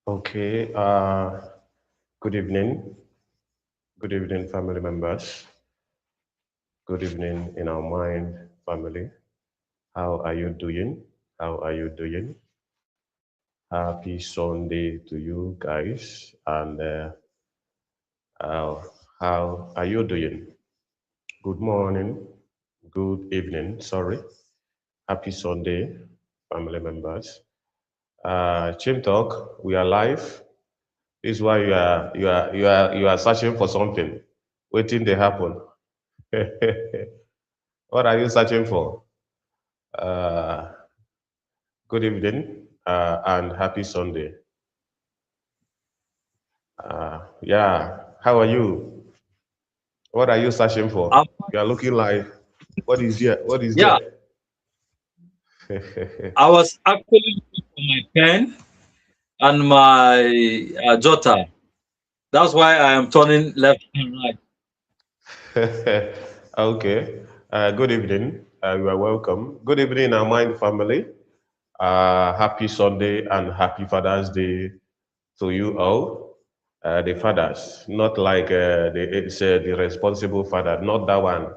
Okay, good evening. Good evening, family members. Good evening, in our mind family. How are you doing? How are you doing? Happy Sunday to you guys. And uh, how are you doing? Good morning, good evening, sorry. Happy Sunday, family members. Chim Talk, we are live. This is why you are searching for something. Waiting to happen. What are you searching for? Uh, Good evening and happy Sunday. Yeah, how are you? What are you searching for? Um, You are looking like, what is there? What is yeah, there? I was actually looking for my pen and my jotter. That's why I am turning left and right. Okay. Good evening. You are welcome. Good evening, our mind family. Happy Sunday and happy Father's Day to you all. The fathers, not like the responsible father, not that one.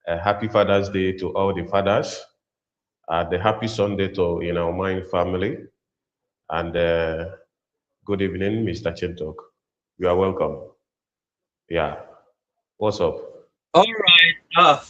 Happy Father's Day to all the fathers. The happy Sunday to in our mind family. And good evening, Mr. Chintok. You are welcome. Yeah. What's up? All right.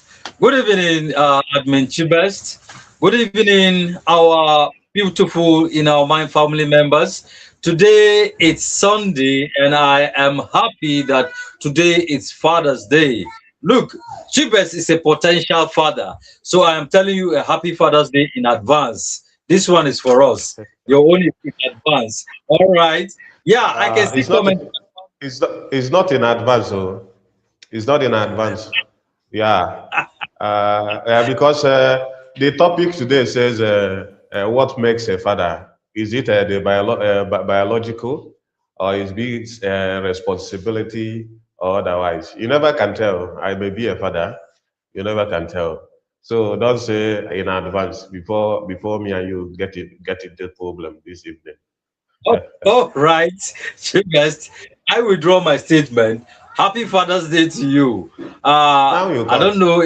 Good evening, Admin Chibest. Good evening, our beautiful in our mind family members. Today it's Sunday, and I am happy that today is Father's Day. Look, Chibest is a potential father, so I am telling you a happy Father's Day in advance. This one is for us. Your own is in advance. All right. Yeah, I can see It's not. comment. It's not in advance. So it's not in advance. Yeah. Because the topic today says what makes a father. Is it biological, or is it responsibility, or otherwise? You never can tell. I may be a father. You never can tell. So don't say in advance before me and you get into problem this evening. Oh, all right, Chibest. I withdraw my statement. Happy Father's Day to you. Now you I come. don't know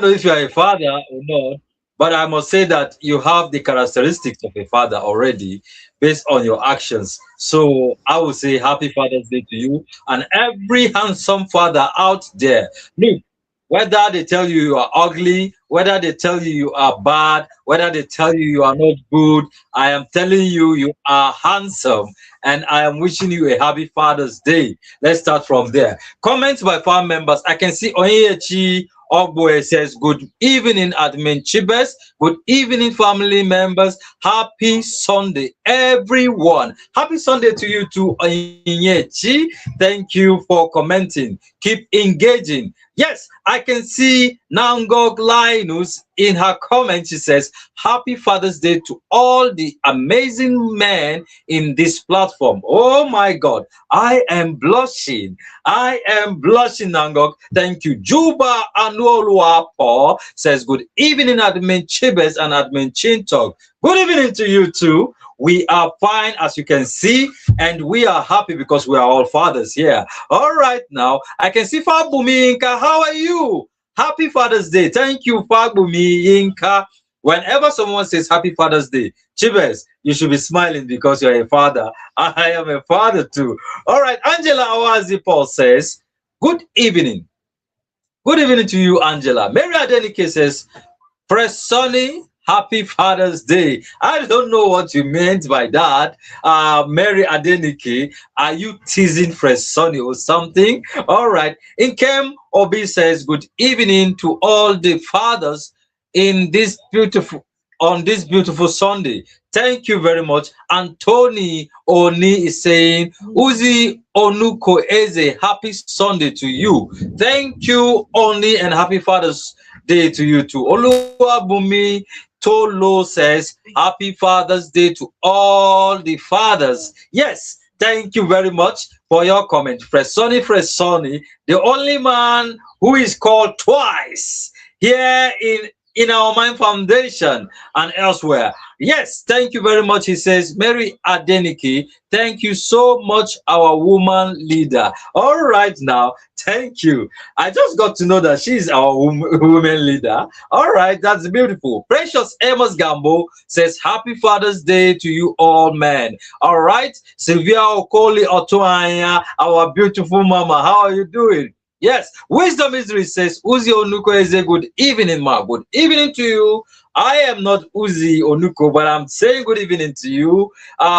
if you are a father or not, but I must say that you have the characteristics of a father already based on your actions. So I would say Happy Father's Day to you and every handsome father out there. Look, whether they tell you you are ugly, whether they tell you you are bad, whether they tell you you are not good, I am telling you you are handsome, and I am wishing you a happy Father's Day. Let's start from there. Comments by farm members. I can see Onyechi Ogboe says, good evening, Admin Chibes. Good evening, family members. Happy Sunday, everyone. Happy Sunday to you too, Onyechi. Thank you for commenting. Keep engaging. Yes, I can see Nangok Linus in her comment. She says, happy Father's Day to all the amazing men in this platform. Oh my God, I am blushing. I am blushing, Nangok. Thank you. Juba Anuoluapo says, good evening, Admin Chibes and Admin Chintok. Good evening to you too. We are fine, as you can see, and we are happy because we are all fathers here. All right, now I can see Fabumi Inka. How are you? Happy Father's Day. Thank you, Fabumi Inka. Whenever someone says Happy Father's Day, Chibes, you should be smiling because you're a father. I am a father too. All right, Angela Awazi Paul says, good evening. Good evening to you, Angela. Mary Adenike says, Fresh Sunny, happy Father's Day. I don't know what you meant by that. Mary Adenike, are you teasing Fresh Sunny or something? All right. Inkem Obi says, good evening to all the fathers in this beautiful on this beautiful Sunday. Thank you very much. Anthony Oni is saying, Uzi Onuko Eze, happy Sunday to you. Thank you, Oni, and happy Father's Day to you too. Oluwabumi Tolo says, happy Father's Day to all the fathers. Yes, thank you very much for your comment. Fresh Sonny, the only man who is called twice here in in our Mind Foundation and elsewhere. Yes, thank you very much. He says, Mary Adeniki, thank you so much, our woman leader. All right, now, thank you. I just got to know that she's our woman leader. All right, that's beautiful. Precious Amos Gambo says, Happy Father's Day to you all, men. All right, Sylvia Okoli Otoanya, our beautiful mama, how are you doing? Yes, Wisdom Israel says, Uzi Onuko is a good evening, ma. Good evening to you. I am not Uzi Onuko, but I'm saying good evening to you,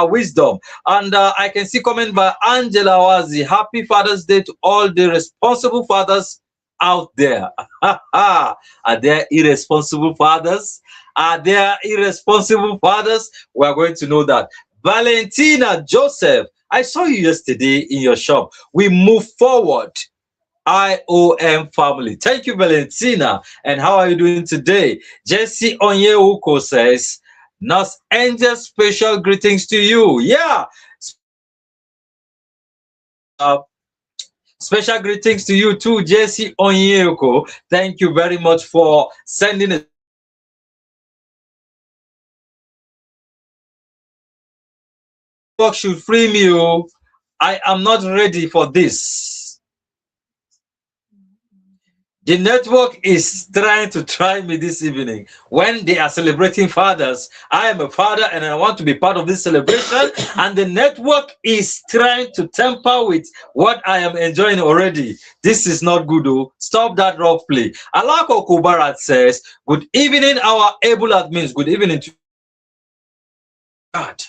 Wisdom. And I can see comment by Angela Wazi. Happy Father's Day to all the responsible fathers out there. Are there irresponsible fathers? Are there irresponsible fathers? We're going to know that. Valentina Joseph, I saw you yesterday in your shop. We move forward. IOM family. Thank you, Valentina. And how are you doing today? Jesse Onyeuko says, Nurse Angel, special greetings to you. Yeah. Special greetings to you too, Jesse Onyeuko. Thank you very much for sending it. Work should free me. I am not ready for this. The network is trying to try me this evening when they are celebrating fathers. I am a father and I want to be part of this celebration, and the network is trying to tamper with what I am enjoying already. This is not good, though. Stop that rough play. Alako Kubarat says, good evening, our able admins. Good evening to God.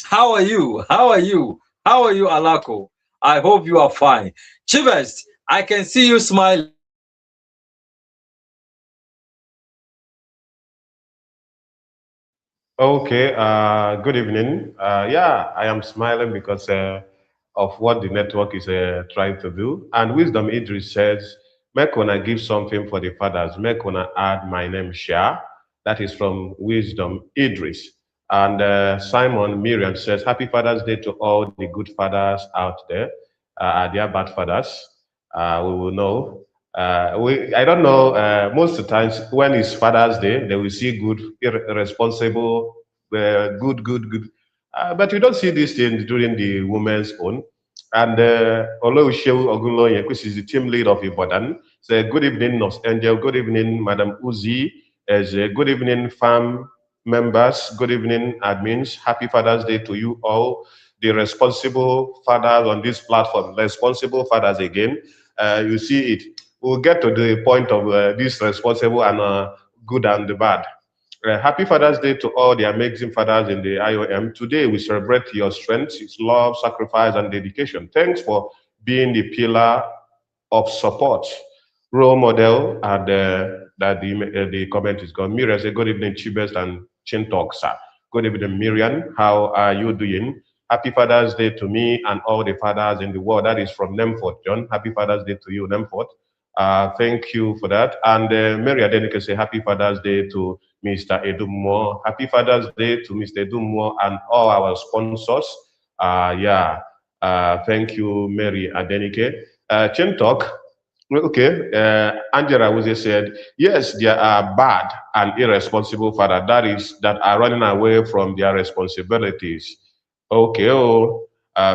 How are you? How are you? How are you, Alako? I hope you are fine. Chivest, I can see you smiling. Okay, good evening. Yeah, I am smiling because of what the network is trying to do. And Wisdom Idris says, make when I give something for the fathers, make when I add my name, Shah. That is from Wisdom Idris. And Simon Miriam says, Happy Father's Day to all the good fathers out there. Are there bad fathers? We will know. I don't know. Most of the times, when it's Father's Day, they will see good, irresponsible, good. But you don't see these things during the women's own. And Oloushewu Ogunloye, which is the team lead of Ibadan, say, good evening, Nurse Angel. Good evening, Madam Uzi. Good evening, farm members. Good evening, admins. Happy Father's Day to you all. The responsible fathers on this platform, responsible fathers again. You see it. We'll get to the point of this responsible and good and the bad. Happy Father's Day to all the amazing fathers in the IOM. Today we celebrate your strength, love, sacrifice, and dedication. Thanks for being the pillar of support, role model, and that the comment is gone. Miriam say, good evening, Chibest and Chintalk, sir. Good evening, Miriam. How are you doing? Happy Father's Day to me and all the fathers in the world. That is from Nemfort, John. Happy Father's Day to you, Nemfort. Thank you for that. And Mary Adenike say, Happy Father's Day to Mr. Edumo. Happy Father's Day to Mr. Edumo and all our sponsors. Thank you, Mary Adenike. Chintalk. Okay, Angela Wuze said, yes, there are bad and irresponsible fathers that are running away from their responsibilities. Okay,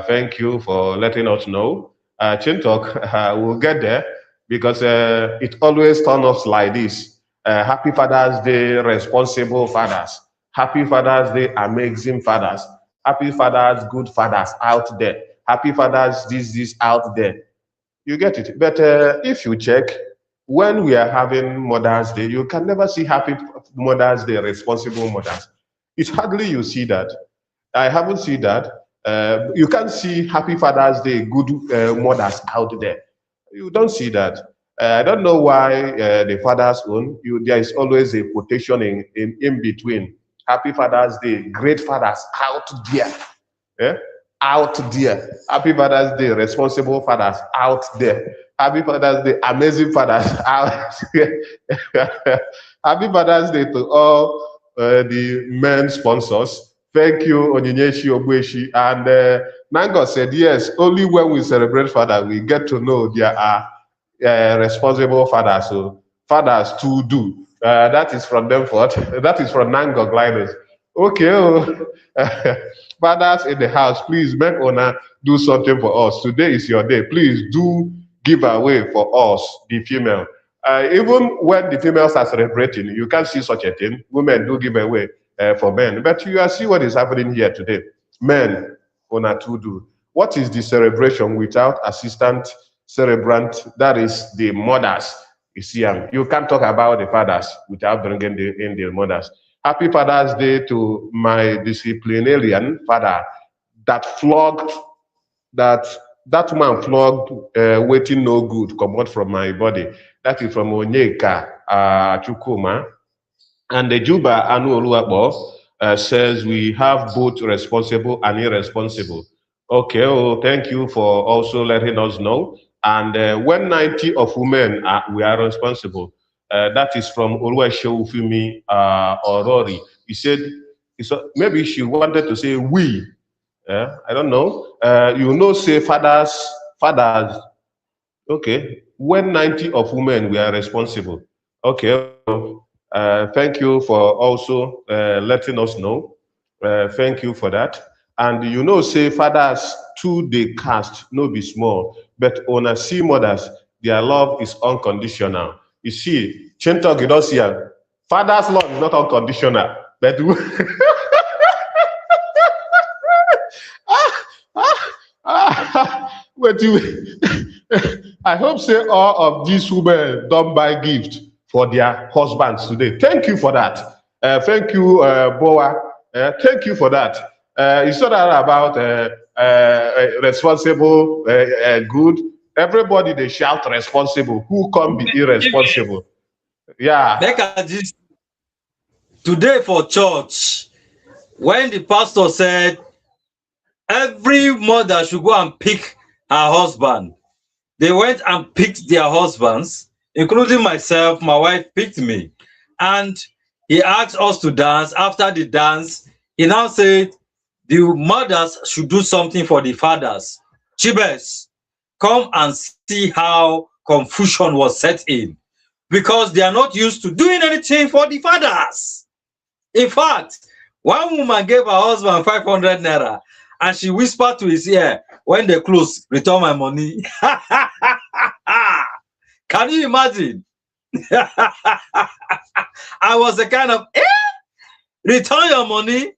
thank you for letting us know. Chintalk, we'll get there because it always turns us like this. Happy Father's Day, responsible fathers. Happy Father's Day, amazing fathers. Happy Father's, good fathers out there. Happy Father's, this out there. You get it. But if you check, when we are having Mother's Day, you can never see Happy Mother's Day, responsible mothers. It's hardly you see that. I haven't seen that. You can't see Happy Father's Day, good mothers out there. You don't see that. I don't know why the fathers own. There is always a quotation in between. Happy Father's Day, great fathers out there. Yeah? Out there. Happy Father's Day, responsible fathers out there. Happy Father's Day, amazing fathers out there. Happy Father's Day to all the men sponsors. Thank you, Onyinyeshi Ogweshi. And Nango said, yes, only when we celebrate father, we get to know there are responsible fathers. So fathers too do. That is from Demford. That is from Nangog Linus. Okay, oh. Fathers in the house, please make honor do something for us. Today is your day. Please do give away for us, the female. Even when the females are celebrating, you can't see such a thing. Women do give away for men. But you see what is happening here today. Men, honor to do. What is the celebration without assistant celebrant? That is the mothers. You see, you can't talk about the fathers without bringing in the mothers. Happy Father's Day to my disciplinarian father that flogged, that man flogged, waiting no good, come out from my body. That is from Onyeka Chukuma. And the Juba Anu Oluwabo says we have both responsible and irresponsible. Okay, oh, thank you for also letting us know. And when 90 of women we are responsible, that is from Oluwesho Ufumi Orori. He said, maybe she wanted to say we. I don't know. You know, say fathers. Okay, when 90 of women we are responsible. Okay, thank you for also letting us know. Thank you for that. And you know, say fathers to the cast, no be small, but on a see mothers, their love is unconditional. You see, Chintok Gidosian, father's love is not unconditional, but but you, I hope say all of these women don't buy gift for their husbands today. Thank you for that. Thank you, Boa. Thank you for that. It's not about responsible, good. Everybody they shout responsible. Who can be irresponsible? Yeah. Today for church, when the pastor said every mother should go and pick her husband, they went and picked their husbands, including myself. My wife picked me, and he asked us to dance. After the dance, he now said the mothers should do something for the fathers. Chibes, come and see how confusion was set in, because they are not used to doing anything for the fathers. In fact, one woman gave her husband 500 naira, and she whispered to his ear, when they close, return my money. Can you imagine? I was a kind of, return your money?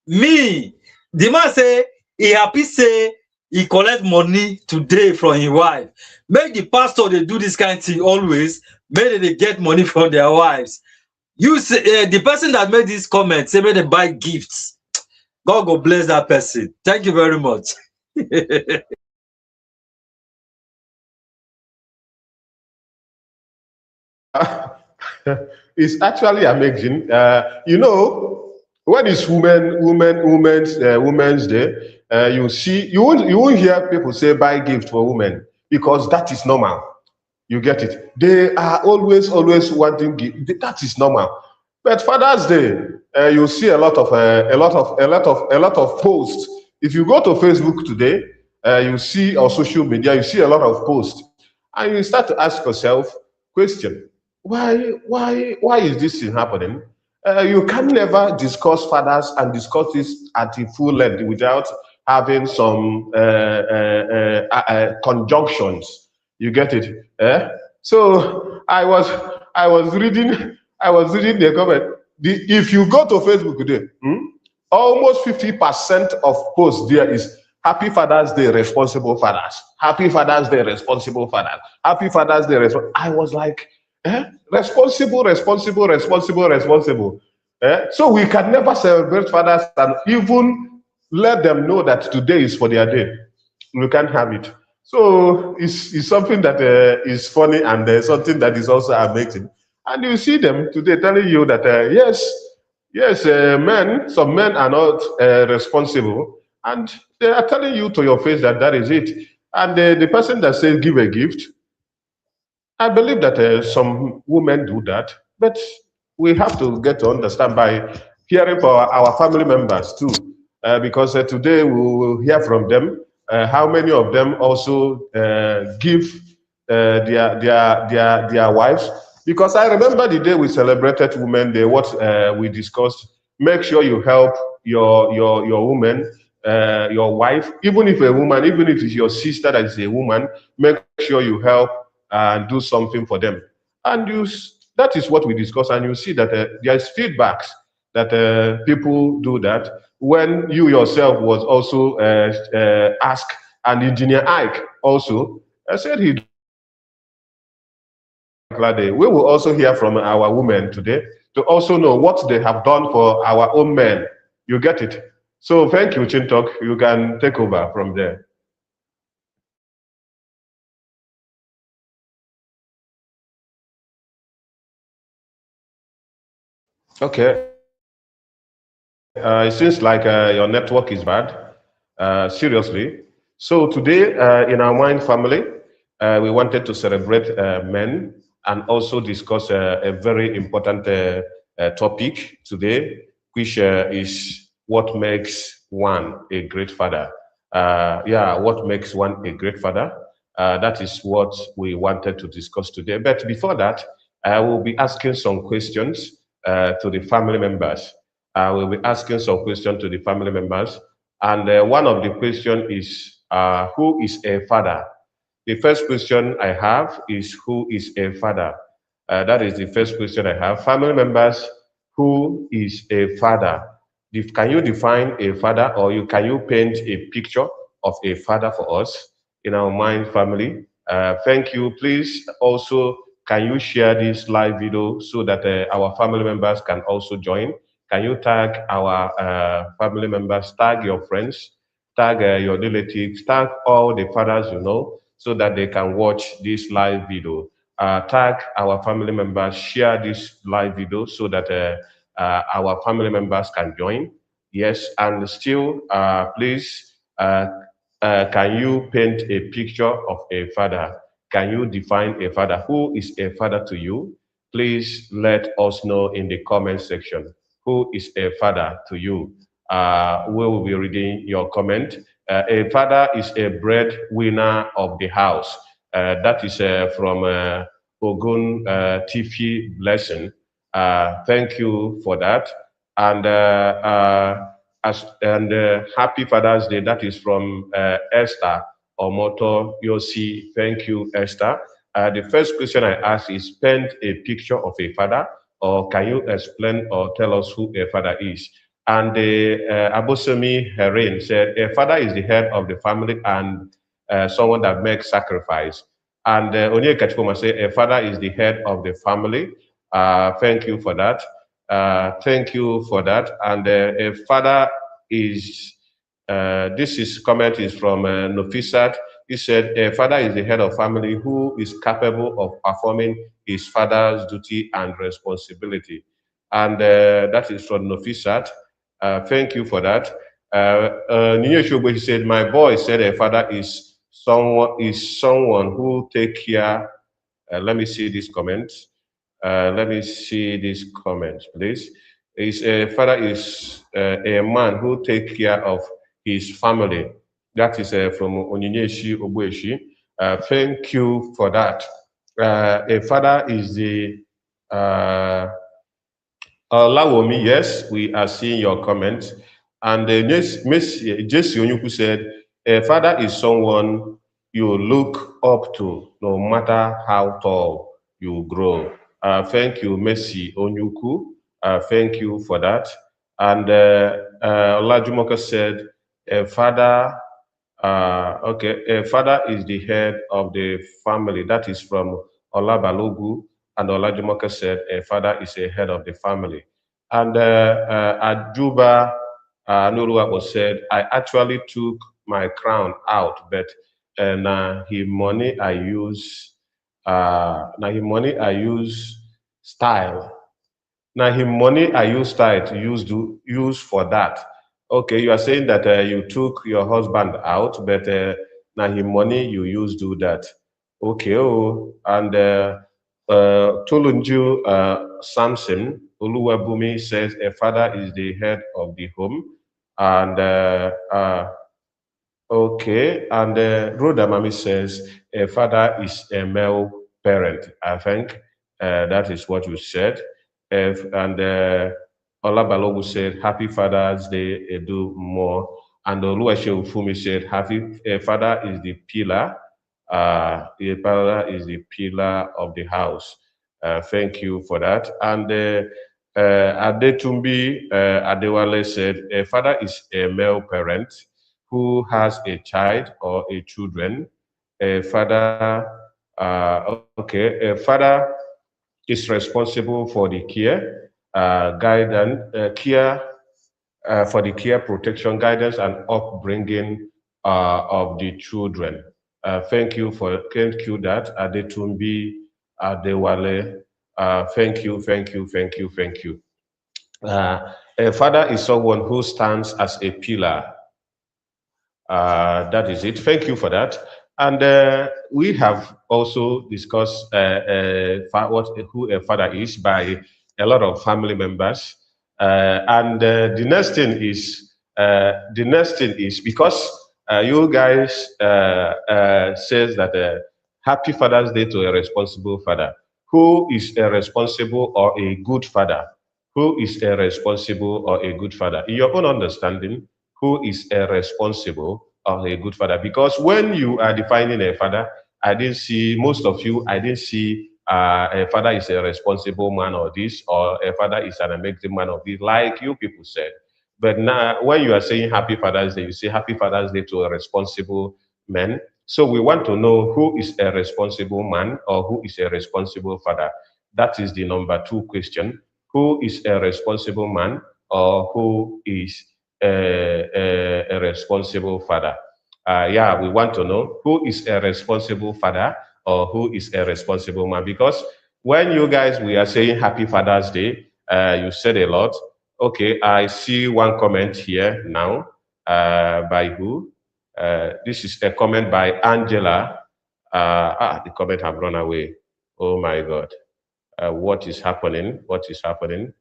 Me, the man say, he happy say, he collect money today from his wife. Make the pastor, they do this kind of thing always, maybe they get money from their wives. You say, the person that made this comment, say, may they buy gifts. God go bless that person. Thank you very much. It's actually amazing. You know, when it's Women's Day, you see, you won't hear people say buy gift for women, because that is normal. You get it? They are always wanting gift. That is normal. But Father's Day, you see a lot of posts. If you go to Facebook today, you see, or social media, you see a lot of posts, and you start to ask yourself question: why is this thing happening? You can never discuss fathers and discuss this at the full length without having some conjunctions. You get it? So I was reading the comment. If you go to Facebook today, almost 50% of posts there is Happy Father's Day, responsible fathers. Happy Father's Day, responsible fathers. Happy Father's Day, I was like, responsible. So we can never celebrate fathers and even let them know that today is for their day. We can't have it. So it's something that is funny, and something that is also amazing. And you see them today telling you that yes, some men are not responsible, and they are telling you to your face that that is it. And the person that says give a gift, I believe that some women do that, but we have to get to understand by hearing from our family members too, because today we will hear from them how many of them also give their wives Because I remember the day we celebrated Women Day, what we discussed, make sure you help your woman, your wife, even if a woman, even if it's your sister that is a woman, make sure you help and do something for them. And that is what we discussed, and you see that there is feedbacks that people do that. When you yourself was also asked, and Engineer Ike also said he do that on that particular day. We will also hear from our women today to also know what they have done for our own men. You get it? So thank you, Chintok. You can take over from there. Okay. It seems like your network is bad. Seriously. So today, in our Mind family, we wanted to celebrate men and also discuss a very important topic today, which is what makes one a great father. Yeah, what makes one a great father? That is what we wanted to discuss today. But before that, I will be asking some questions to the family members. I will be asking some questions to the family members. And one of the questions is, who is a father? The first question I have is, who is a father? That is the first question I have. Family members, who is a father? Can you define a father, or can you paint a picture of a father for us in our Mind family? Thank you. Please also, can you share this live video so that our family members can also join? Can you tag our family members, tag your friends, tag your relatives, tag all the fathers you know, so that they can watch this live video. Tag our family members, share this live video so that our family members can join. Yes, and still, please, can you paint a picture of a father? Can you define a father? Who is a father to you? Please let us know in the comment section. Who is a father to you? We will be reading your comment. A father is a breadwinner of the house. That is from Ogun Tifi Blessing. Thank you for that. And happy Father's Day. That is from Esther Omoto Yosi. Thank you, Esther. The first question I ask is, paint a picture of a father, or can you explain or tell us who a father is? And Abosomi Herin said, a father is the head of the family and someone that makes sacrifice. And Onyeka Chikoma said, a father is the head of the family. Thank you for that. Thank you for that. And a father is, this is comment is from Nofisat. He said, a father is the head of family who is capable of performing his father's duty and responsibility. And that is from Nofisat. Thank you for that. Ninyo Shobo, he said, my boy said a father is someone who take care. Let me see this comment. Let me see this comment, please. His father is a man who take care of his family. That is from Onyinyeshi Obueshi. Thank you for that. A father is the Lawomi. Yes, we are seeing your comment. And Jesse Onyuku said, a father is someone you look up to, no matter how tall you grow. Thank you, Messi Onyuku. Thank you for that. And Olajumoke said, a father, okay, a father is the head of the family. That is from Olabalogu. And Olajumoke said, a father is a head of the family. And Ajuba Nurua was said, I actually took my crown out, but now his money I use, style. Now him money I use style to use for that. Okay, you are saying that you took your husband out, but now him money you use do that. Okay, oh, and Tulunju Samson Oluwabumi says a father is the head of the home, and okay, and Rhoda Mami says a father is a male parent. I think That is what you said. And Olabalogu said, Happy Father's Day, Edu more. And Oluwaseun Ufumi said, Happy Father is the pillar. The father is the pillar of the house. Thank you for that. And Adetumbi Adewale said, a father is a male parent who has a child or a children. A father, okay, a father is responsible for the care, guidance, care for the care, protection, guidance, and upbringing of the children. Thank you that Adetumbi Adewale. Thank you, thank you. A father is someone who stands as a pillar. That is it. Thank you for that. And we have also discussed who a father is by a lot of family members. And the next thing is because you guys says that Happy Father's Day to a responsible father. Who is a responsible or a good father? Who is a responsible or a good father? In your own understanding, who is a responsible or a good father? Because when you are defining a father, I didn't see most of you. I didn't see a father is a responsible man or this, or a father is an amazing man of this, like you people said. But now, when you are saying Happy Father's Day, you say Happy Father's Day to a responsible man. So we want to know who is a responsible man or who is a responsible father. That is the number two question. Who is a responsible man or who is a responsible father? Yeah, we want to know who is a responsible father or who is a responsible man. Because when you guys we are saying Happy Father's Day, you said a lot. Okay, I see one comment here now by who? This is a comment by Angela. The comment have run away. Oh my God. What is happening? What is happening?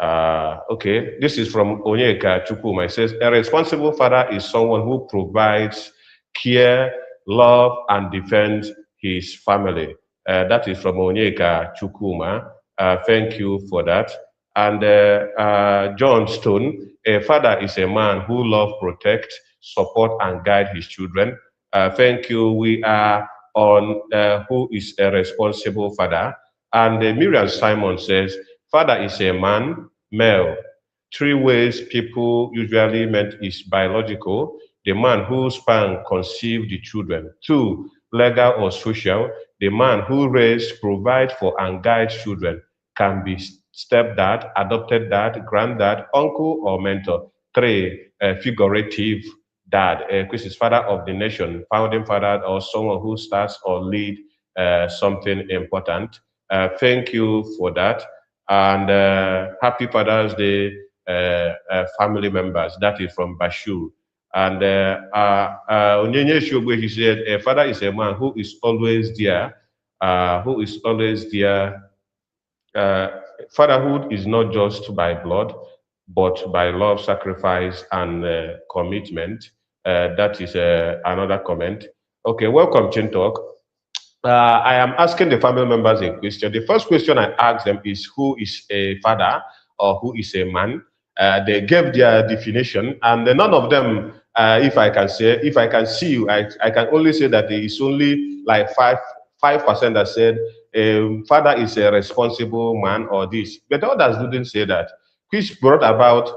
Okay, this is from Onyeka Chukuma. It says, a responsible father is someone who provides care, love, and defends his family. That is from Onyeka Chukuma. Thank you for that. And John Stone, a father is a man who loves, protect, support, and guide his children. Thank you. We are on who is a responsible father. And Miriam Simon says, father is a man, male. Three ways people usually meant is biological, the man whose sperm conceived the children. Two, legal or social, the man who raised, provide for, and guides children can be stepdad, adopted dad, granddad, uncle, or mentor. Three, figurative dad, which is father of the nation, founding father, or someone who starts or lead something important. Thank you for that. And happy Father's Day, family members. That is from Bashur. And Onyenye Shogwe, he said, a father is a man who is always there, who is always there. Fatherhood is not just by blood, but by love, sacrifice, and commitment. That is another comment. Okay, welcome, Chin Talk. I am asking the family members a question. The first question I ask them is who is a father or who is a man? They gave their definition, and none of them, if I can say, if I can see you, I can only say that it is only like 5% that said father is a responsible man or this, but others didn't say that, which brought about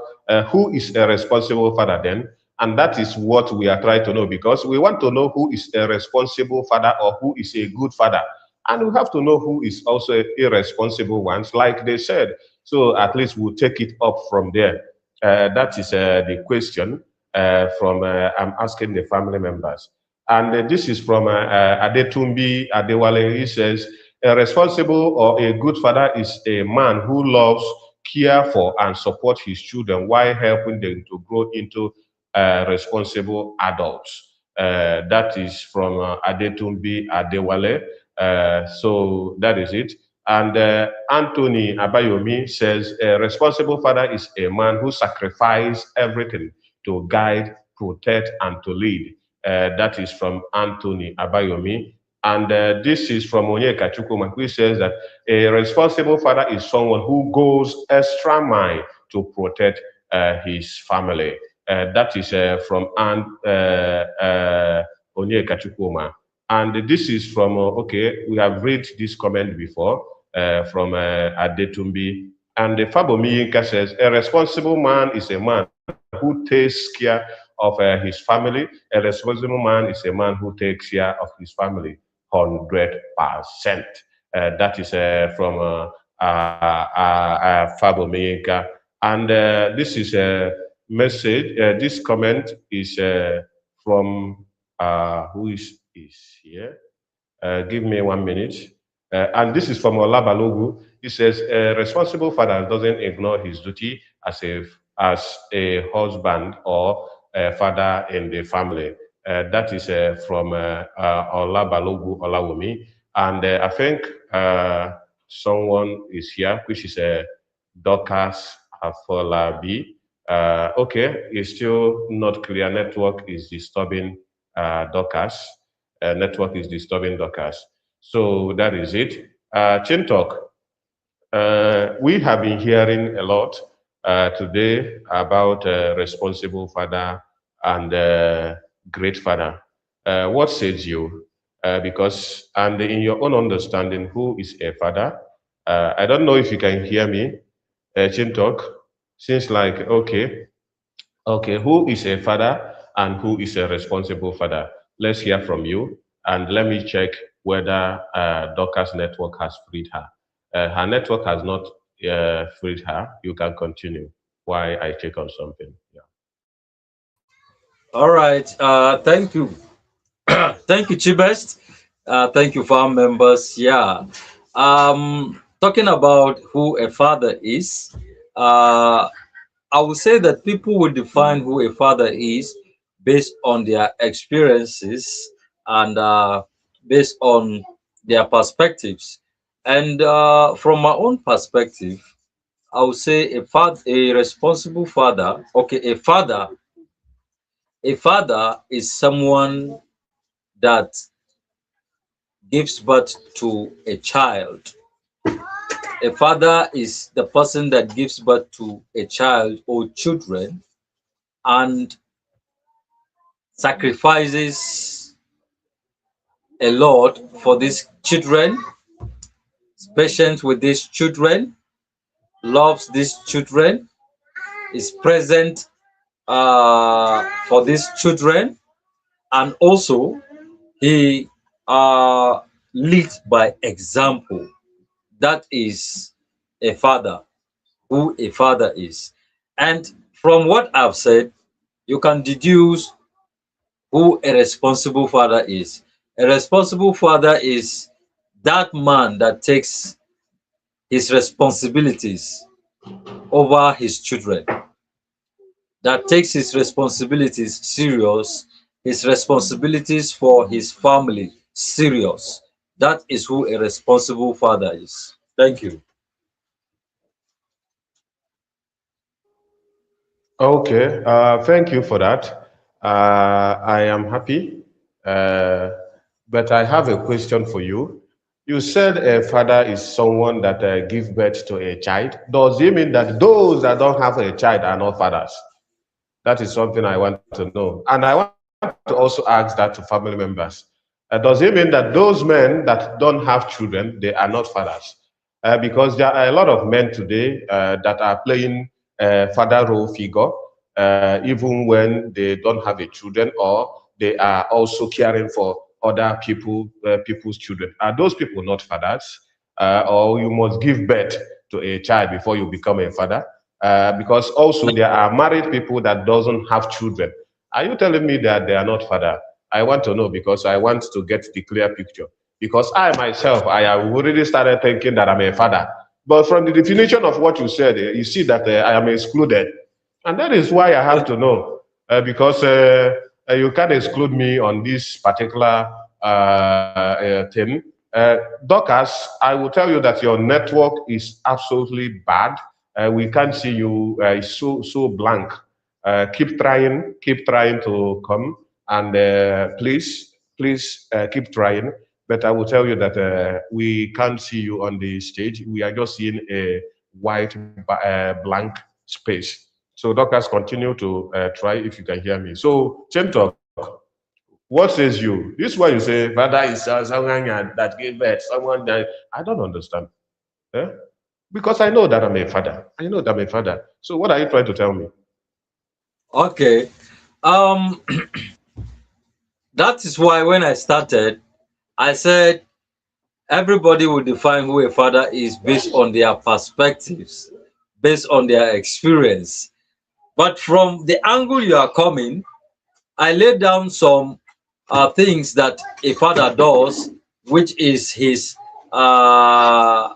who is a responsible father then. And that is what we are trying to know, because we want to know who is a responsible father or who is a good father. And we have to know who is also irresponsible ones, like they said. So at least we'll take it up from there. That is the question I'm asking the family members. And this is from Adetumbi Adewale. He says, a responsible or a good father is a man who loves, care for, and support his children while helping them to grow into responsible adults. That is from Adetumbi Adewale. So that is it. And Anthony Abayomi says, a responsible father is a man who sacrifices everything to guide, protect, and to lead. That is from Anthony Abayomi. And this is from Onyeka Chukwuma, who says that a responsible father is someone who goes extra mile to protect his family. That is from Aunt Onyeka Chukwuma. And this is from, okay, we have read this comment before from Adetumbi. And Fabomi Yinka says, a responsible man is a man who takes care of his family. A responsible man is a man who takes care of his family 100%. That is from Fabomi Yinka. And this is a message. This comment is from who is here. Give me 1 minute. And this is from Olabalogu. He says, a responsible father doesn't ignore his duty as a husband or a father in the family. That is from Olabalogu Olawumi. And I think someone is here, which is Dorcas Afolabi. Okay, it's still not clear. Network is disturbing Dorcas. Network is disturbing Dorcas. So that is it. Chin Talk. We have been hearing a lot today about responsible father and great father. What says you? Because, and in your own understanding, who is a father? I don't know if you can hear me, Chin Talk. Seems like, okay, who is a father and who is a responsible father? Let's hear from you, and let me check whether Dorcas network has freed her. Her network has not freed her. You can continue while I check on something. Yeah. All right. Thank you. Thank you, Chibest. Thank you, farm members. Yeah. Talking about who a father is, I would say that people will define who a father is based on their experiences and based on their perspectives. And from my own perspective, I would say a responsible father. Okay, a father. A father is someone that gives birth to a child. A father is the person that gives birth to a child or children and sacrifices a lot for these children, is patient with these children, loves these children, is present for these children, and also he leads by example. That is a father, who a father is. And from what I've said, you can deduce who a responsible father is. A responsible father is that man that takes his responsibilities over his children, that takes his responsibilities serious, his responsibilities for his family serious. That is who a responsible father is. Thank you. Okay, thank you for that. I am happy, uh, but I have a question for you. You said a father is someone that gives birth to a child. Does it mean that those that don't have a child are not fathers? That is something I want to know. And I want to also ask that to family members. Does it mean that those men that don't have children, they are not fathers? Because there are a lot of men today that are playing father role figure, even when they don't have a children or they are also caring for other people's children. Are those people not fathers? Or you must give birth to a child before you become a father? Because also there are married people that doesn't have children. Are you telling me that they are not father? I want to know because I want to get the clear picture. Because I myself, I have already started thinking that I'm a father. But from the definition of what you said, you see that I am excluded. And that is why I have to know. Because you can't exclude me on this particular thing. Dorcas, I will tell you that your network is absolutely bad. We can't see you. It's so blank. Keep trying to come, and please keep trying. but I will tell you that we can't see you on the stage. We are just seeing a white blank space. So Dorcas, continue to try if you can hear me. So Chentok, what says you? This is why you say, Father is someone that gave birth, someone that I don't understand. Eh? Because I know that I'm a father. I know that I'm a father. So what are you trying to tell me? Okay. Um, that is why when I started, I said everybody will define who a father is based on their perspectives, based on their experience. But from the angle you are coming, I laid down some things that a father does, which is his uh,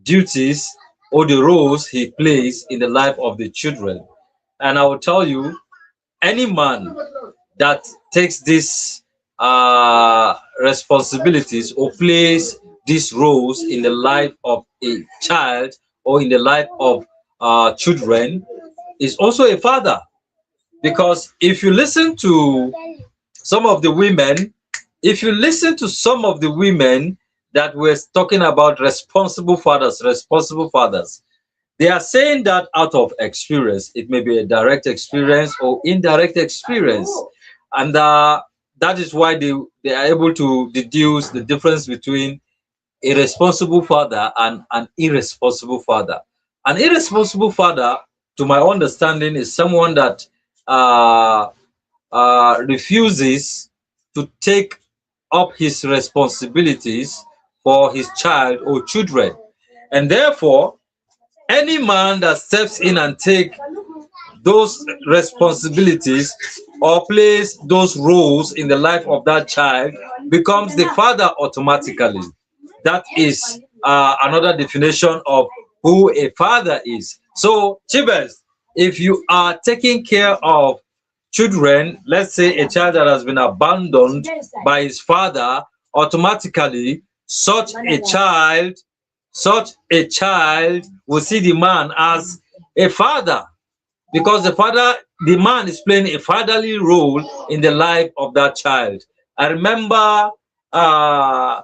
duties or the roles he plays in the life of the children. And I will tell you, any man that takes these responsibilities or plays these roles in the life of a child or in the life of children is also a father. Because if you listen to some of the women, if you listen to some of the women that were talking about responsible fathers, they are saying that out of experience. It may be a direct experience or indirect experience. And that is why they are able to deduce the difference between a responsible father and an irresponsible father. An irresponsible father, to my understanding, is someone that uh, refuses to take up his responsibilities for his child or children. And therefore, any man that steps in and take those responsibilities or plays those roles in the life of that child becomes the father automatically. That is another definition of who a father is. So, Chibes, if you are taking care of children, let's say a child that has been abandoned by his father, automatically such a child will see the man as a father, because the man is playing a fatherly role in the life of that child. I remember a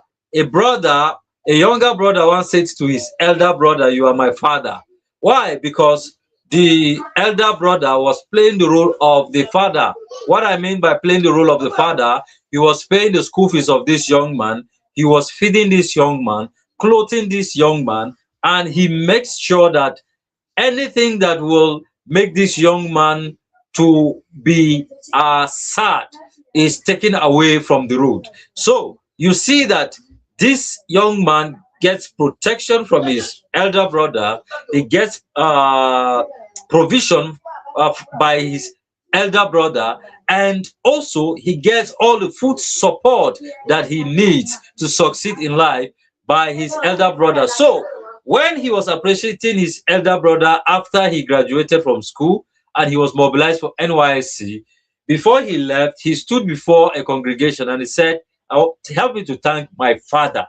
brother, a younger brother once said to his elder brother, "You are my father." Why? Because the elder brother was playing the role of the father. What I mean by playing the role of the father, he was paying the school fees of this young man, he was feeding this young man, clothing this young man, and he makes sure that anything that will make this young man to be sad is taken away from the road. So you see that this young man gets protection from his elder brother. He gets provision by his elder brother, and also he gets all the food support that he needs to succeed in life by his elder brother. So when he was appreciating his elder brother after he graduated from school and he was mobilized for NYSC, before he left, he stood before a congregation and he said, "Help me to thank my father."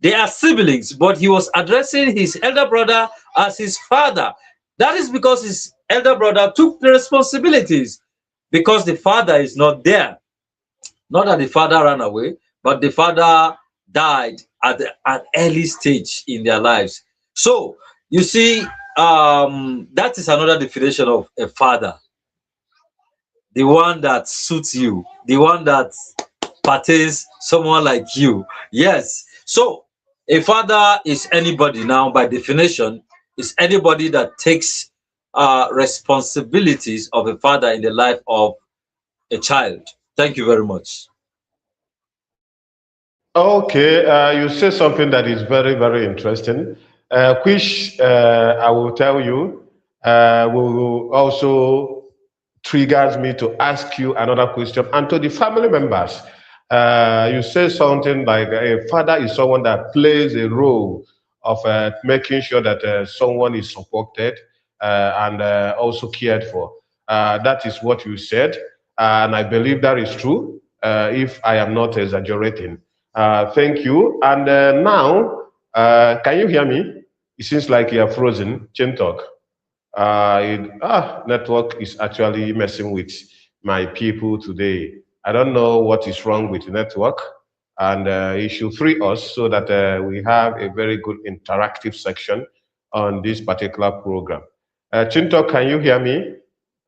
They are siblings, but he was addressing his elder brother as his father. That is because his elder brother took the responsibilities, because the father is not there. Not that the father ran away, but the father died at an early stage in their lives. So you see, that is another definition of a father: the one that suits you, the one that pertains someone like you. Yes. So a father is anybody now, by definition, is anybody that takes responsibilities of a father in the life of a child. Thank you very much. Okay, you say something that is very, very interesting, which I will tell you will also triggers me to ask you another question. And to the family members, you say something like a father is someone that plays a role of making sure that someone is supported and also cared for. That is what you said, and I believe that is true, if I am not exaggerating. Thank you. And now, can you hear me? It seems like you are frozen. Chin talk. Network is actually messing with my people today. I don't know what is wrong with the network. and he should free us so that we have a very good interactive section on this particular program. Chinto, can you hear me?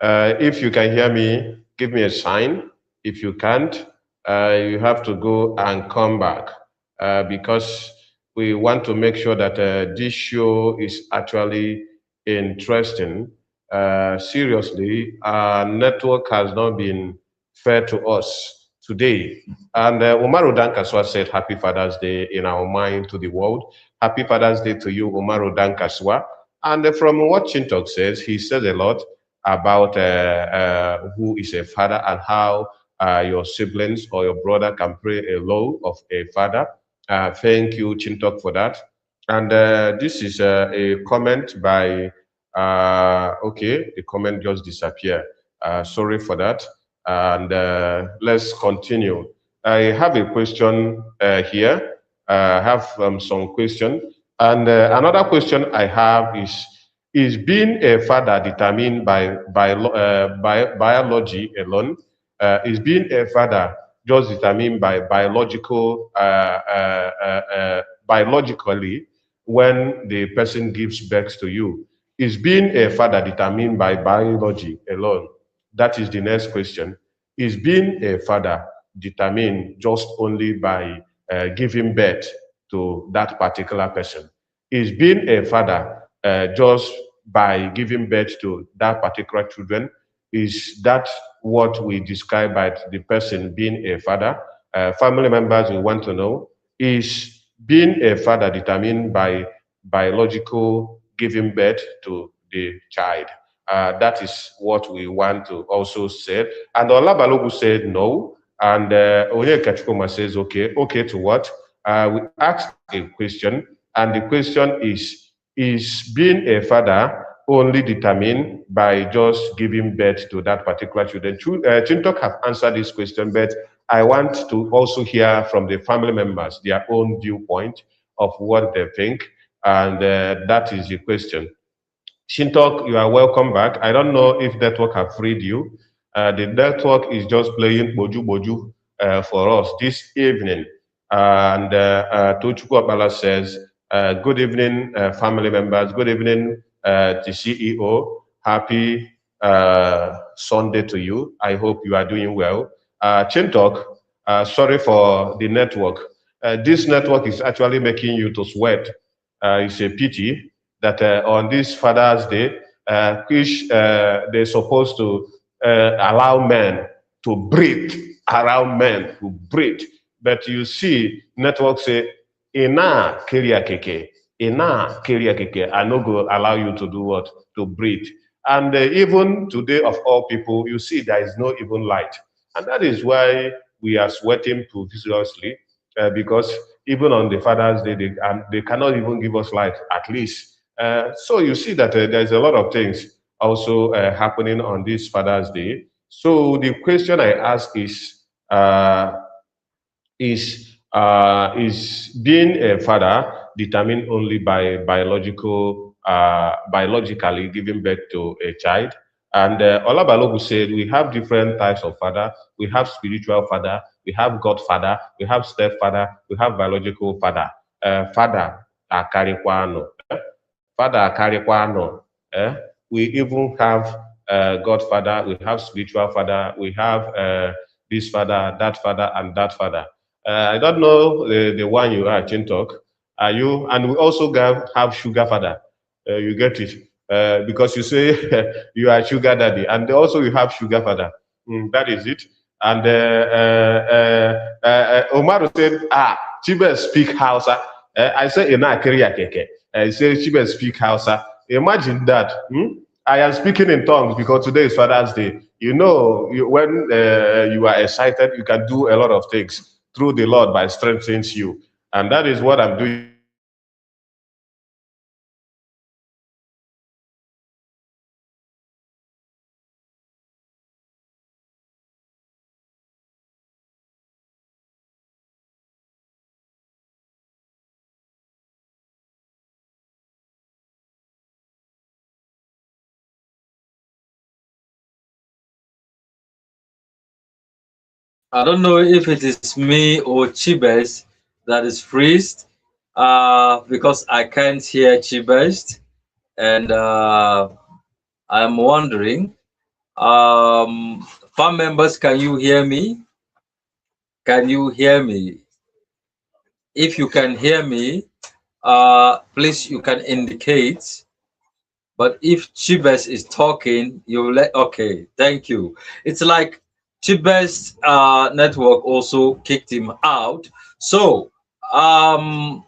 If you can hear me, give me a sign. If you can't, you have to go and come back because we want to make sure that this show is actually interesting. Seriously, our network has not been fair to us today. And Umaru Dankaswa said, Happy Father's Day in our mind to the world. Happy Father's Day to you, Umaru Dankaswa. And from what Chintok says, he says a lot about who is a father and how your siblings or your brother can play a role of a father. Thank you, Chintok, for that. And this is a comment by, okay, the comment just disappeared. Sorry for that. And let's continue. I have a question here. I have some question. And another question I have is being a father determined by biology alone? Is being a father just determined by biologically when the person gives birth to you? Is being a father determined by biology alone? That is the next question. Is being a father determined just only by giving birth to that particular person? Is being a father just by giving birth to that particular children? Is that what we describe by the person being a father? Family members will want to know, is being a father determined by biological giving birth to the child? That is what we want to also say. And Olabalogu said no. And Onyeka Chukuma says, okay. Okay to what? We asked a question, and the question is being a father only determined by just giving birth to that particular children? Chintok have answered this question, but I want to also hear from the family members their own viewpoint of what they think, and that is the question. Shintok, you are welcome back. I don't know if network have freed you. The network is just playing Boju Boju for us this evening. And Tochukwu Okpala says, good evening, family members. Good evening, the CEO. Happy Sunday to you. I hope you are doing well. Chintok, sorry for the network. This network is actually making you to sweat. It's a pity that on this Father's Day, which they're supposed to allow men to breathe, around men to breathe. But you see, networks say, ina keria keke, ina keria keke, I no go allow you to do what? To breathe. And even today, of all people, you see there is no even light. And that is why we are sweating profusely, because even on the Father's Day, they cannot even give us light, at least. So you see that there's a lot of things also happening on this Father's Day. So the question I ask uh, is being a father determined only by biologically giving birth to a child? And Olabalogu said we have different types of father. We have spiritual father, we have godfather, we have stepfather, we have biological father. Father Akarikwano. Father Akarikwano. We even have godfather, we have spiritual father, we have this father, and that father. I don't know the one you are, Chintok. Are you? And we also have sugar father. You get it? Because you say you are sugar daddy, and also you have sugar father. That is it. And Omar said, Chibe speak Hausa. I say, Ina Kiriya Keke. He said, Chibe speak Hausa. Imagine that. I am speaking in tongues because today is Father's Day. You know, when you are excited, you can do a lot of things through the Lord by strengthening you. And that is what I'm doing. I don't know if it is me or Chibes that is freezed, because I can't hear Chibes, and I'm wondering, farm members, can you hear me? Can you hear me? If you can hear me, please you can indicate. But if Chibes is talking, you let okay. Thank you. It's like Chibes network also kicked him out. So um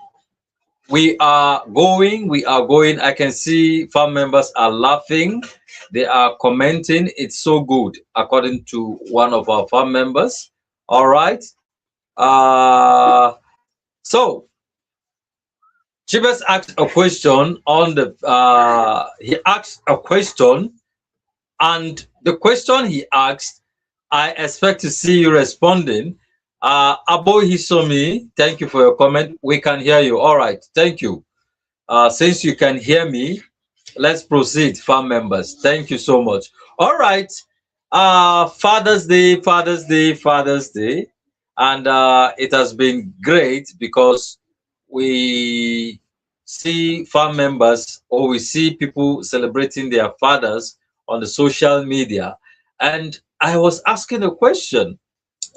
we are going. We are going. I can see farm members are laughing. They are commenting. It's so good, according to one of our farm members. All right. Uh, so Chibes asked a question on the. He asked a question, and the question he asked, I expect to see you responding. Abo Hisomi, thank you for your comment. We can hear you. All right. Thank you. Since you can hear me, let's proceed, farm members. Thank you so much. All right. Father's Day, Father's Day, Father's Day. And it has been great because we see farm members, or we see people celebrating their fathers on the social media. And I was asking a question,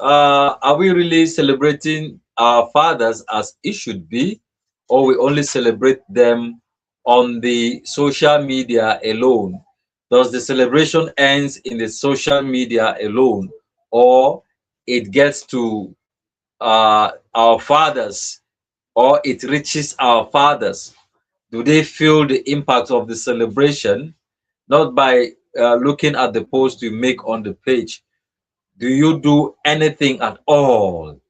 are we really celebrating our fathers as it should be, or we only celebrate them on the social media alone? Does the celebration ends in the social media alone, or it gets to our fathers, or it reaches our fathers? Do they feel the impact of the celebration, not by looking at the post you make on the page? Do you do anything at all?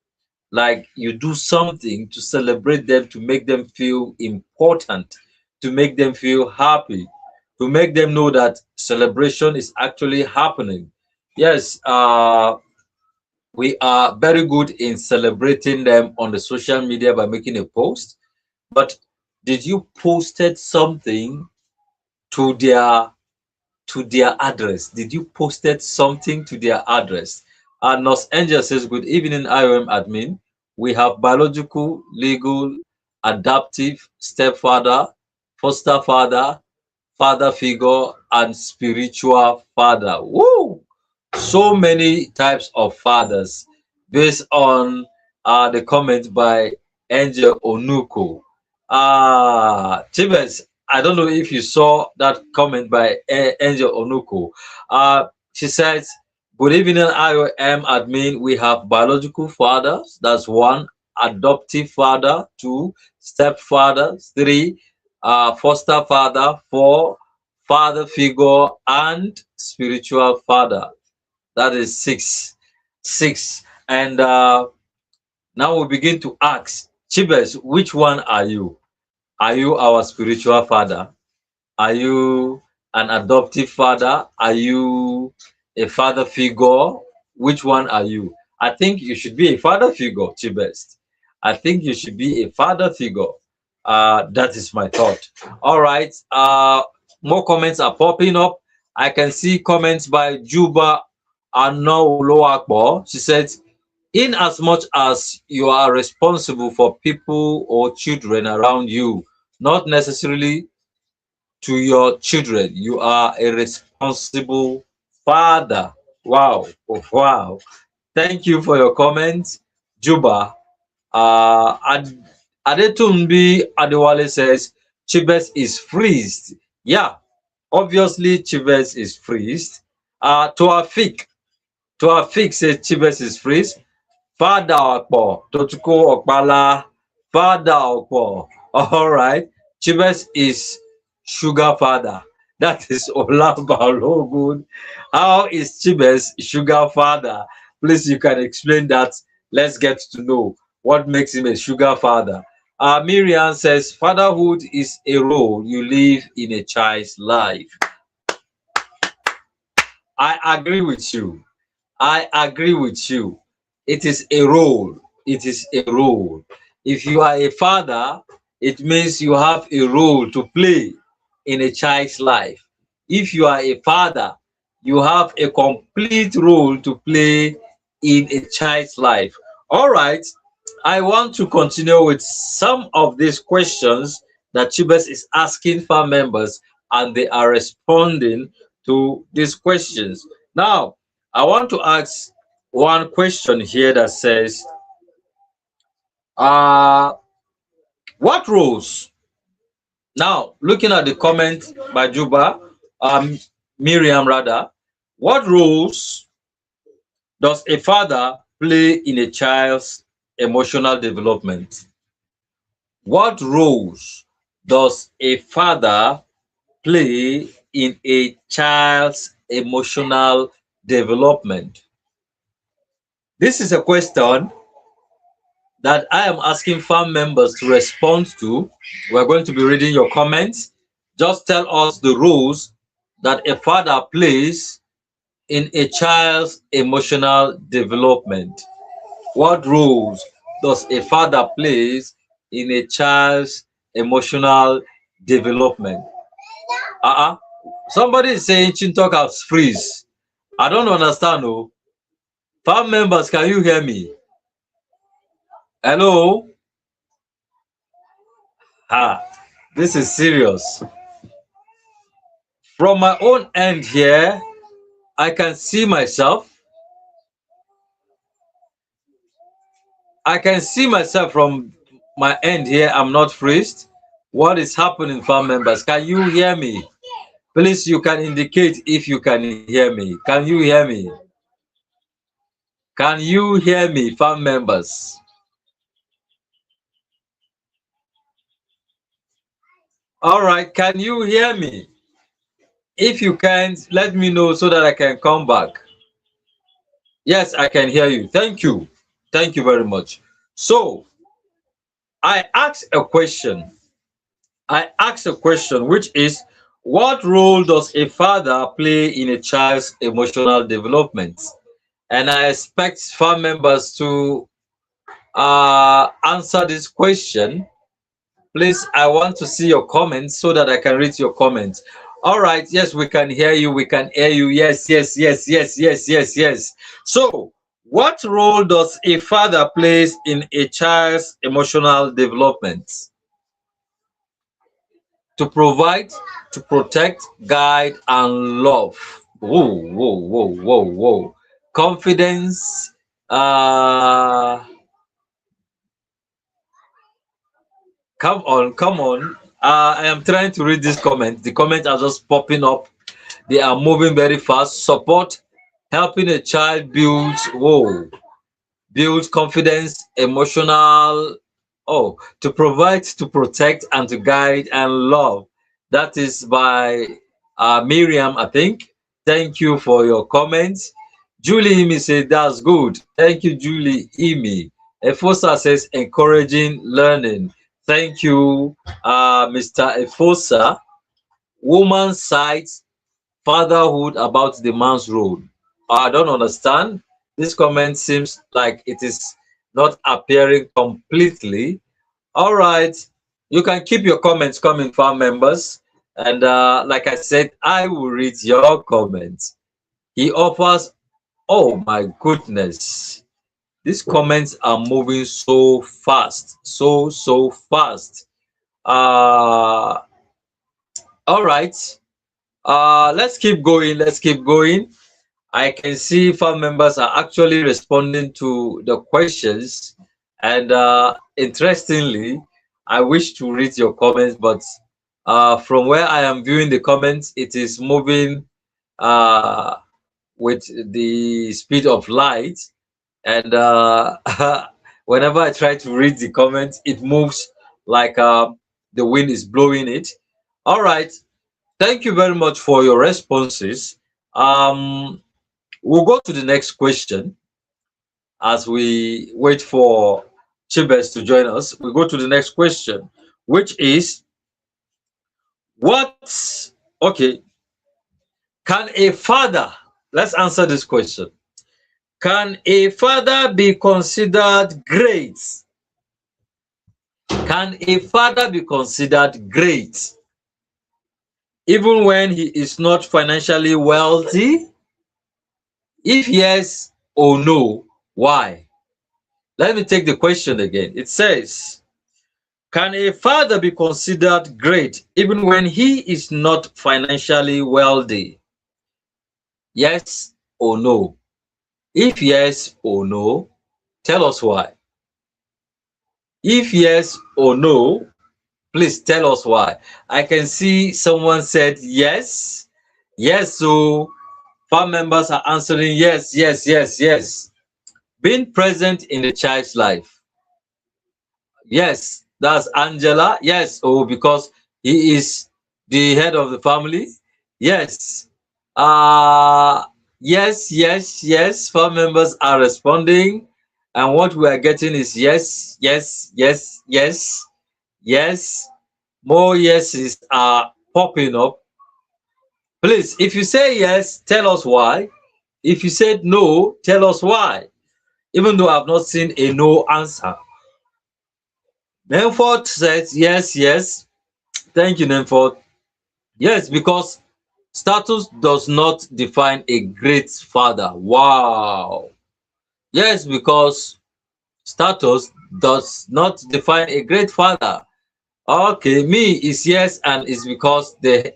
Like you do something to celebrate them, to make them feel important, to make them feel happy, to make them know that celebration is actually happening. Yes, we are very good in celebrating them on the social media by making a post. But did you posted something to their address? Did you posted something to their address? Nos Angel says, good evening, IOM admin. We have biological, legal, adaptive, stepfather, foster father, father figure, and spiritual father. Woo! So many types of fathers based on the comment by Angel Onuko. Chibes, I don't know if you saw that comment by Angel Onuko. She says, good evening, IOM admin. We have biological fathers, that's one, adoptive father, two, stepfather, three, foster father, four, father figure, and spiritual father. That is six. Six. And now we begin to ask, Chibes, which one are you? Are you our spiritual father? Are you an adoptive father? Are you a father figure? Which one are you? I think you should be a father figure, Chibest. I think you should be a father figure. That is my thought. All right. More comments are popping up. I can see comments by Juba Anouloakbo. She said, in as much as you are responsible for people or children around you, not necessarily to your children, you are a responsible father. Wow. Oh, wow. Thank you for your comment, Juba. Adetumbi Adewale says Chibes is freezed. Yeah, obviously Chibes is freezed. Toafik says Chibes is freezed. Father Okpo, Totuko Okpala, Father Okpo. All right. Chibes is sugar father. That is Olabalogun. How is Chibes sugar father? Please, you can explain that. Let's get to know what makes him a sugar father. Miriam says, fatherhood is a role you live in a child's life. I agree with you. I agree with you. It is a role. It is a role. If you are a father, it means you have a role to play in a child's life. If you are a father, you have a complete role to play in a child's life? All right, I want to continue with some of these questions that Chibes is asking farm members, and they are responding to these questions. Now, I want to ask one question here that says, uh, what roles? Now, looking at the comment by Juba, Miriam rather, what roles does a father play in a child's emotional development? What roles does a father play in a child's emotional development? This is a question that I am asking farm members to respond to. We're going to be reading your comments. Just tell us the roles that a father plays in a child's emotional development. What roles does a father plays in a child's emotional development? Somebody is saying Chintok has freeze. I don't understand. Oh, farm members, can you hear me? Hello? This is serious. From my own end here, I can see myself. I can see myself from my end here. I'm not freezed. What is happening, farm members? Can you hear me? Please, you can indicate if you can hear me. Can you hear me? Can you hear me, farm members? All right, can you hear me? If you can't, let me know so that I can come back. Yes, I can hear you. Thank you. Thank you very much. So, I asked a question. Which is, what role does a father play in a child's emotional development? And I expect farm members to answer this question. Please, I want to see your comments so that I can read your comments. All right, yes, we can hear you. We can hear you. Yes, yes, yes, yes, yes, yes, yes. So, what role does a father plays in a child's emotional development? To provide, to protect, guide, and love. Whoa, whoa, whoa, whoa, whoa. Confidence. Come on, come on. I am trying to read this comment. The comments are just popping up. They are moving very fast. Support, helping a child build, build confidence, emotional, to provide, to protect, and to guide and love. That is by Miriam, I think. Thank you for your comments. Julie Imi said, that's good. Thank you, Julie Imi. Efosa says, encouraging learning. Thank you, Mr. Efosa. Woman cites fatherhood about the man's role. I don't understand. This comment seems like it is not appearing completely. All right. You can keep your comments coming, farm members. And like I said, I will read your comments. He offers, oh my goodness. These comments are moving so fast, so fast. All right. Let's keep going. Let's keep going. I can see farm members are actually responding to the questions. And interestingly, I wish to read your comments, but from where I am viewing the comments, it is moving with the speed of light. And whenever I try to read the comments, it moves like the wind is blowing it. All right. Thank you very much for your responses. We'll go to the next question as we wait for Chibes to join us. We'll go to the next question, which is, can a father, let's answer this question. Can a father be considered great? Can a father be considered great even when he is not financially wealthy? If yes or no, Why? Let me take the question again. It says, can a father be considered great even when he is not financially wealthy? Yes or no? If yes or no, tell us why. If yes or no, please tell us why. I can see someone said yes. Yes, so farm members are answering yes, yes, yes, yes. Being present in the child's life. Yes, that's Angela. Yes, oh, because he is the head of the family. Yes. Uh yes, yes, yes. Farm members are responding. And what we are getting is yes, yes, yes, yes, yes. More yeses are popping up. Please, if you say yes, tell us why. If you said no, tell us why. Even though I've not seen a no answer. Nenford says yes, yes. Thank you, Nenford. Yes, because status does not define a great father. Wow. Yes, because status does not define a great father. Okay, me is yes, and it's because the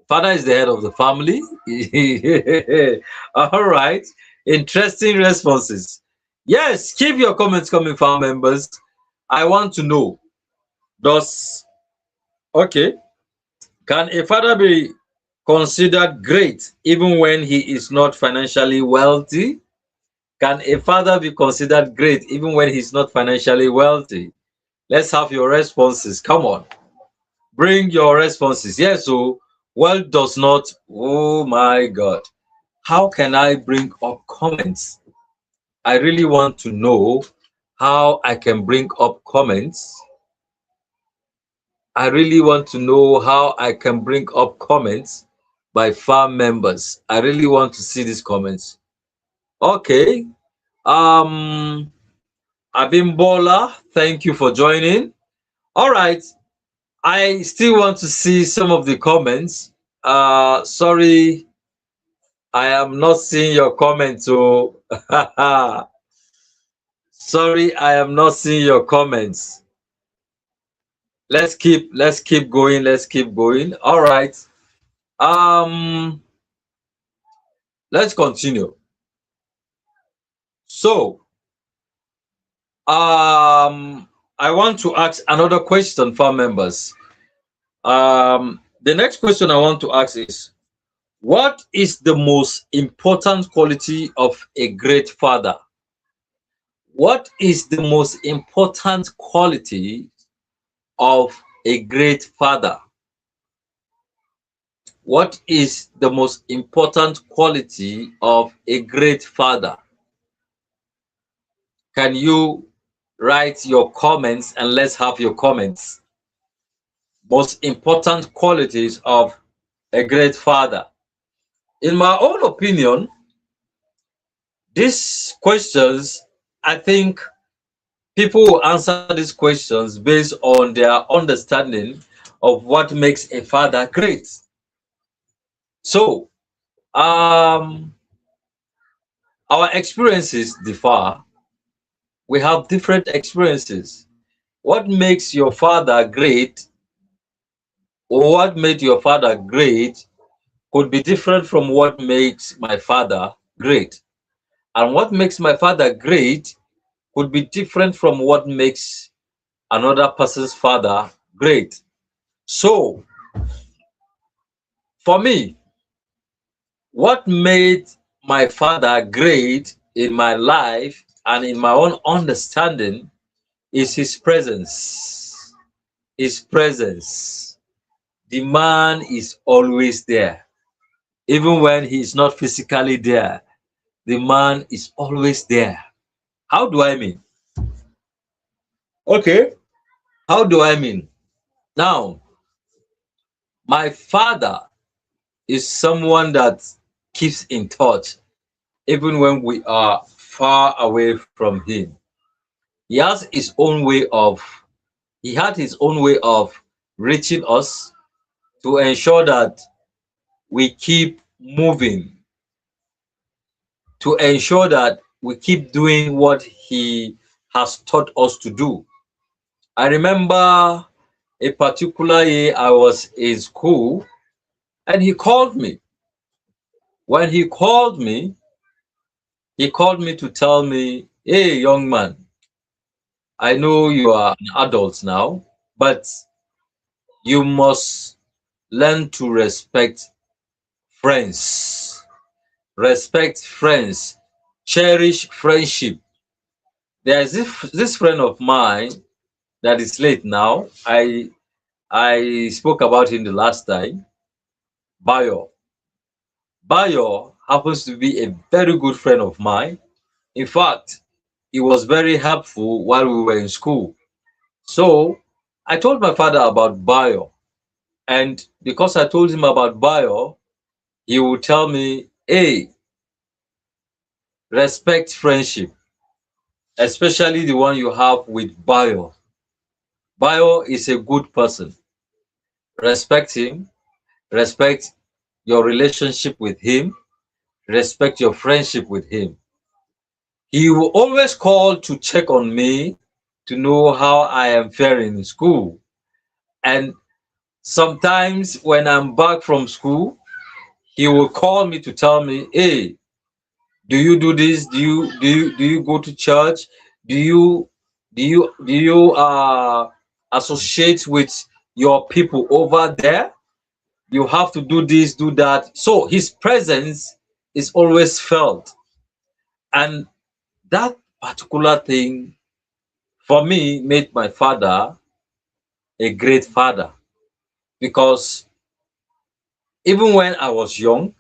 father is the head of the family. All right. Interesting responses. Yes, keep your comments coming, farm members. I want to know. Does okay? Can a father be considered great even when he is not financially wealthy? Can a father be considered great even when he's not financially wealthy? Let's have your responses. Come on. Bring your responses. Yes, so wealth does not. Oh my God. How can I bring up comments? I really want to know how I can bring up comments. I really want to know how I can bring up comments by farm members. I really want to see these comments. Okay. Um Abimbola, thank you for joining. All right. I still want to see some of the comments. Sorry, I am not seeing your comments. So sorry, I am not seeing your comments. Let's keep going. Let's keep going. All right. Um let's continue. So, I want to ask another question for members. The next question I want to ask is, what is the most important quality of a great father? What is the most important quality of a great father? What is the most important quality of a great father? Can you write your comments and let's have your comments? Most important qualities of a great father. In my own opinion, these questions, I think people will answer these questions based on their understanding of what makes a father great. So, our experiences differ. We have different experiences. What makes your father great, or what made your father great, could be different from what makes my father great. And what makes my father great could be different from what makes another person's father great. So, for me, what made my father great in my life and in my own understanding is his presence. His presence. The man is always there. Even when he is not physically there, the man is always there. How do I mean? Okay. How do I mean? Now, my father is someone that keeps in touch even when we are far away from him. He has his own way of he had his own way of reaching us to ensure that we keep moving, to ensure that we keep doing what he has taught us to do. I remember a particular year I was in school and he called me. When he called me to tell me, hey, young man, I know you are an adult now, but you must learn to respect friends. Respect friends. Cherish friendship. There's this friend of mine that is late now. I spoke about him the last time. Bayo. Bayo happens to be a very good friend of mine. In fact, he was very helpful while we were in school. So I told my father about Bayo. And because I told him about Bayo, he would tell me, hey, respect friendship, especially the one you have with Bayo. Bayo is a good person. Respect him, respect your relationship with him, respect your friendship with him. He will always call to check on me to know how I am faring in school. And sometimes when I'm back from school, he will call me to tell me, hey, do you do this? Do you go to church? Do you associate with your people over there? You have to do this, do that. So his presence is always felt. And that particular thing for me made my father a great father, because even when I was young,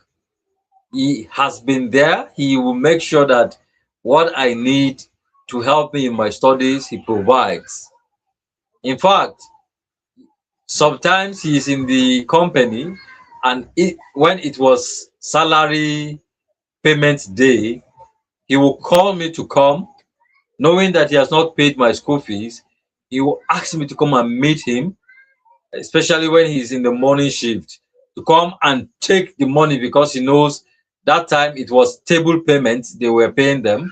he has been there. He will make sure that what I need to help me in my studies, he provides. In fact, sometimes he is in the company, and when it was salary payment day, he will call me to come, knowing that he has not paid my school fees. He will ask me to come and meet him, especially when he's in the morning shift, to come and take the money, because he knows that time it was table payments they were paying them.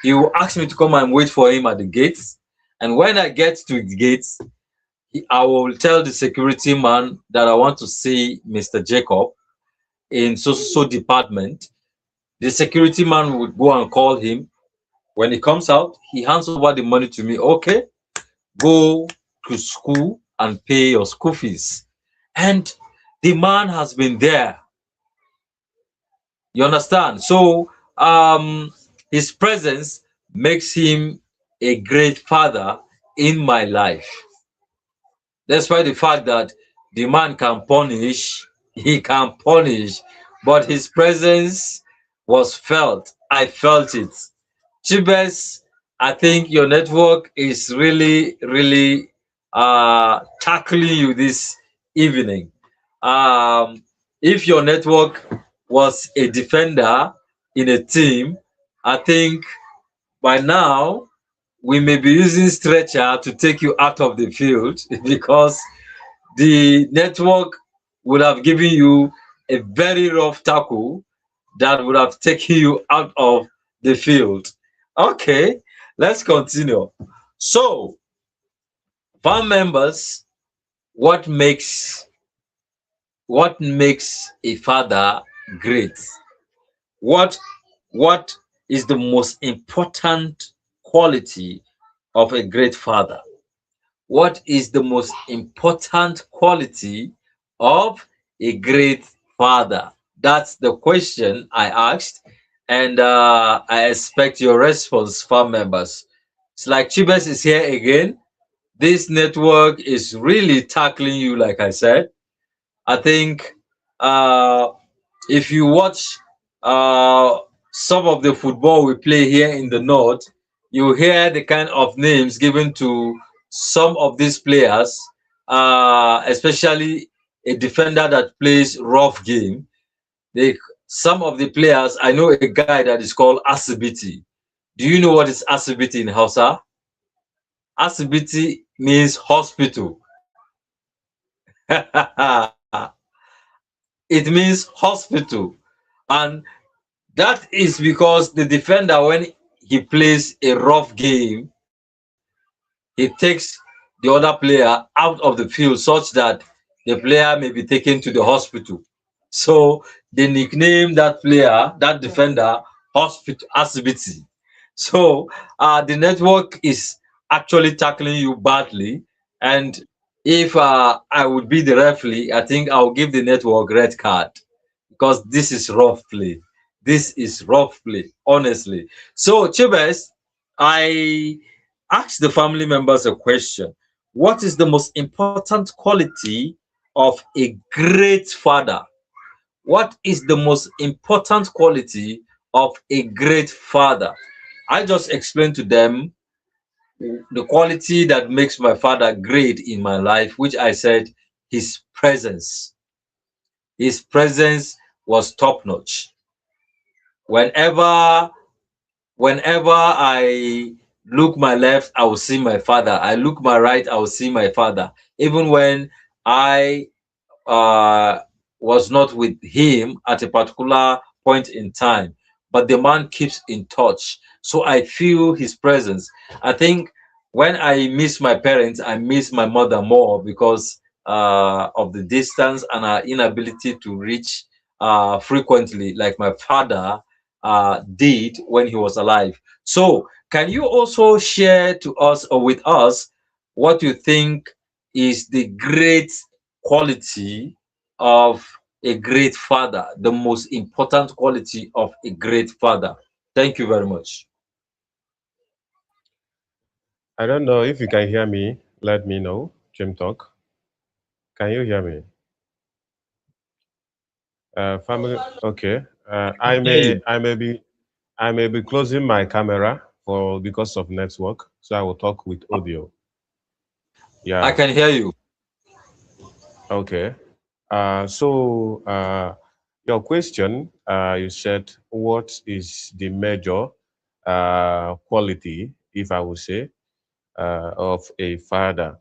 He will ask me to come and wait for him at the gates. And when I get to the gates, I will tell the security man that I want to see Mr. Jacob in so department. The security man would go and call him. When he comes out, he hands over the money to me. Okay, go to school and pay your school fees. And the man has been there. You understand? So his presence makes him a great father in my life. Despite the fact that the man can punish, he can punish, but his presence was felt. I felt it. Chibes, I think your network is really tackling you this evening. If your network was a defender in a team, I think by now we may be using stretcher to take you out of the field because the network would have given you a very rough tackle that would have taken you out of the field. Okay, let's continue. So, farm members, what makes a father great? What what is the most important quality of a great father? What is the most important quality of a great father? That's the question I asked, and I expect your response, farm members. It's like Chibes is here again. This network is really tackling you, like I said. I think uh, if you watch uh, some of the football we play here in the north, you hear the kind of names given to some of these players, especially a defender that plays rough game. They, some of the players, I know a guy that is called Asibiti. Do you know what is Asibiti in Hausa? Asibiti means hospital. It means hospital. And that is because the defender, when he plays a rough game, he takes the other player out of the field such that the player may be taken to the hospital. So they nickname that player, that defender, Hospital Asibiti. So the network is actually tackling you badly. And if I would be the referee, I think I'll give the network red card because this is rough play. This is rough play, honestly. So, Chibes, I asked the family members a question. What is the most important quality of a great father? What is the most important quality of a great father? I just explained to them the quality that makes my father great in my life, which I said his presence. His presence was top notch. Whenever whenever I look my left, I will see my father. I look my right, I will see my father. Even when I uh, was not with him at a particular point in time, but the man keeps in touch. So I feel his presence. I think when I miss my parents, I miss my mother more because of the distance and our inability to reach frequently, like my father did when he was alive. So, can you also share to us or with us what you think is the great quality of a great father, the most important quality of a great father? Thank you very much. I don't know if you can hear me. Let me know. Jim Talk. Can you hear me? Family. Okay. I hear you. I may be closing my camera for because of network, so I will talk with audio. I Yeah. can hear you. Okay. Your question, you said, what is the major quality, if I would say, of a father?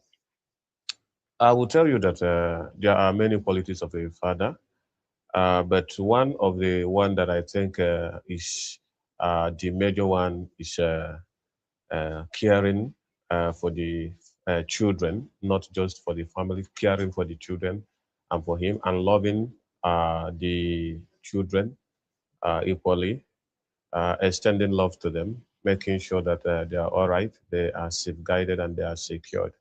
I will tell you that there are many qualities of a father, but one of the one that I think is the major one is caring for the children, not just for the family, caring for the children and for him, and loving the children equally, extending love to them, making sure that they are all right, they are safeguarded, and they are secured.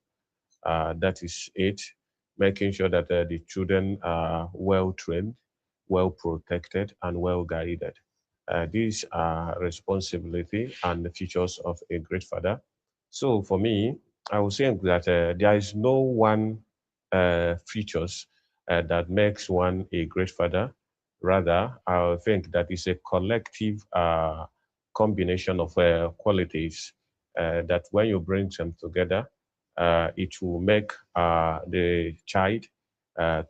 That is it. Making sure that the children are well trained, well protected, and well guided. These are responsibility and the features of a great father. So for me, I would say that there is no one features that makes one a great father. Rather, I think that is a collective combination of qualities that when you bring them together, it will make the child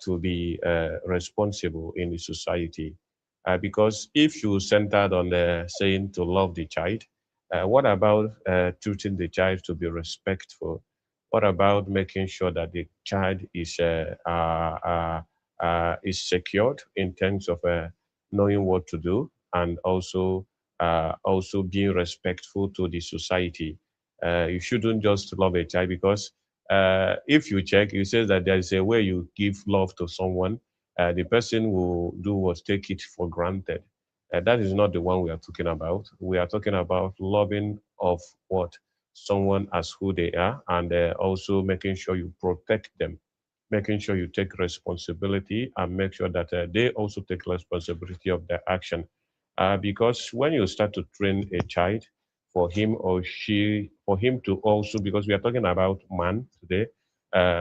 to be responsible in the society. Because if you centered on saying to love the child, what about treating the child to be respectful? What about making sure that the child is secured in terms of knowing what to do and also being respectful to the society? You shouldn't just love a child because if you check, it says that there is a way you give love to someone, the person will do what take it for granted. That is not the one we are talking about. We are talking about loving of what someone as who they are, and also making sure you protect them, making sure you take responsibility, and make sure that they also take responsibility of their action. Because when you start to train a child, for him to also, because we are talking about man today,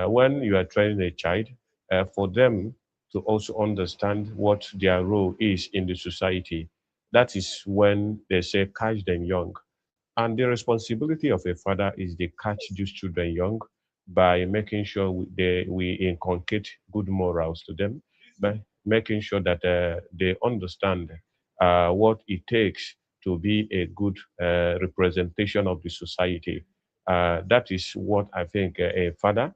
when you are training a child, for them to also understand what their role is in the society, that is when they say catch them young. And the responsibility of a father is to catch these children young by making sure we inculcate good morals to them, by making sure that they understand what it takes to be a good representation of the society. That is what I think a father,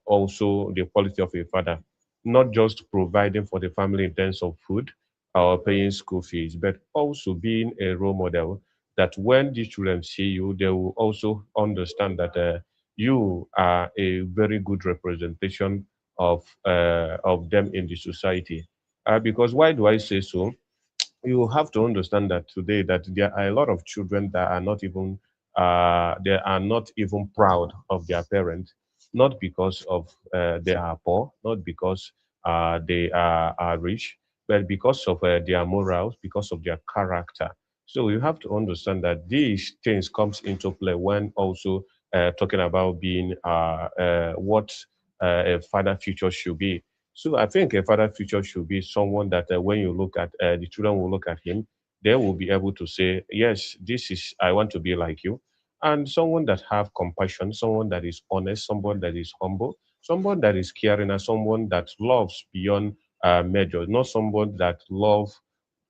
also the quality of a father, not just providing for the family in terms of food or paying school fees, but also being a role model that when these children see you, they will also understand that you are a very good representation of them in the society. Because why do I say so? You have to understand that today that there are a lot of children that are not even they are not even proud of their parents, not because of they are poor, not because they are rich, but because of their morals, because of their character. So you have to understand that these things comes into play when also talking about being what a father future should be. So I think a father figure should be someone that when you look at the children will look at him, they will be able to say, yes, this is I want to be like you, and someone that have compassion, someone that is honest, someone that is humble, someone that is caring, and someone that loves beyond measure, not someone that love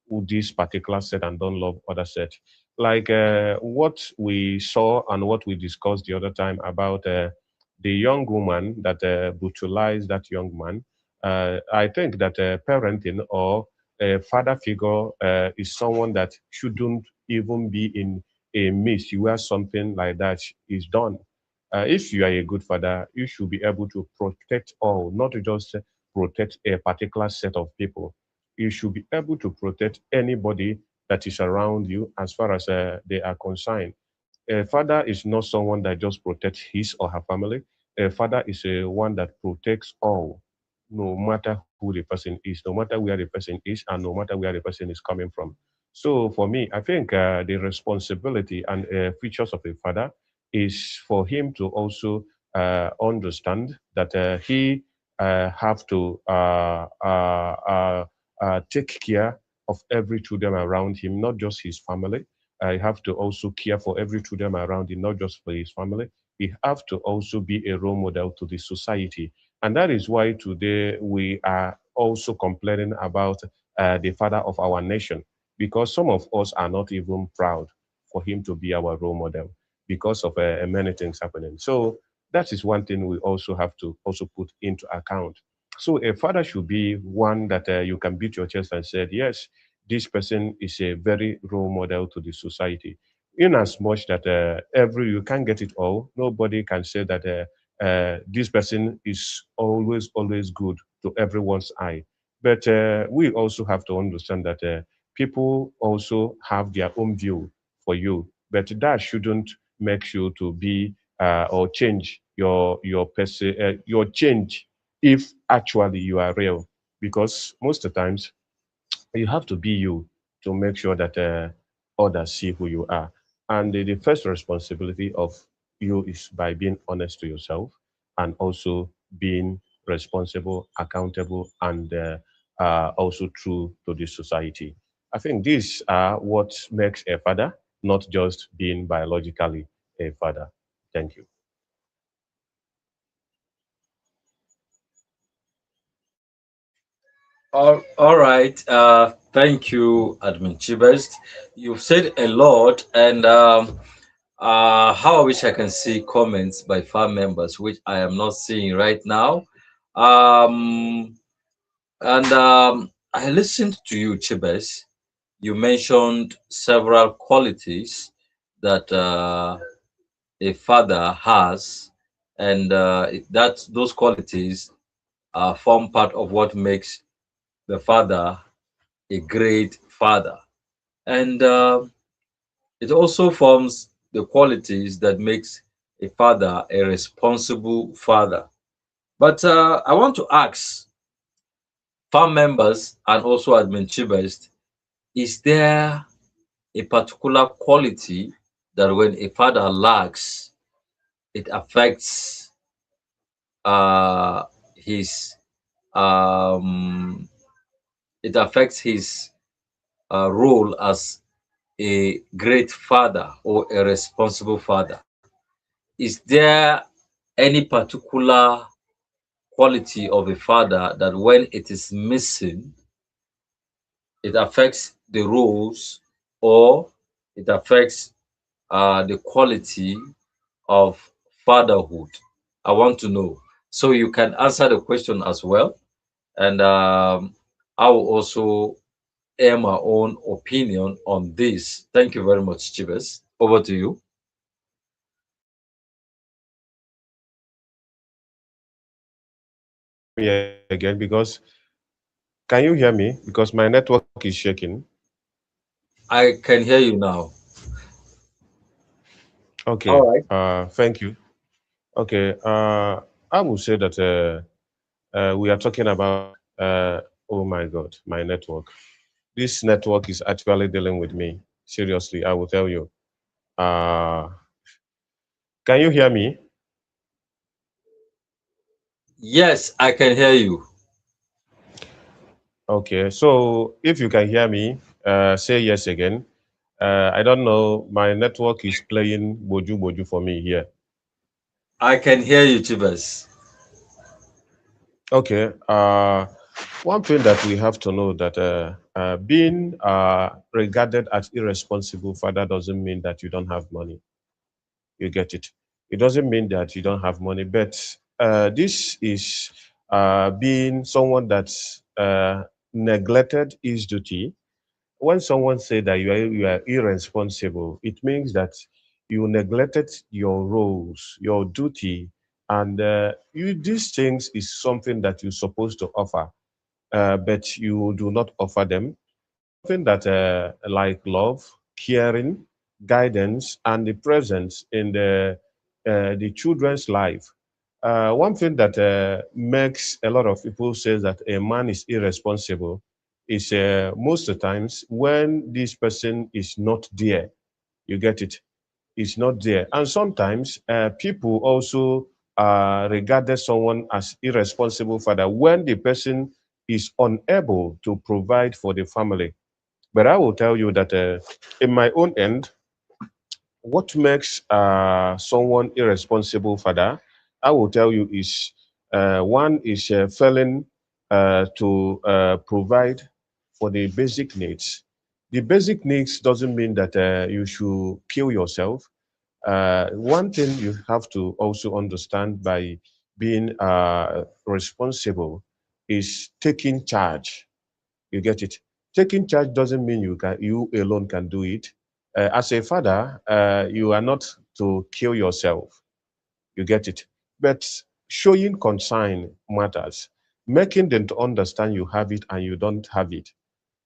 who this particular set and don't love other set. Like what we saw and what we discussed the other time about the young woman that brutalized that young man. I think that parenting or a father figure is someone that shouldn't even be in a midst where something like that is done. If you are a good father, you should be able to protect all, not just protect a particular set of people. You should be able to protect anybody that is around you as far as they are concerned. A father is not someone that just protects his or her family. A father is a one that protects all, no matter who the person is, no matter where the person is, and no matter where the person is coming from. So for me, I think the responsibility and features of a father is for him to also understand that he have to take care of every children around him, not just his family. I have to also care for every children around him, not just for his family. He have to also be a role model to the society. And that is why today we are also complaining about the father of our nation, because some of us are not even proud for him to be our role model because of many things happening. So that is one thing we also have to also put into account. So a father should be one that you can beat your chest and said, yes, this person is a very role model to the society. In as much that every you can't get it all, nobody can say that this person is always good to everyone's eye. But we also have to understand that people also have their own view for you, but that shouldn't make you to be or change your change if actually you are real, because most of the times you have to be you to make sure that others see who you are. And the first responsibility of you is by being honest to yourself and also being responsible, accountable, and also true to the society. I think these are what makes a father, not just being biologically a father. Thank you. All right. Thank you, Admin Chibest. You've said a lot, and how I wish I can see comments by farm members, which I am not seeing right now. Um, and I listened to you, Chibest. You mentioned several qualities that a father has, and that those qualities form part of what makes the father a great father. And it also forms the qualities that makes a father a responsible father. But I want to ask farm members and also admin chibest, is there a particular quality that when a father lacks, it affects uh, his um, it affects his role as a great father or a responsible father? Is there any particular quality of a father that when it is missing, it affects the roles or it affects the quality of fatherhood? I want to know. So you can answer the question as well. And I will also air my own opinion on this. Thank you very much, Chibes. Over to you. Can you hear me again? Because can you hear me? Because my network is shaking. I can hear you now. Okay. All right. Thank you. Okay. I will say that we are talking about. Oh my God, my network. This network is actually dealing with me. Seriously, I will tell you. Uh, can you hear me? Yes, I can hear you. Okay. So if you can hear me, say yes again. I don't know. My network is playing boju boju for me here. I can hear you, Chibes. Okay. One thing that we have to know that being regarded as irresponsible father doesn't mean that you don't have money. You get it. It doesn't mean that you don't have money, but this is being someone that's neglected his duty. When someone say that you are irresponsible, it means that you neglected your roles, your duty, and these things is something that you're supposed to offer, but you do not offer them. Something that like love, caring, guidance, and the presence in the children's life. One thing that makes a lot of people say that a man is irresponsible is most of the times when this person is not there. You get it? Is not there. And sometimes people also regarded someone as irresponsible father when the person is unable to provide for the family. But I will tell you that in my own end, what makes someone irresponsible father, I will tell you is one is failing to provide for the basic needs. The basic needs doesn't mean that you should kill yourself. One thing you have to also understand by being responsible is taking charge. You get it? Taking charge doesn't mean you alone can do it. As a father, you are not to kill yourself. You get it? But showing concern matters. Making them to understand you have it and you don't have it,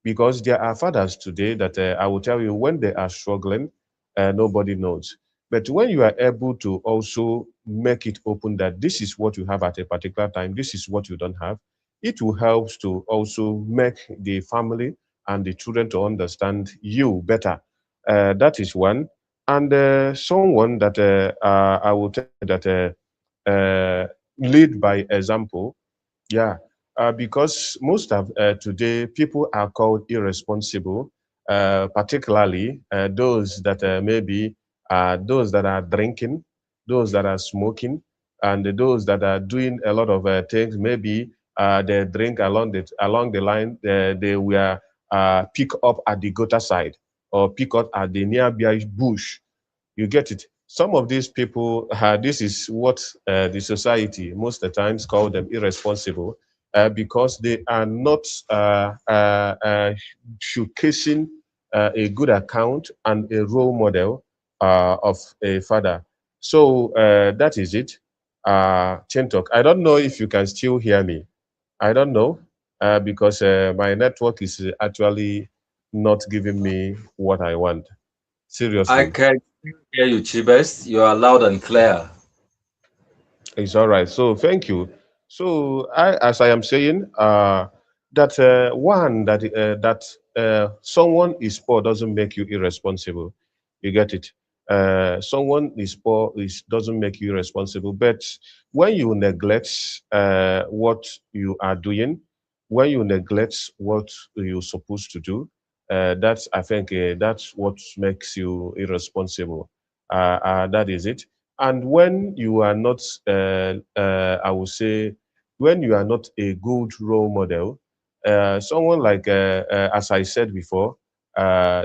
because there are fathers today that I will tell you when they are struggling, nobody knows. But when you are able to also make it open that this is what you have at a particular time, this is what you don't have, it will help to also make the family and the children to understand you better. That is one. And someone that I will tell you that lead by example. Yeah, because most of today people are called irresponsible, particularly those that maybe those that are drinking, those that are smoking, and those that are doing a lot of things. Maybe they drink along the line. They were pick up at the gutter side or pick up at the nearby bush. You get it? Some of these people, this is what the society most of the times call them irresponsible, because they are not showcasing a good account and a role model of a father. So that is it. Chintok, I don't know if you can still hear me. I don't know because my network is actually not giving me what I want. I Seriously. can hear you, Chibes. You are loud and clear. It's all right. So thank you. So as I am saying, that one that someone is poor doesn't make you irresponsible. You get it? Someone is poor is doesn't make you irresponsible. But when you neglect what you are doing, when you neglect what you're supposed to do, that's I think that's what makes you irresponsible. That is it. And when you are not, I would say, when you are not a good role model, someone like, as I said before,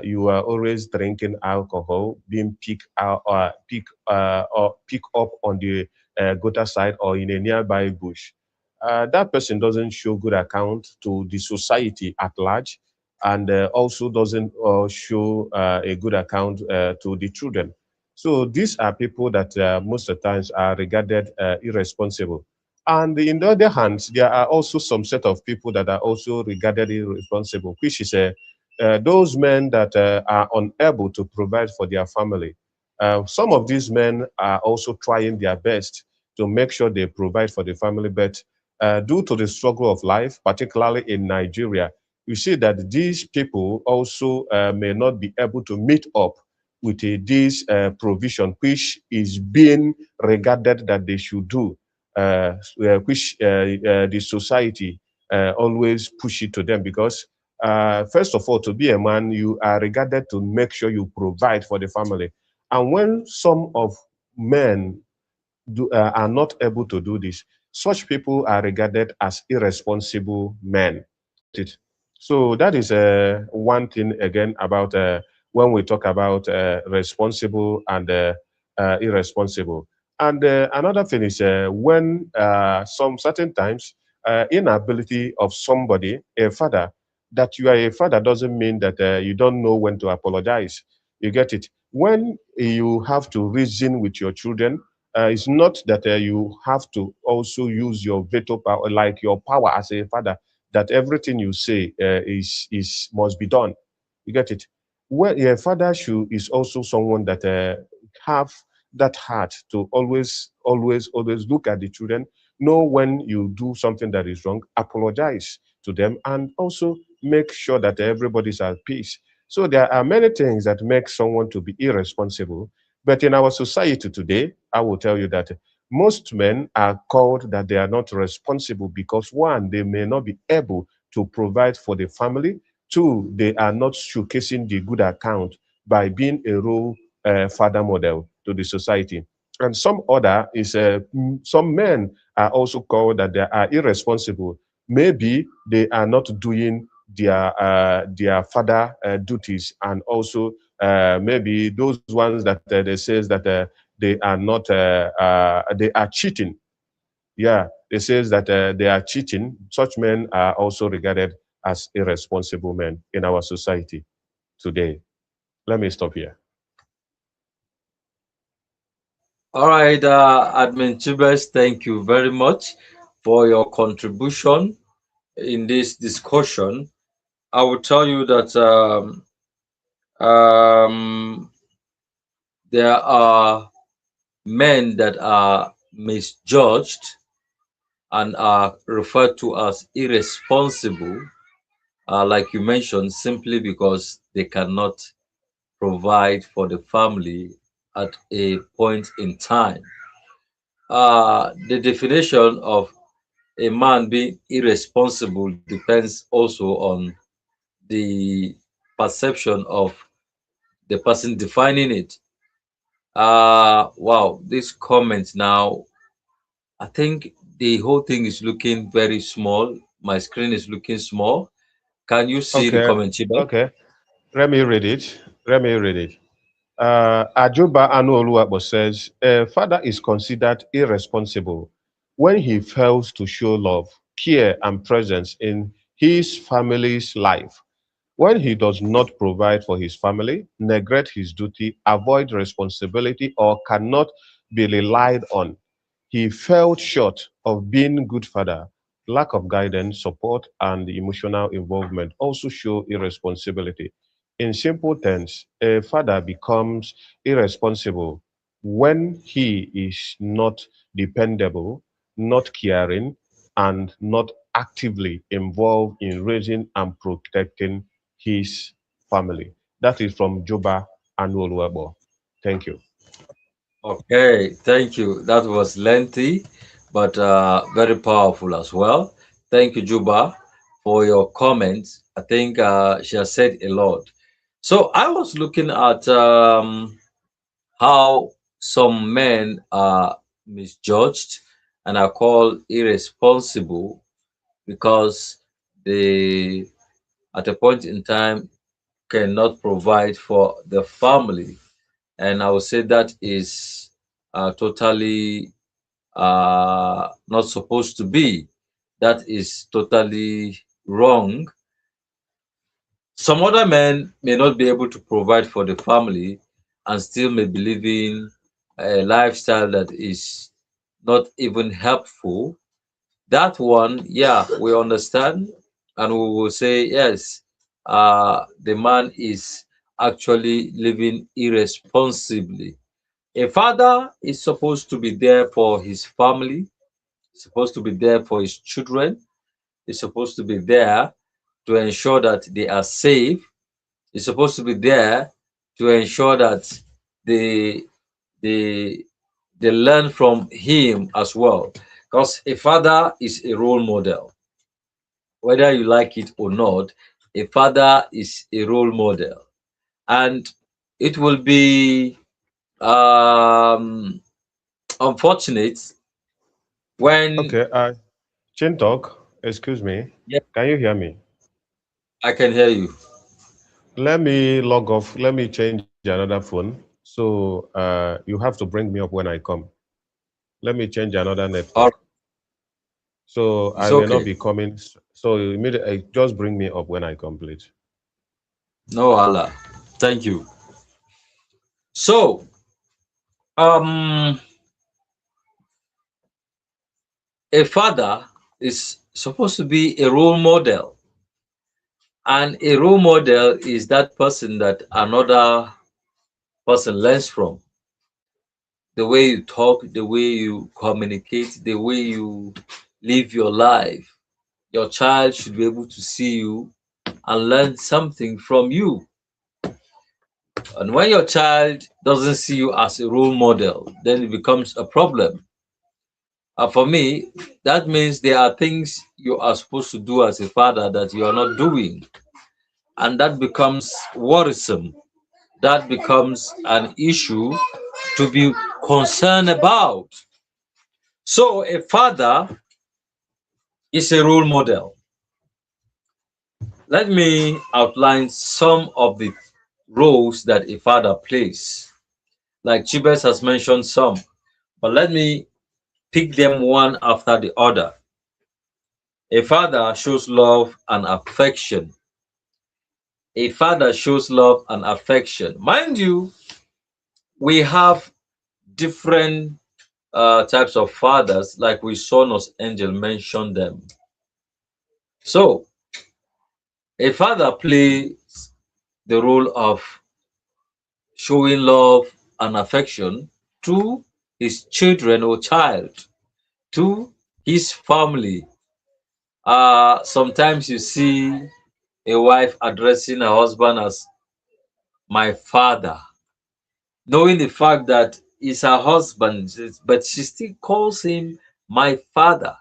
you are always drinking alcohol, being pick up on the gutter side or in a nearby bush. That person doesn't show good account to the society at large. and also doesn't show a good account to the children. So these are people that most of the times are regarded irresponsible. And in the other hand, there are also some set of people that are also regarded irresponsible, which is those men that are unable to provide for their family. Some of these men are also trying their best to make sure they provide for the family, but due to the struggle of life, particularly in Nigeria, you see that these people also may not be able to meet up with this provision, which is being regarded that they should do, which the society always push it to them because first of all, to be a man, you are regarded to make sure you provide for the family. And when some of men are not able to do this, such people are regarded as irresponsible men. So that is one thing again about when we talk about responsible and irresponsible. And another thing is when some certain times inability of somebody, a father, that you are a father doesn't mean that you don't know when to apologize. You get it? When you have to reason with your children, it's not that you have to also use your veto power, like your power as a father, that everything you say is must be done. You get it? Well, a father should is also someone that have that heart to always look at the children, know when you do something that is wrong, apologize to them, and also make sure that everybody's at peace. So there are many things that make someone to be irresponsible. But in our society today, I will tell you that most men are called that they are not responsible because one, they may not be able to provide for the family. Two, they are not showcasing the good account by being a role father model to the society. And some other is some men are also called that they are irresponsible. Maybe they are not doing their father duties, and also maybe those ones that they says that they are cheating. Yeah, they says that they are cheating. Such men are also regarded as irresponsible men in our society today. Let me stop here. All right, Admin Chibes, thank you very much for your contribution in this discussion. I will tell you that um, there are men that are misjudged and are referred to as irresponsible, like you mentioned, simply because they cannot provide for the family at a point in time. The definition of a man being irresponsible depends also on the perception of the person defining it. Wow, this comment now, I think the whole thing is looking very small. My screen is looking small. Can you see the Okay, comment, Chiba? okay. Let me read it. Let me read it. Ajuba Anuoluwapo says, a father is considered irresponsible when he fails to show love, care, and presence in his family's life. When he does not provide for his family, neglect his duty, avoid responsibility, or cannot be relied on, he fell short of being a good father. Lack of guidance, support, and emotional involvement also show irresponsibility. In simple terms, a father becomes irresponsible when he is not dependable, not caring, and not actively involved in raising and protecting his family. That is from Joba Anuoluwabo. Thank you. Okay, thank you. That was lengthy, but very powerful as well. Thank you, Juba, for your comments. I think she has said a lot. So I was looking at how some men are misjudged and are called irresponsible because they, at a point in time, cannot provide for the family. And I would say that is totally not supposed to be. That is totally wrong. Some other men may not be able to provide for the family and still may be living a lifestyle that is not even helpful. That one, yeah, we understand, and we will say yes, the man is actually living irresponsibly. A father is supposed to be there for his family, supposed to be there for his children, is supposed to be there to ensure that they are safe, is supposed to be there to ensure that they they they learn from him as well. Because a father is a role model. Whether you like it or not, a father is a role model. And it will be unfortunate when, Okay, Chintok, excuse me. yeah, Can you hear me? I can hear you. Let me log off. Let me change another phone. So you have to bring me up when I come. Let me change another All network. right, So it's I may not okay. be coming. So immediately, just bring me up when I complete. No Allah. Thank you. So, um, a father is supposed to be a role model, and a role model is that person that another person learns from. The way you talk, the way you communicate, the way you live your life. Your child should be able to see you and learn something from you. And when your child doesn't see you as a role model, then it becomes a problem. And for me, that means there are things you are supposed to do as a father that you are not doing. And that becomes worrisome. That becomes an issue to be concerned about. So, a father is a role model. Let me outline some of the roles that a father plays. Like Chibes has mentioned some, but let me pick them one after the other. A father shows love and affection. A father shows love and affection. Mind you, we have different types of fathers, like we saw Nos Angel mention them. So, a father plays the role of showing love and affection to his children or child, to his family. Sometimes you see a wife addressing her husband as my father, knowing the fact that he's her husband, but she still calls him my father.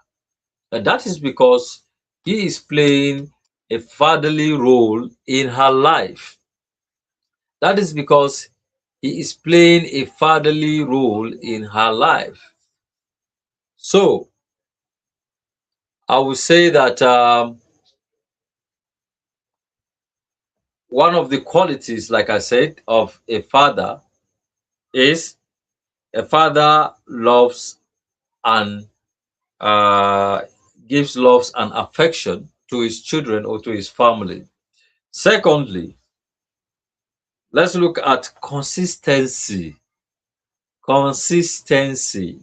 And that is because he is playing a fatherly role in her life. That is because he is playing a fatherly role in her life. So I would say that one of the qualities, like I said, of a father is a father loves and uh, gives loves and affection to his children or to his family. Secondly, let's look at consistency. Consistency.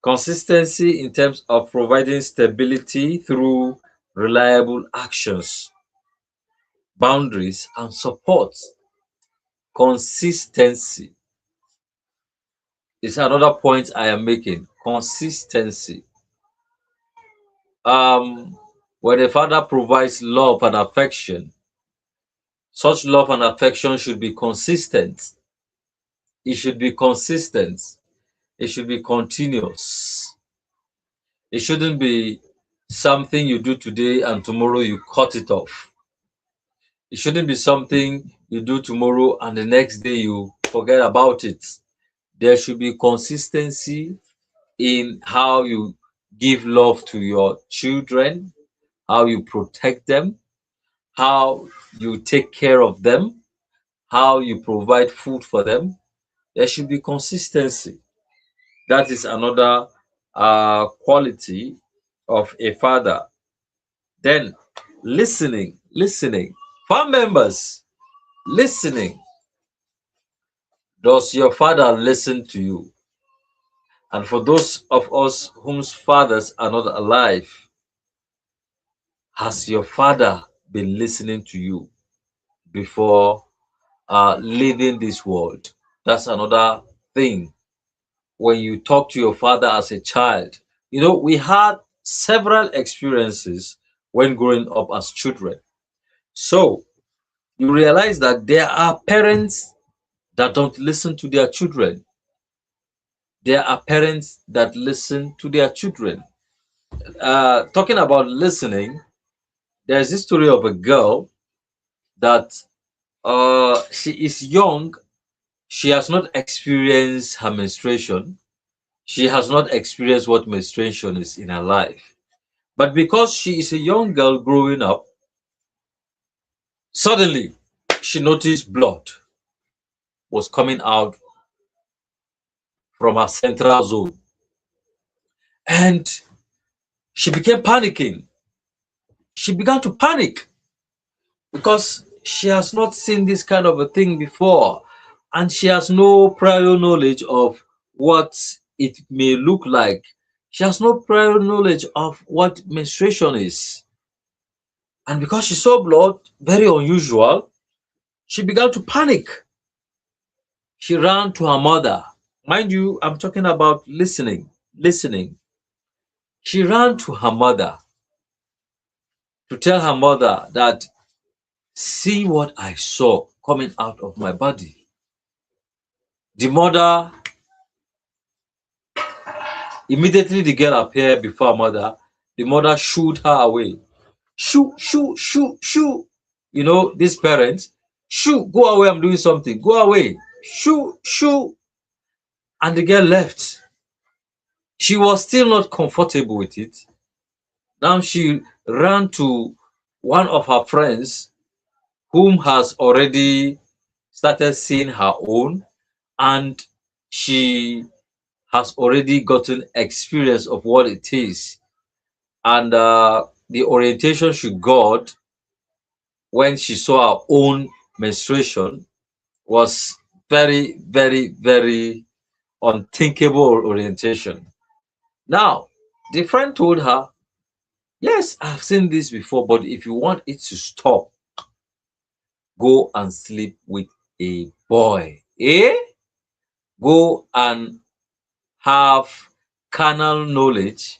Consistency in terms of providing stability through reliable actions, boundaries, and support. Consistency is another point I am making. Consistency. Um, when a father provides love and affection, such love and affection should be consistent. It should be consistent. It should be continuous. It shouldn't be something you do today and tomorrow you cut it off. It shouldn't be something you do tomorrow and the next day you forget about it. There should be consistency in how you give love to your children, how you protect them, how you take care of them, how you provide food for them. There should be consistency. That is another quality of a father. Then listening. Farm members, listening. Does your father listen to you? And for those of us whose fathers are not alive, has your father been listening to you before leaving this world? That's another thing. When you talk to your father as a child, you know, we had several experiences when growing up as children. So you realize that there are parents that don't listen to their children. There are parents that listen to their children. Talking about listening, there's this story of a girl that she is young. She has not experienced her menstruation. She has not experienced what menstruation is in her life. But because she is a young girl growing up, suddenly she noticed blood was coming out from her central zone. And she began panicking. She began to panic because she has not seen this kind of a thing before. And she has no prior knowledge of what it may look like. She has no prior knowledge of what menstruation is. And because she saw blood, very unusual, she began to panic. She ran to her mother. Mind you, I'm talking about listening. Listening. She ran to her mother to tell her mother that, see what I saw coming out of my body. The mother, immediately the girl appeared before her mother, the mother shooed her away. Shoo, shoo, shoo, shoo. You know, these parents, shoo, go away, I'm doing something. Go away. Shoo, shoo. And the girl left. She was still not comfortable with it. Now she ran to one of her friends whom has already started seeing her own, and she has already gotten experience of what it is. And the orientation she got when she saw her own menstruation was very, very, very unthinkable orientation. Now, the friend told her, yes, I've seen this before, but if you want it to stop, go and sleep with a boy. Eh? Go and have carnal knowledge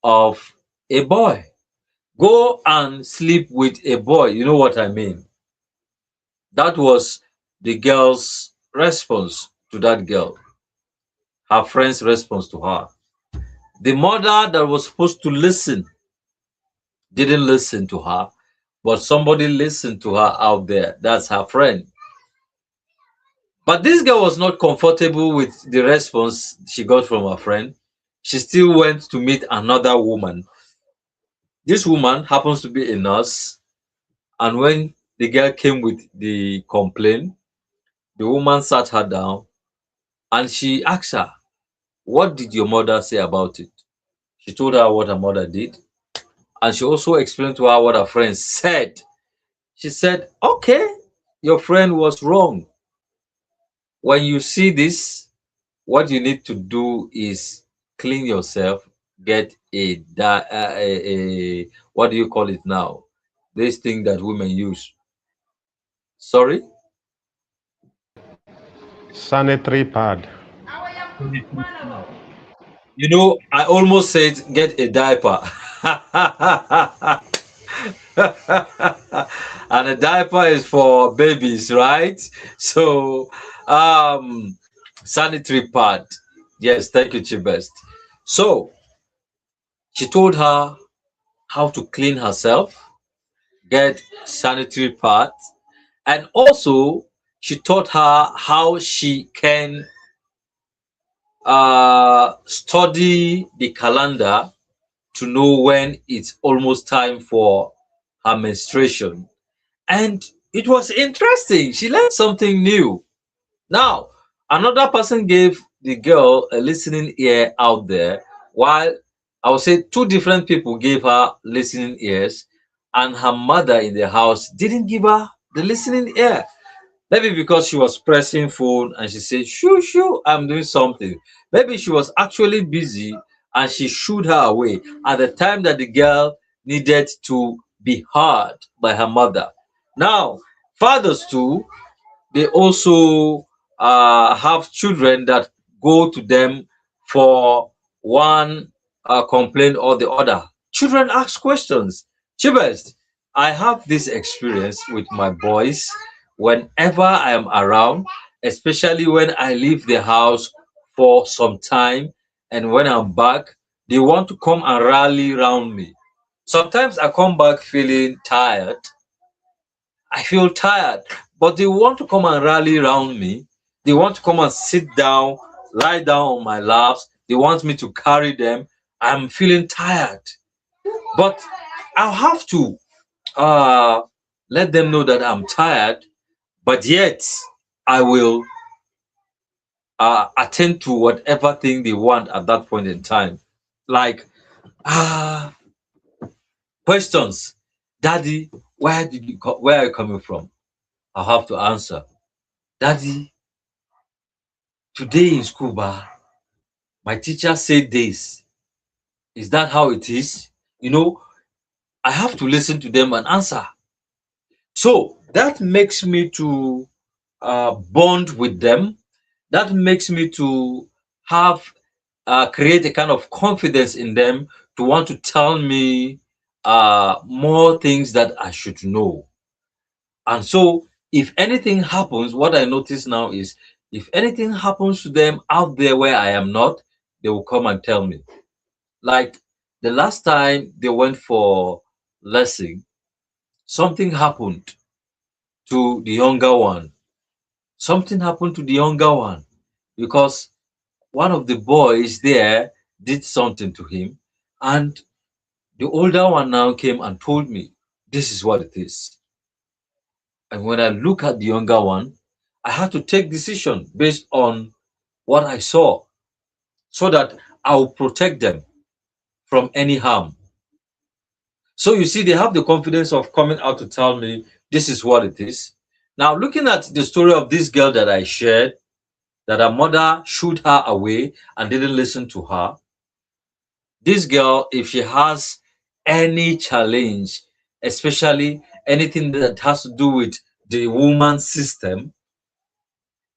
of a boy. Go and sleep with a boy. You know what I mean? That was the girl's response to that girl, her friend's response to her. The mother that was supposed to listen didn't listen to her, but somebody listened to her out there. That's her friend. But this girl was not comfortable with the response she got from her friend. She still went to meet another woman. This woman happens to be a nurse, and when the girl came with the complaint, the woman sat her down and she asked her, what did your mother say about it? She told her what her mother did, and she also explained to her what her friend said. She said, okay, your friend was wrong. When you see this, what you need to do is clean yourself, get a what do you call it now? This thing that women use. Sorry? Sanitary pad. You know, I almost said get a diaper. And a diaper is for babies, right? So, um, sanitary pad. Yes, thank you, Chibest. So, she told her how to clean herself, get sanitary pads, and also she taught her how she can study the calendar to know when it's almost time for her menstruation. And it was interesting. She learned something new. Now, another person gave the girl a listening ear out there, while I would say two different people gave her listening ears. and her mother in the house didn't give her the listening ear. Maybe because she was pressing phone and she said, shoo, shoo, I'm doing something. Maybe she was actually busy and she shooed her away at the time that the girl needed to be heard by her mother. Now, fathers too, they also have children that go to them for one complaint or the other. Children ask questions. Chibest, I have this experience with my boys whenever I am around, especially when I leave the house for some time, and when I'm back, they want to come and rally around me. Sometimes I come back feeling tired. I feel tired, but they want to come and rally around me. They want to come and sit down, lie down on my laps. They want me to carry them. I'm feeling tired, but I'll have to uh, let them know that I'm tired, but yet I will attend to whatever thing they want at that point in time. Like, ah, questions. Daddy, where are you coming from? I'll have to answer. Daddy, today in school, my teacher said this. Is that how it is? You know, I have to listen to them and answer. So that makes me to bond with them. That makes me to have create a kind of confidence in them to want to tell me more things that I should know. And so, if anything happens, what I notice now is if anything happens to them out there where I am not, they will come and tell me. Like the last time they went for lesson, something happened to the younger one. Something happened to the younger one because one of the boys there did something to him, and the older one now came and told me, this is what it is. And when I look at the younger one, I had to take decision based on what I saw so that I will protect them from any harm. So you see, they have the confidence of coming out to tell me this is what it is. Now, looking at the story of this girl that I shared, that her mother shooed her away and didn't listen to her, this girl, if she has any challenge, especially anything that has to do with the woman system,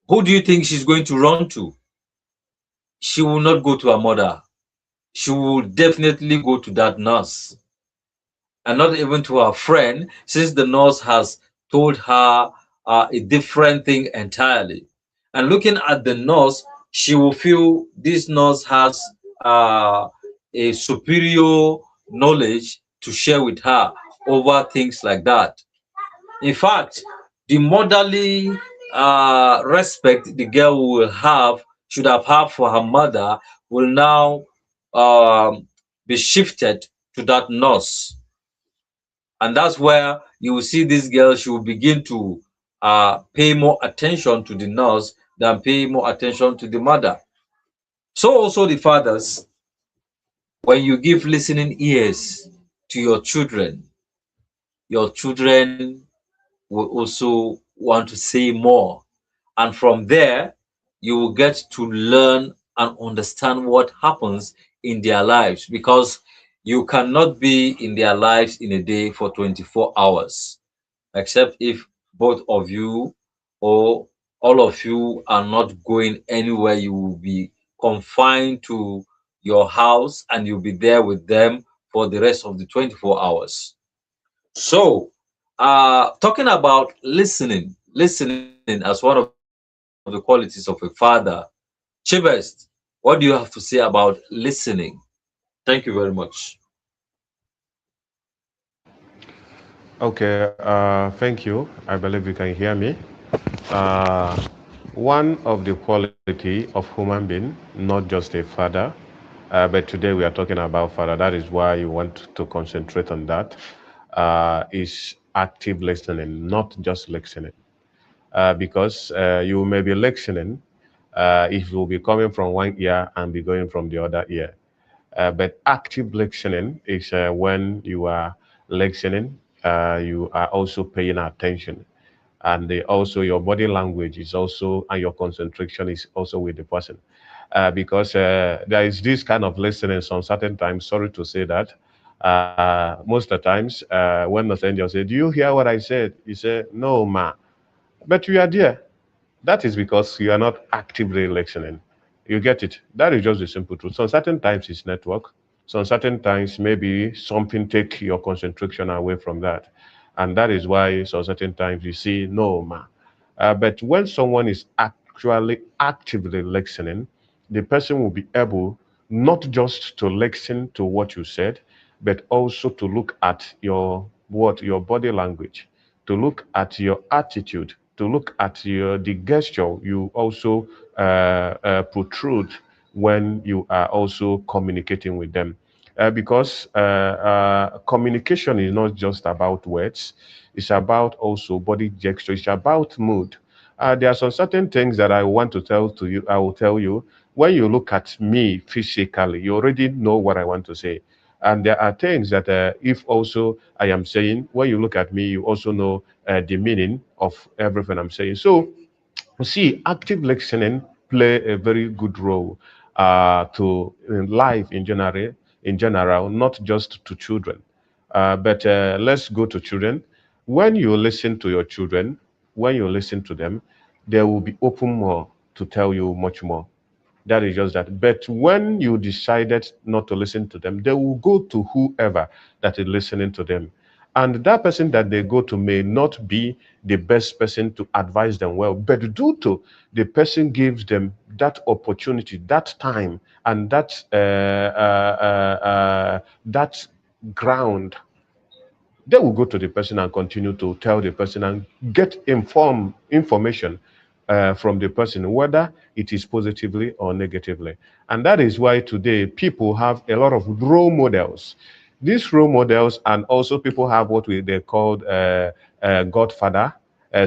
who do you think she's going to run to? She will not go to her mother. She will definitely go to that nurse, and not even to her friend, since the nurse has told her a different thing entirely. And looking at the nurse, she will feel this nurse has uh, a superior knowledge to share with her over things like that. In fact, the motherly respect the girl will have, should have had for her mother, will now be shifted to that nurse. And that's where you will see this girl, she will begin to pay more attention to the nurse than pay more attention to the mother. So also the fathers, when you give listening ears to your children will also want to say more. And from there, you will get to learn and understand what happens in their lives, because you cannot be in their lives in a day for 24 hours, except if both of you or all of you are not going anywhere. You will be confined to your house and you'll be there with them for the rest of the 24 hours. So, talking about listening as one of the qualities of a father, Chibest, what do you have to say about listening? Thank you very much. Okay, thank you. I believe you can hear me. Uh, One of the quality of human being, not just a father, but today we are talking about father. That is why you want to concentrate on that. Is active listening, not just listening. Because you may be listening if you will be coming from one ear and be going from the other ear. But active listening is when you are listening you are also paying attention, and also your body language is also, and your concentration is also with the person. Because there is this kind of listening some certain times. Sorry to say that. Most of the times, when the stranger say, "Do you hear what I said?" You say, "No, ma," but you are there. That is because you are not actively listening. You get it? That is just the simple truth. Some certain times it's network. Some certain times maybe something take your concentration away from that. And that is why some certain times you see no ma. But when someone is actually actively listening, the person will be able not just to listen to what you said, but also to look at your body language, to look at your attitude, to look at the gesture you also protrude when you are also communicating with them. Because communication is not just about words, it's about also body gesture, it's about mood. There are some certain things that I want to tell to you. I will tell you when you look at me physically, you already know what I want to say. And there are things that, if also I am saying, when you look at me, you also know the meaning of everything I'm saying. So, you see, active listening play a very good role to in life in general, not just to children. But let's go to children. When you listen to your children, when you listen to them, they will be open more to tell you much more. That is just that. But when you decided not to listen to them, they will go to whoever that is listening to them. And that person that they go to may not be the best person to advise them well, but due to the person gives them that opportunity, that time, and that ground, they will go to the person and continue to tell the person and get information from the person, whether it is positively or negatively. And that is why today people have a lot of role models. These role models, and also people have what they called Godfather,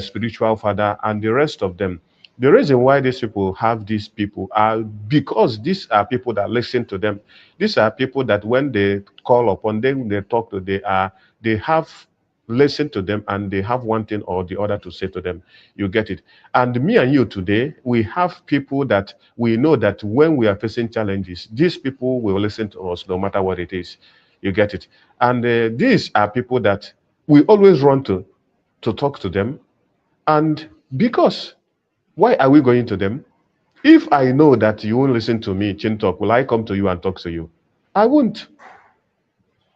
spiritual father, and the rest of them. The reason why these people have these people are because these are people that listen to them. These are people that when they call upon them, they talk to, they have listened to them, and they have one thing or the other to say to them. You get it? And me and you today, we have people that we know that when we are facing challenges, these people will listen to us no matter what it is. You get it? And these are people that we always run to talk to them. And because why are we going to them? If I know that you won't listen to me, Chin Talk, will I come to you and talk to you? I won't.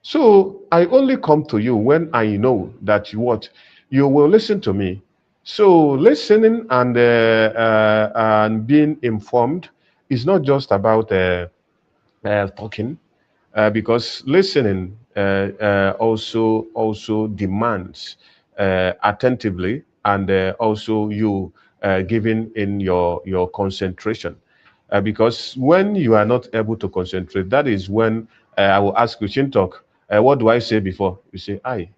So I only come to you when I know that you will listen to me. So listening and being informed is not just about talking, because listening also demands attentively, and also you giving in your concentration. Because when you are not able to concentrate, that is when I will ask you, Chintok, what do I say before? You say, I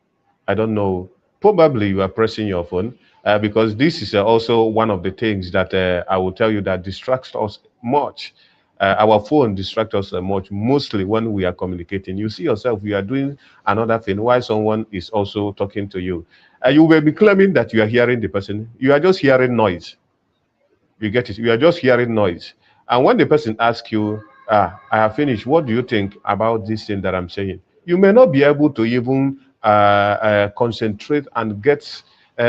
don't know. Probably you are pressing your phone, because this is also one of the things that I will tell you that distracts us much. Our phone distracts us much, mostly when we are communicating. You see yourself, you are doing another thing while someone is also talking to you. You will be claiming that you are hearing the person. You are just hearing noise. You get it? You are just hearing noise. And when the person asks you, I have finished, what do you think about this thing that I'm saying? You may not be able to even concentrate and get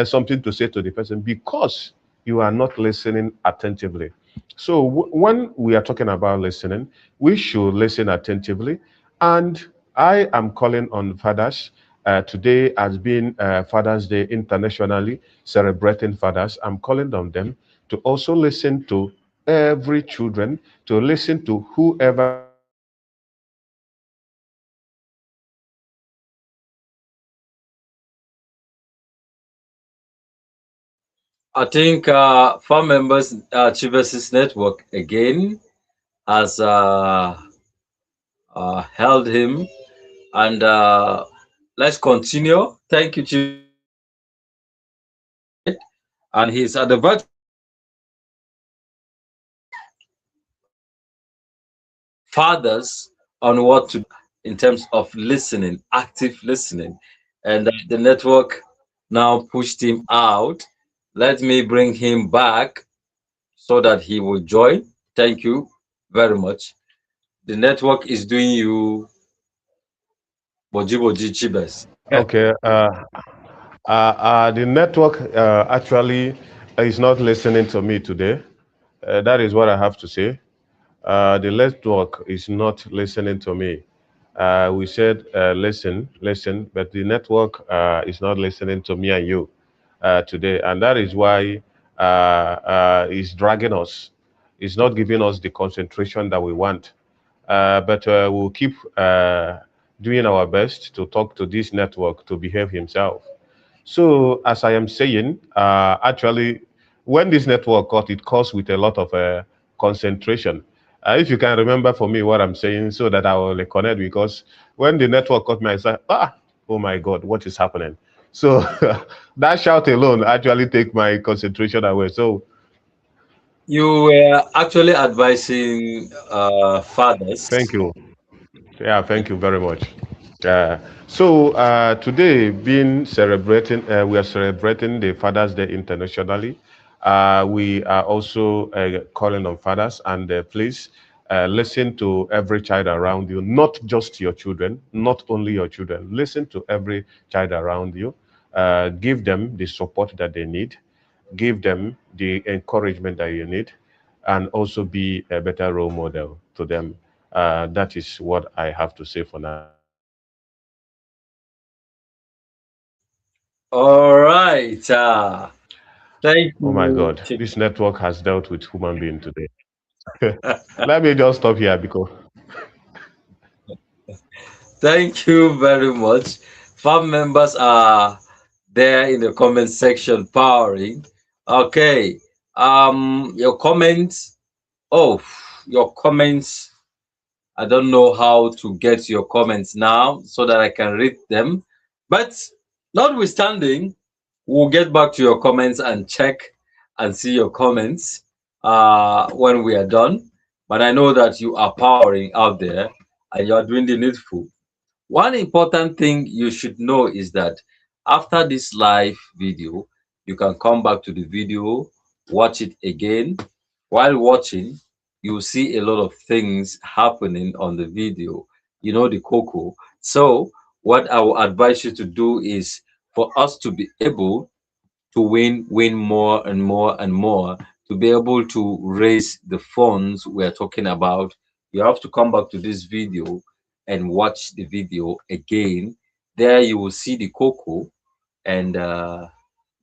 something to say to the person because you are not listening attentively. So when we are talking about listening, we should listen attentively. And I am calling on fathers. Today has been Father's Day internationally, celebrating fathers. I'm calling on them to also listen to every children, to listen to whoever that is listening to them, and also I think farm members Chiversis Network again has held him, and let's continue. Thank you, Chief. And he's at the virtual fathers on what to in terms of listening, active listening. and the network now pushed him out. Let me bring him back so that he will join. Thank you very much. The network is doing you boji boji chibes. Okay. The network actually is not listening to me today. That is what I have to say. The network is not listening to me. We said listen, listen, but the network is not listening to me and you today, and that is why it's dragging us. It's not giving us the concentration that we want. But we'll keep doing our best to talk to this network to behave himself. So, as I am saying, actually, when this network cut, it comes with a lot of concentration. If you can remember for me what I'm saying, so that I will connect, because when the network cut me, I said, oh my God, what is happening? So that shout alone actually take my concentration away. So You were actually advising fathers. thank you. Yeah, thank you very much. So today, being celebrating, we are celebrating the Father's Day internationally. We are also calling on fathers, and please listen to every child around you, not just your children, not only your children. Listen to every child around you. Give them the support that they need. Give them the encouragement that you need, and also be a better role model to them. That is what I have to say for now. All right. Thank Oh my you. God, this network has dealt with human being today. Let me just stop here because Thank you very much. Farm members are there in the comment section powering. Okay. Your comments. Oh, your comments. I don't know how to get your comments now so that I can read them. But notwithstanding, we'll get back to your comments and check and see your comments when we are done. But I know that you are powering out there and you are doing the needful. One important thing you should know is that after this live video, you can come back to the video, watch it again. While watching, you'll see a lot of things happening on the video, the cocoa. So, what I will advise you to do is for us to be able to win more and more and more, to be able to raise the funds we're talking about, you have to come back to this video and watch the video again. There you will see the cocoa, and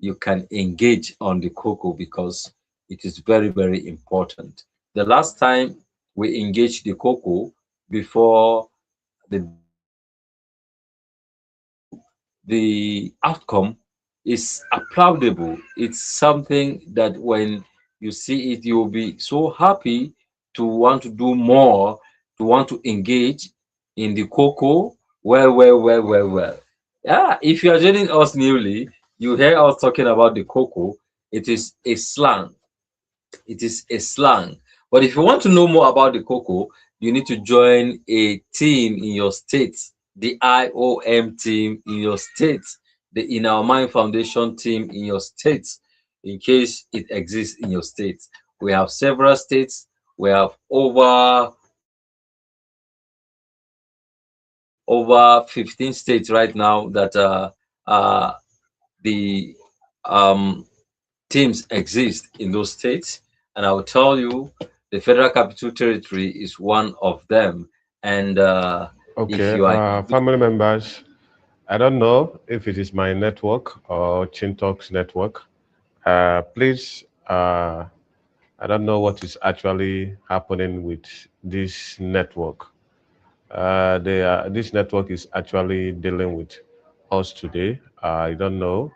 you can engage on the cocoa because it is very, very important. The last time we engaged the cocoa before the the outcome is applaudable. It's something that when you see it, you'll be so happy to want to do more, to want to engage in the cocoa. Well. Yeah, if you are joining us newly, you hear us talking about the cocoa. It is a slang. It is a slang. But if you want to know more about the cocoa, you need to join a team in your state, the IOM team in your state, the In Our Mind Foundation team in your state, in case it exists in your state. We have several states. We have over 15 states right now that the um, teams exist in those states, and I will tell you the Federal Capital Territory is one of them. And if okay, you are family members, I don't know if it is my network or Chintalk's network. Please, I don't know what is actually happening with this network. This network is actually dealing with us today. I don't know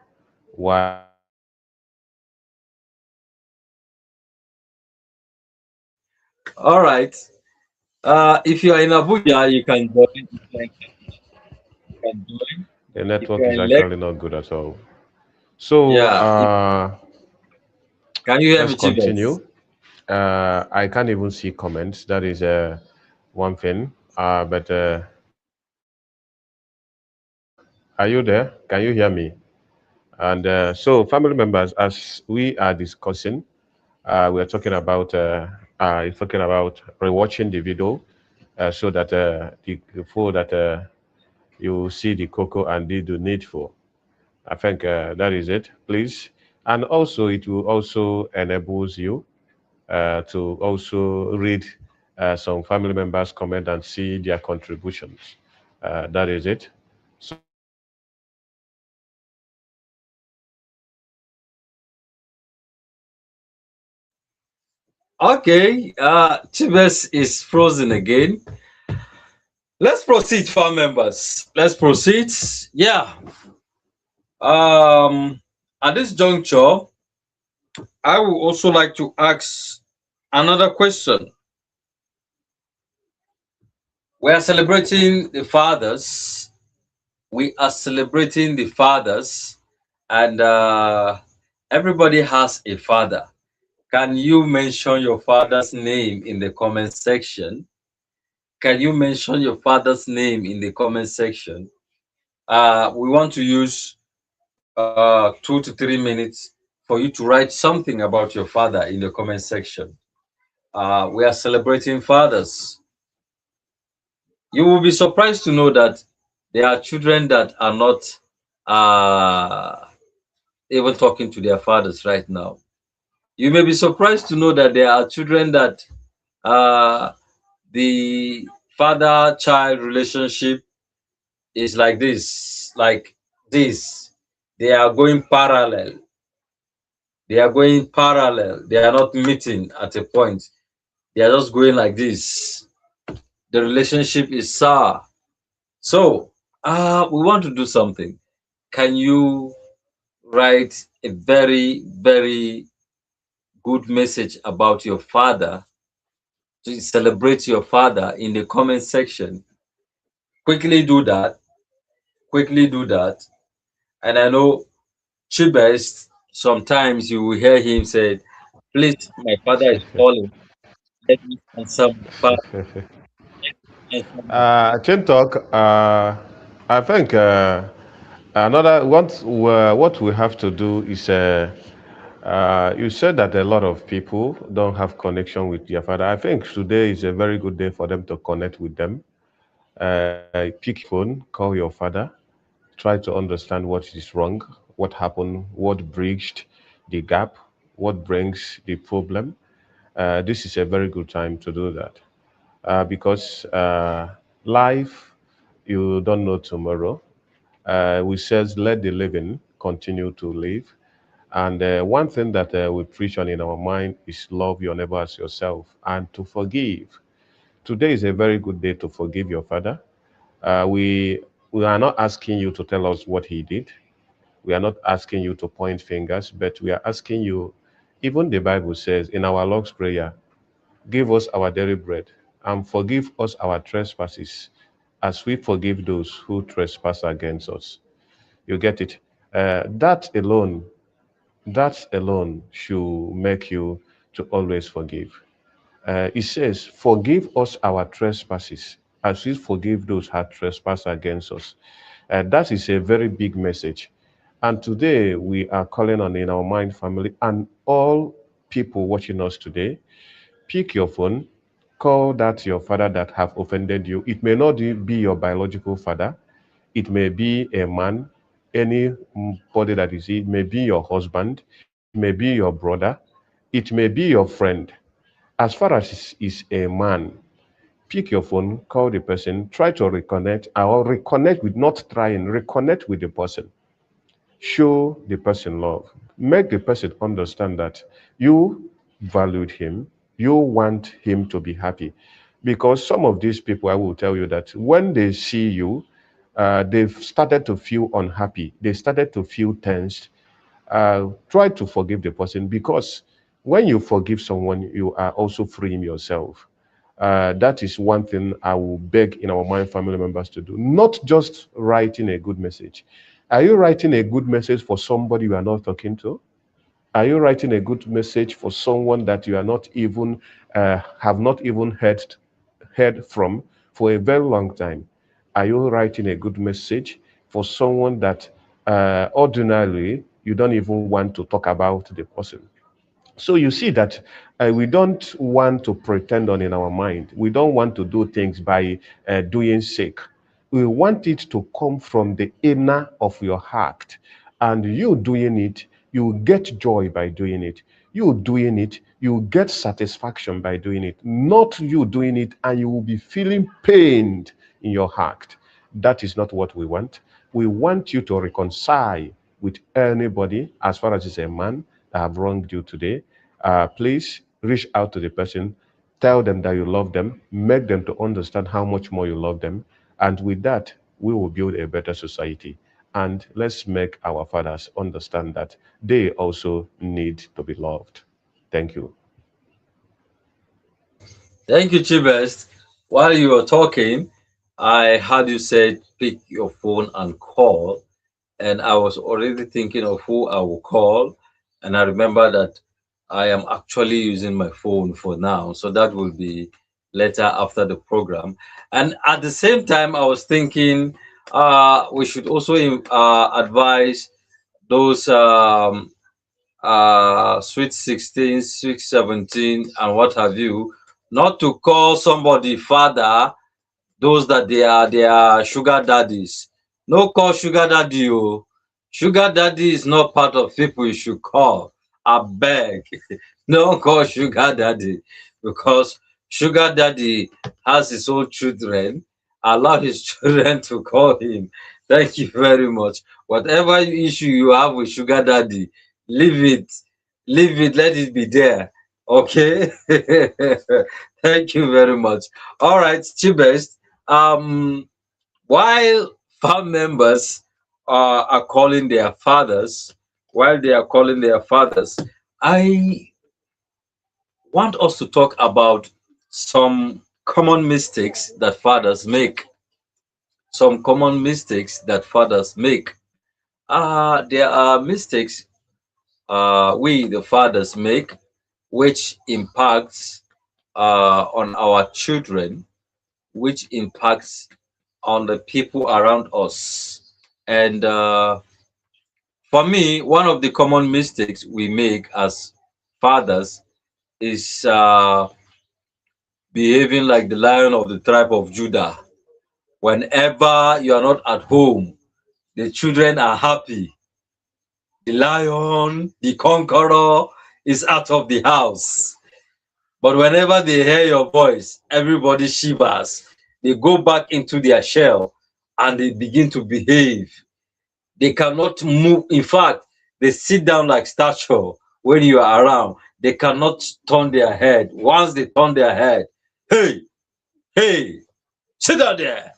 why all right, if you are in Abuja, you can join. You can join. the If you network are is in Lagos, actually not good at all. So yeah. Can you hear let's me, Chibes? continue. I can't even see comments. That is one thing. But Are you there? Can you hear me? And so, family members, as we are discussing, we are talking about rewatching the video so that before that you see the cocoa and do needful. I think that is it, please. And also, it will also enables you to also read some family members' comment and see their contributions. That is it. So please, Okay, Chibes is frozen again. Let's proceed, farm members. Let's proceed. Yeah. Um, at this juncture, I would also like to ask another question. We are celebrating the fathers. We are celebrating the fathers, and everybody has a father. Can you mention your father's name in the comment section? Can you mention your father's name in the comment section? We want to use 2 to 3 minutes for you to write something about your father in the comment section. We are celebrating fathers. You will be surprised to know that there are children that are not uh, even talking to their fathers right now. You may be surprised to know that there are children that uh, the father child relationship is like this, like this. They are going parallel. They are going parallel. They are not meeting at a point. They are just going like this. The relationship is sour. So, we want to do something. Can you write a very, very good message about your father to celebrate your father in the comment section? Quickly do that. Quickly do that. And I know Chibest, sometimes you will hear him say, please, my father is calling. Let me answer my father. Answer my Chintalk, I think another what we have to do is you said that a lot of people don't have connection with their father. I think today is a very good day for them to connect with them. Pick your phone, call your father, try to understand what is wrong, what happened, what bridged the gap, what brings the problem. This is a very good time to do that because life, you don't know tomorrow. We says, let the living continue to live. And one thing that we preach on in our mind is love your neighbor as yourself and to forgive. Today is a very good day to forgive your father. Uh, we we are not asking you to tell us what he did. We are not asking you to point fingers, but we are asking you, even the Bible says in our Lord's Prayer, give us our daily bread and forgive us our trespasses as we forgive those who trespass against us. You get it? That alone should make you to always forgive. It says, forgive us our trespasses as we forgive those who trespass against us. That is a very big message. And today we are calling on in our mind family and all people watching us today. Pick your phone, call that your father that have offended you. It may not be your biological father. It may be a man, anybody that is it may be your husband, it may be your brother, it may be your friend. As far as is a man, pick your phone, call the person, try to reconnect or reconnect with not trying, reconnect with the person. Show the person love. Make the person understand that you valued him, you want him to be happy. Because some of these people, I will tell you that when they see you, they've started to feel unhappy. They started to feel tensed. Try to forgive the person because when you forgive someone, you are also freeing yourself. That is one thing I will beg in our mind family members to do. Not just writing a good message. Are you writing a good message for somebody you are not talking to? Are you writing a good message for someone that you are not even have not even heard from for a very long time? Are you writing a good message for someone that ordinarily you don't even want to talk about the person. So you see that we don't want to pretend on in our mind. We don't want to do things by doing sake. We want it to come from the inner of your heart. And you doing it, you get joy by doing it. You doing it, you get satisfaction by doing it. Not you doing it and you will be feeling pained in your heart. That is not what we want. We want you to reconcile with anybody, as far as it's a man that have wronged you today. Please reach out to the person, tell them that you love them, make them to understand how much more you love them. And with that, we will build a better society. And let's make our fathers understand that they also need to be loved. Thank you. Thank you, Chibest. While you were talking, I heard you say pick your phone and call, and I was already thinking of who I will call, and I remember that I am actually using my phone for now, so that will be later after the program. And at the same time, I was thinking we should also advise those sweet 16, sweet 17, and what have you, not to call somebody father, those that they are sugar daddies. No call sugar daddy. Oh. Sugar daddy is not part of people you should call. I beg. No call sugar daddy, because sugar daddy has his own children. Allow his children to call him. Thank you very much. Whatever issue you have with sugar daddy, leave it. Leave it. Let it be there. Okay. Thank you very much. All right, Chibest. Um, while farm members are calling their fathers, while they are calling their fathers, I want us to talk about some common mistakes that fathers make. Some common mistakes that fathers make. There are mistakes we, the fathers, make, which impacts on our children, which impacts on the people around us. And for me, one of the common mistakes we make as fathers is behaving like the lion of the tribe of Judah. Whenever you are not at home, the children are happy. The lion, the conqueror, is out of the house. But whenever they hear your voice, everybody shivers. They go back into their shell and they begin to behave. They cannot move. In fact, they sit down like statue when you are around. They cannot turn their head. Once they turn their head, hey, hey, sit down there.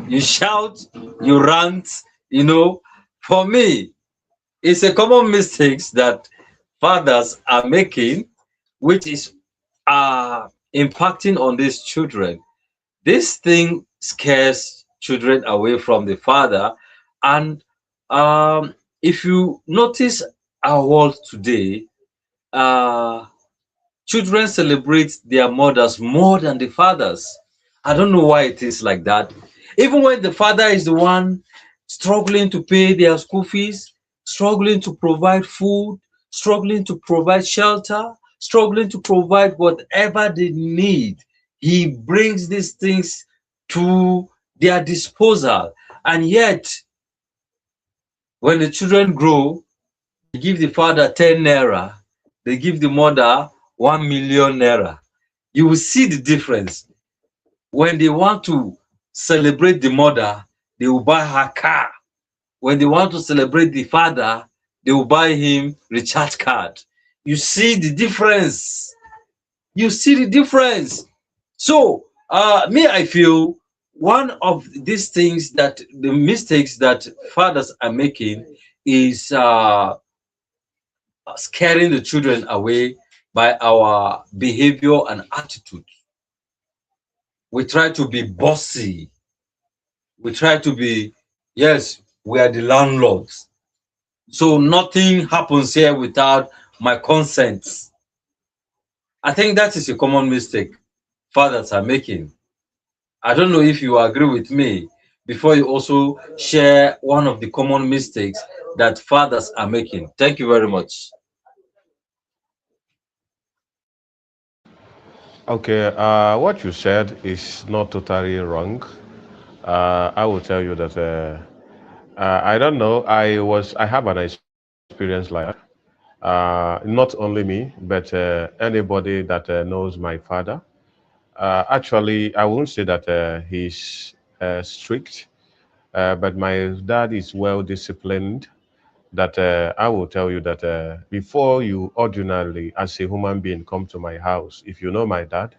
You shout, you rant, you know. For me, it's a common mistake that fathers are making, which is impacting on these children. This thing scares children away from the father. And if you notice our world today, uh, children celebrate their mothers more than the fathers. I don't know why it is like that. Even when the father is the one struggling to pay their school fees, struggling to provide food, struggling to provide shelter, struggling to provide whatever they need, he brings these things to their disposal. And yet, when the children grow, they give the father 10 naira, they give the mother 1 million naira. You will see the difference. When they want to celebrate the mother, they will buy her car. When they want to celebrate the father, they will buy him recharge card. You see the difference. You see the difference. So, me, I feel one of these things that the mistakes that fathers are making is scaring the children away by our behavior and attitude. We try to be bossy. We try to be, yes, we are the landlords. So nothing happens here without my consent. I think that is a common mistake fathers are making. I don't know if you agree with me, before you also share one of the common mistakes that fathers are making. Thank you very much. Okay, what you said is not totally wrong. I will tell you that I don't know. I have an experience like that. Not only me, but anybody that knows my father. Actually, I won't say that he's strict, but my dad is well disciplined. That I will tell you that before you ordinarily, as a human being, come to my house, if you know my dad,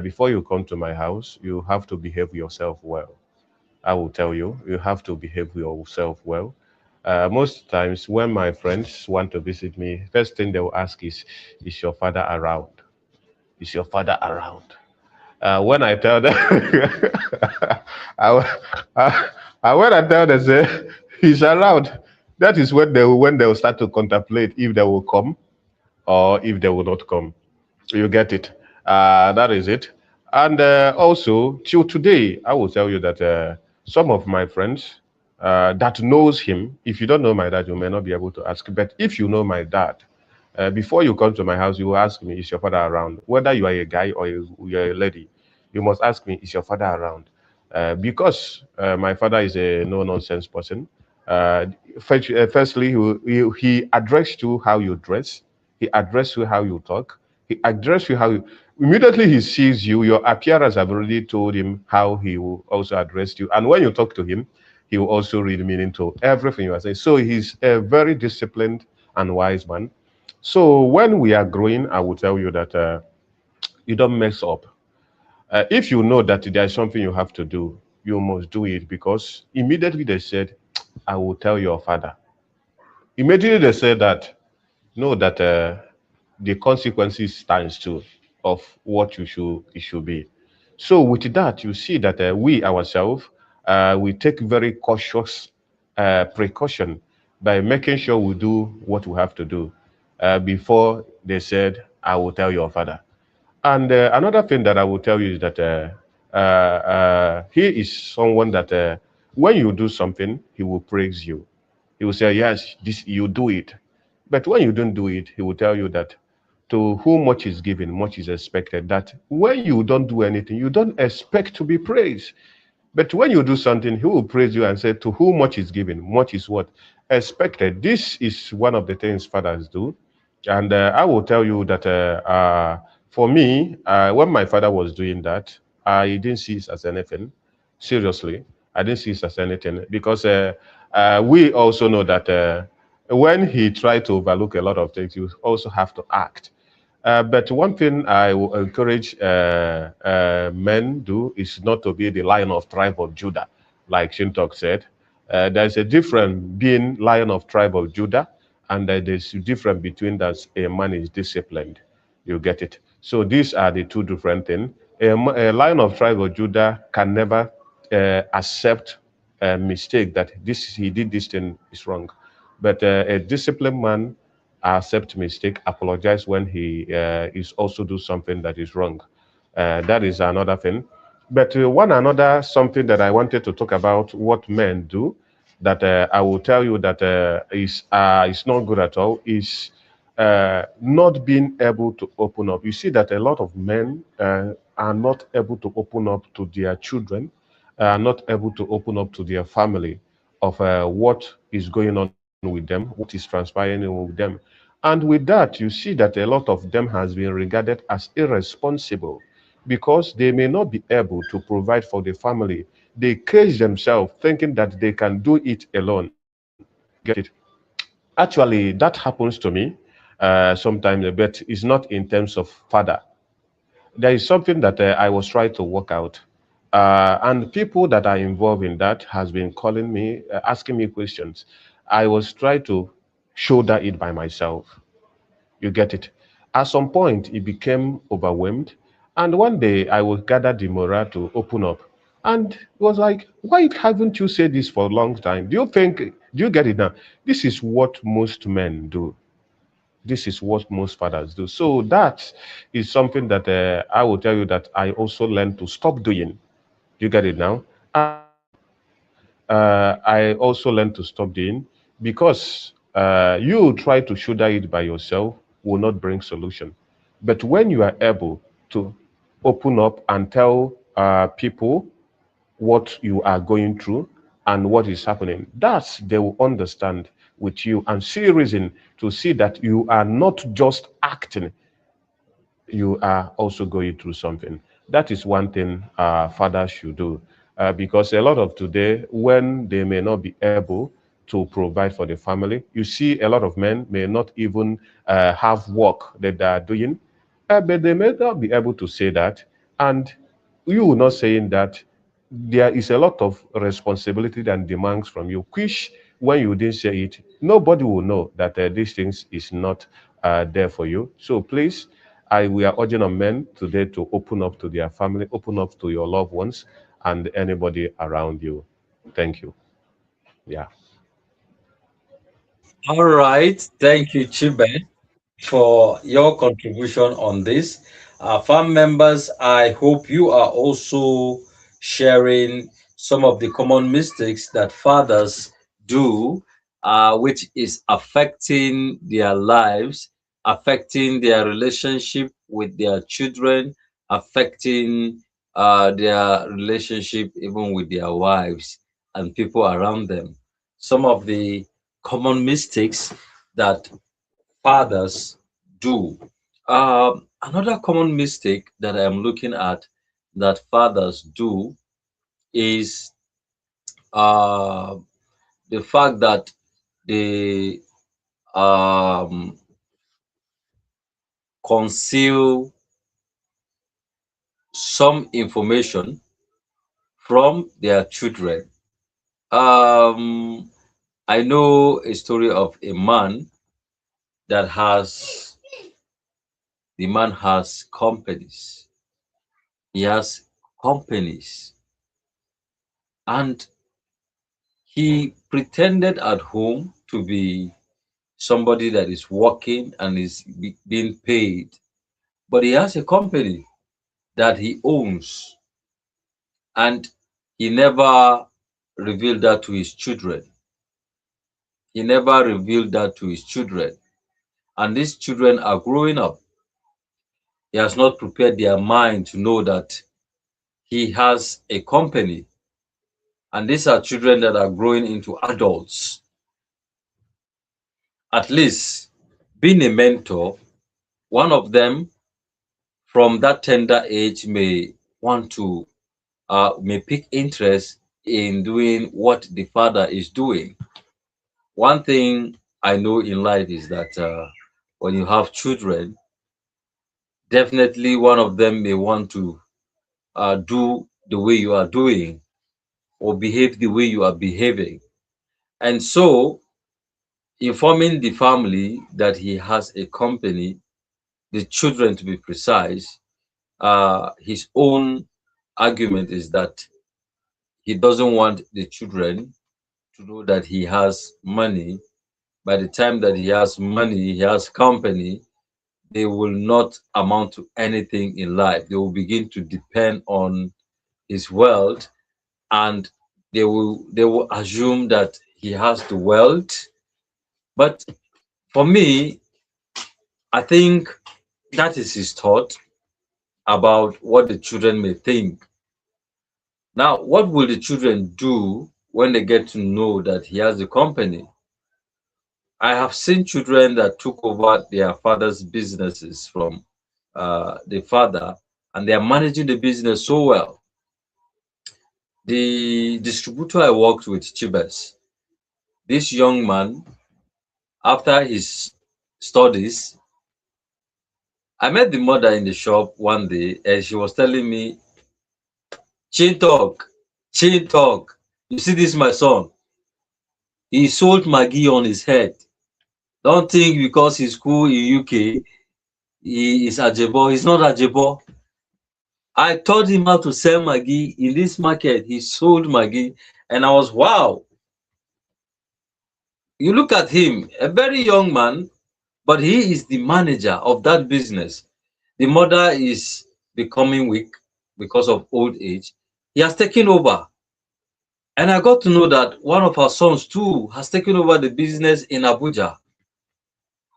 before you come to my house, you have to behave yourself well. I will tell you, you have to behave yourself well. Most times, when my friends want to visit me, first thing they will ask is your father around? Is your father around? When I tell them, I, when I tell them, say, he's around, that is when they will start to contemplate if they will come or if they will not come. You get it. That is it. And also, till today, I will tell you that some of my friends that knows him, if you don't know my dad, you may not be able to ask. But if you know my dad, before you come to my house, you will ask me, is your father around? Whether you are a guy or you're a lady, you must ask me, is your father around? Because my father is a no-nonsense person. Uh, Firstly, he addressed you how you dress. He addressed you how you talk. He addressed you how you. Immediately he sees you, your appearance have already told him how he will also address you. And when you talk to him, he will also read meaning to everything you are saying. So he's a very disciplined and wise man. So when we are growing, I will tell you that you don't mess up. If you know that there is something you have to do, you must do it because immediately they said, I will tell your father. Immediately they said that, know that the consequences stands too of what it should be. So with that, you see that we ourselves, we take very cautious precaution by making sure we do what we have to do before they said, I will tell your father. And another thing that I will tell you is that he is someone that when you do something, he will praise you. He will say, yes, this you do it. But when you don't do it, he will tell you that to whom much is given, much is expected. That when you don't do anything, you don't expect to be praised. But when you do something, he will praise you and say, to whom much is given, much is what? Expected. This is one of the things fathers do. And I will tell you that for me, when my father was doing that, I didn't see it as anything. Seriously, I didn't see it as anything because we also know that when he tried to overlook a lot of things, you also have to act. But one thing I will encourage men do is not to be the lion of tribe of Judah, like Shintok said. There's a difference being lion of tribe of Judah, and there's a difference between that a man is disciplined. You get it. So these are the two different things. A lion of tribe of Judah can never accept a mistake that this he did this thing is wrong, but a disciplined man accept mistake, apologize when he is also do something that is wrong. That is another thing. But one another something that I wanted to talk about what men do that I will tell you that is not good at all is not being able to open up. You see that a lot of men are not able to open up to their children, are not able to open up to their family of what is going on with them, what is transpiring with them. And with that, you see that a lot of them has been regarded as irresponsible because they may not be able to provide for the family. They cage themselves thinking that they can do it alone. You get it? Actually, that happens to me sometimes, but it's not in terms of father. There is something that I was trying to work out. And people that are involved in that has been calling me, asking me questions. I was trying to shoulder it by myself. You get it? At some point, it became overwhelmed. And one day, I will gather the morale to open up. And it was like, why haven't you said this for a long time? Do you get it now? This is what most men do. This is what most fathers do. So that is something that I will tell you that I also learned to stop doing. You get it now? I also learned to stop doing, because you try to shoulder it by yourself will not bring solution. But when you are able to open up and tell people what you are going through and what is happening, that's they will understand with you and see reason to see that you are not just acting, you are also going through something. That is one thing fathers should do. Because a lot of today, when they may not be able to provide for the family, you see a lot of men may not even have work that they are doing, but they may not be able to say that. And you not saying that, there is a lot of responsibility and demands from you, which when you didn't say it, nobody will know that these things is not there for you. So please, we are urging on men today to open up to their family, open up to your loved ones and anybody around you. Thank you. Yeah. All right. Thank you, Chibe, for your contribution on this. Farm members, I hope you are also sharing some of the common mistakes that fathers do, which is affecting their lives, affecting their relationship with their children, affecting their relationship even with their wives and people around them. Some of the common mistakes that fathers do. Another common mistake that I'm looking at that fathers do is uh, the fact that they um, conceal some information from their children. Um, I know a story of a man that has the man has companies. He has companies, and he pretended at home to be somebody that is working and is being paid, but he has a company that he owns, and he never revealed that to his children. He never revealed that to his children. And these children are growing up. He has not prepared their mind to know that he has a company. And these are children that are growing into adults. At least being a mentor, one of them from that tender age may want to may pick interest in doing what the father is doing. One thing I know in life is that when you have children, definitely one of them may want to do the way you are doing or behave the way you are behaving. And so, informing the family that he has a company, the children to be precise, his own argument is that he doesn't want the children to know that he has money. By the time that he has money, he has company, they will not amount to anything in life. They will begin to depend on his wealth, and they will assume that he has the wealth. But for me, I think that is his thought about what the children may think. Now, what will the children do when they get to know that he has a company? I have seen children that took over their father's businesses from the father, and they are managing the business so well. The distributor I worked with, Chibes, this young man, after his studies, I met the mother in the shop one day, and she was telling me, Chin talk, Chin talk. You see, this my son. He sold Maggie on his head. Don't think because he's cool in UK, he is Ajebo. He's not Ajebo. I taught him how to sell Maggie in this market. He sold Maggie, and I was wow. You look at him, a very young man, but he is the manager of that business. The mother is becoming weak because of old age. He has taken over. And I got to know that one of our sons too has taken over the business in Abuja,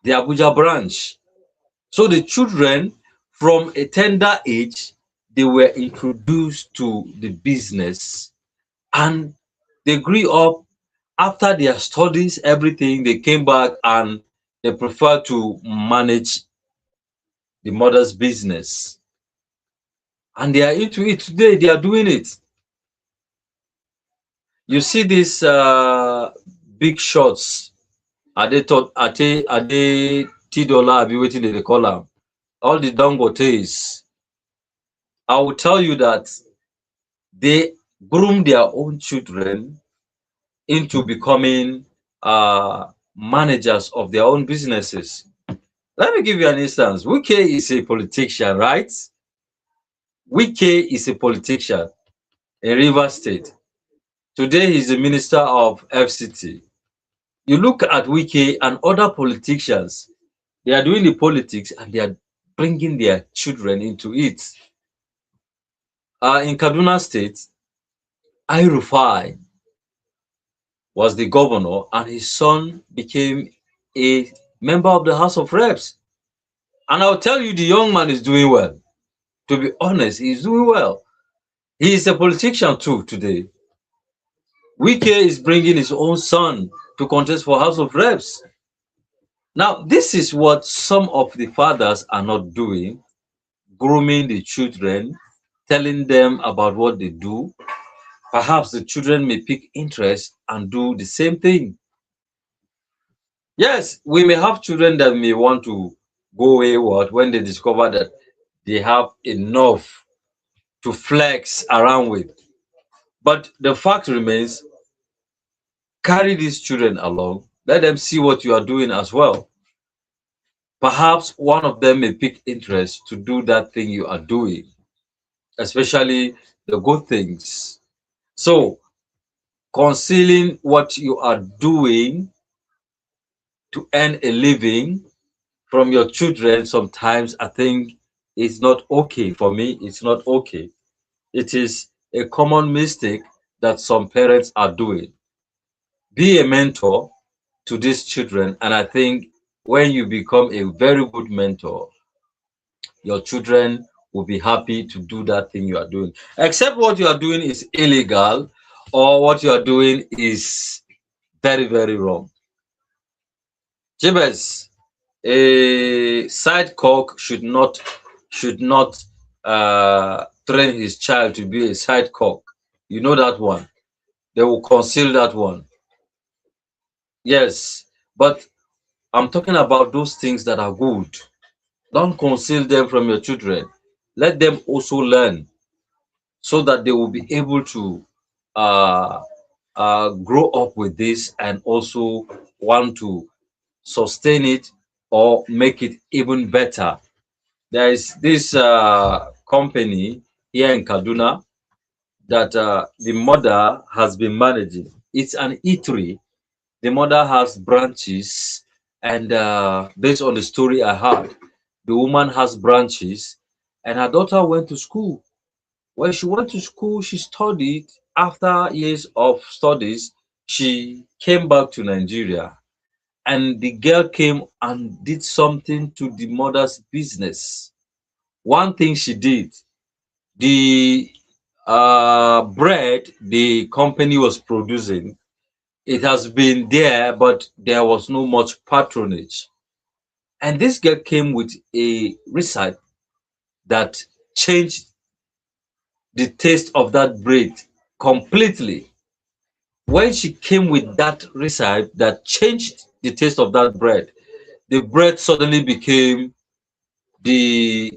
the Abuja branch. So the children from a tender age, they were introduced to the business, and they grew up. After their studies, everything, they came back and they prefer to manage the mother's business. And they are into it today. They are doing it. You see these big shots. Are they $T? Be waiting they call them. All the Dangotes. I will tell you that they groom their own children into becoming managers of their own businesses. Let me give you an instance. Wike is a politician, right? Wike is a politician in Rivers State. Today he's the minister of FCT. You look at Wike and other politicians, they are doing the politics and they are bringing their children into it. In Kaduna State, I was the governor and his son became a member of the House of Reps. And I'll tell you, the young man is doing well. To be honest, he's doing well. He is a politician too today. Wike is bringing his own son to contest for House of Reps. Now, this is what some of the fathers are not doing, grooming the children, telling them about what they do. Perhaps the children may pick interest and do the same thing. Yes, we may have children that may want to go wayward when they discover that they have enough to flex around with. But the fact remains, carry these children along, let them see what you are doing as well. Perhaps one of them may pick interest to do that thing you are doing, especially the good things. So, concealing what you are doing to earn a living from your children, sometimes I think it's not okay. For me, it's not okay. It is a common mistake that some parents are doing. Be a mentor to these children, and I think when you become a very good mentor, your children will be happy to do that thing you are doing. Except what you are doing is illegal or what you are doing is very, very wrong. Jabez, a side cock should not train his child to be a side cock. You know that one. They will conceal that one. Yes, but I'm talking about those things that are good. Don't conceal them from your children. Let them also learn so that they will be able to uh, grow up with this and also want to sustain it or make it even better. There is this company here in Kaduna that the mother has been managing. It's an eatery. The mother has branches, and based on the story I heard, the woman has branches, and her daughter went to school. When she went to school, she studied. After years of studies, she came back to Nigeria, and the girl came and did something to the mother's business. One thing she did, the bread the company was producing, it has been there, but there was no much patronage. And this girl came with a recipe that changed the taste of that bread completely. When she came with that recipe that changed the taste of that bread, the bread suddenly became the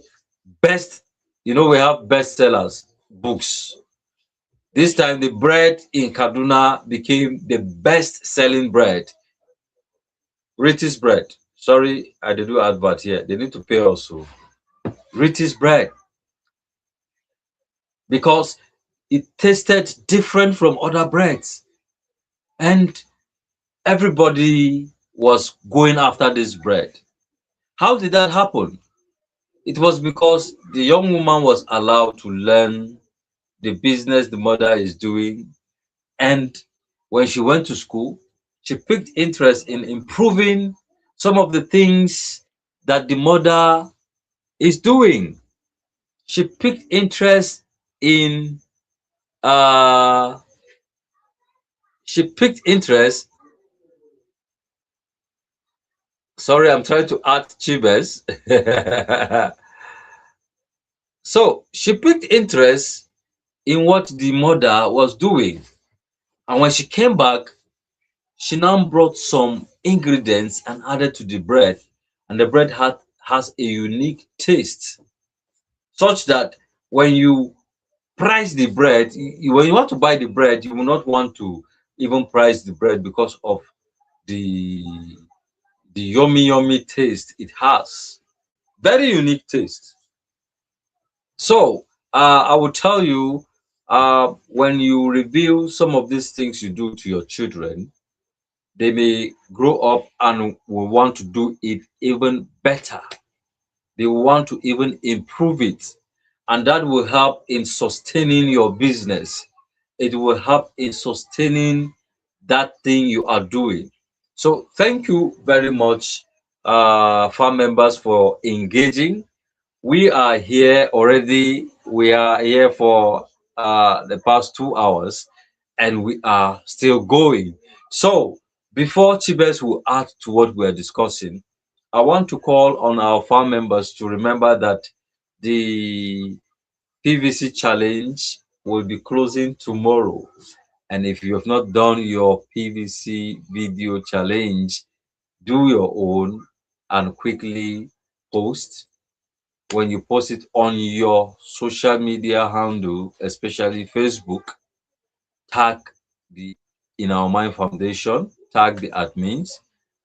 best. You know, we have bestsellers books. This time, the bread in Kaduna became the best selling bread. Ritty's bread. Sorry, I did do advert here. They need to pay also. Ritty's bread, because it tasted different from other breads. And everybody was going after this bread. How did that happen? It was because the young woman was allowed to learn the business the mother is doing, And when she went to school, she picked interest in improving some of the things that the mother is doing. She picked interest in uh she picked interest. Sorry, I'm trying to add Chibes. So she picked interest in what the mother was doing. And when she came back, she now brought some ingredients and added to the bread. And the bread has a unique taste, such that when you price the bread, when you want to buy the bread, you will not want to even price the bread because of the yummy taste it has. Very unique taste. So I will tell you, when you reveal some of these things you do to your children, they may grow up and will want to do it even better. They will want to even improve it. And that will help in sustaining your business. It will help in sustaining that thing you are doing. So thank you very much, farm members, for engaging. We are here already. We are here for the past 2 hours, and we are still going. So before Chibes will add to what we are discussing, I want to call on our farm members to remember that the PVC challenge will be closing tomorrow. And if you have not done your PVC video challenge, do your own and quickly post. When you post it on your social media handle, especially Facebook, tag the In Our Mind Foundation, tag the admins,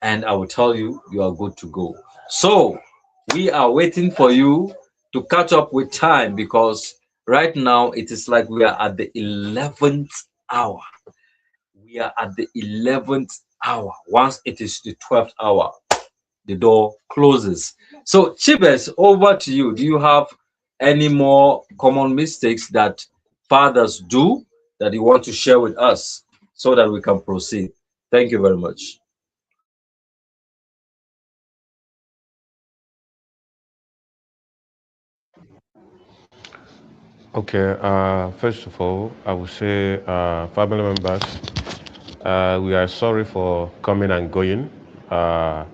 and I will tell you you are good to go. So we are waiting for you to catch up with time, because right now it is like we are at the 11th hour. We are at the 11th hour. Once it is the 12th hour, the door closes. So, Chibes, over to you. Do you have any more common mistakes that fathers do that you want to share with us so that we can proceed? Thank you very much. Okay, first of all, I would say, family members, we are sorry for coming and going. Uh,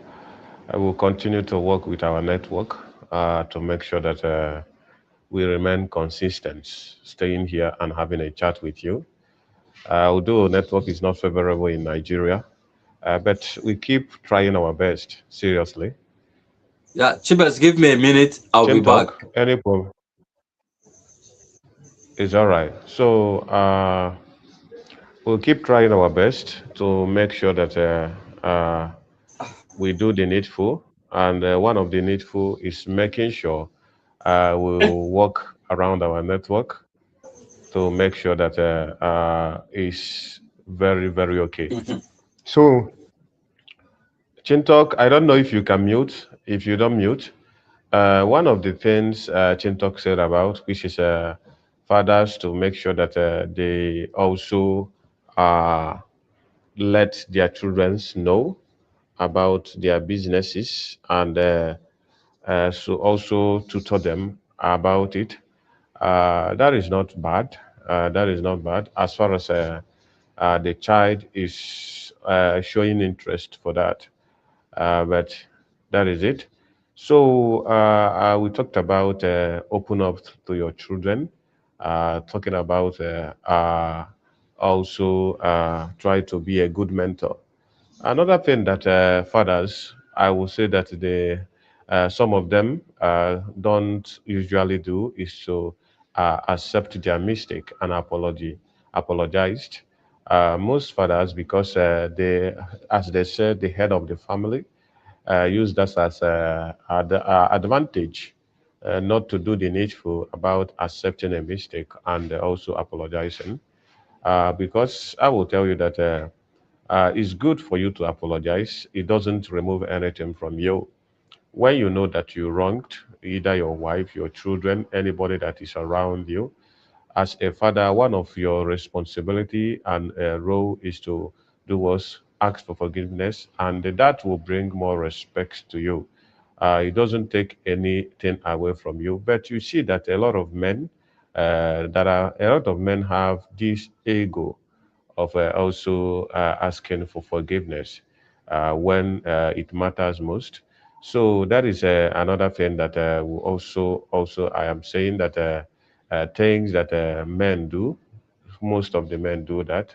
I will continue to work with our network to make sure that we remain consistent, staying here and having a chat with you. Although network is not favorable in Nigeria, but we keep trying our best, seriously. Yeah, Chibes, give me a minute. I'll be back. Chintalk, any problem is all right. So we'll keep trying our best to make sure that we do the needful. And one of the needful is making sure we'll work around our network to make sure that is very, very okay. So, Chintalk, I don't know if you can mute. If you don't mute, one of the things Chintalk said about, which is fathers to make sure that they also uh, let their children know about their businesses and so also tutor them about it. That is not bad. That is not bad as far as the child is showing interest for that. But that is it. So we talked about open up to your children, talking about also try to be a good mentor. Another thing that fathers, I will say that some of them don't usually do is to accept their mistake and apologized. Most fathers, because they, as they said, the head of the family, use that as advantage, not to do the needful about accepting a mistake and also apologizing. Because I will tell you that. It's good for you to apologize. It doesn't remove anything from you. When you know that you wronged either your wife, your children, anybody that is around you, As a father, one of your responsibility and role is to do was ask for forgiveness, and that will bring more respect to you. It doesn't take anything away from you, but you see that a lot of men have this ego of also asking for forgiveness when it matters most. So that is another thing that will also I am saying that things that men do, most of the men do that.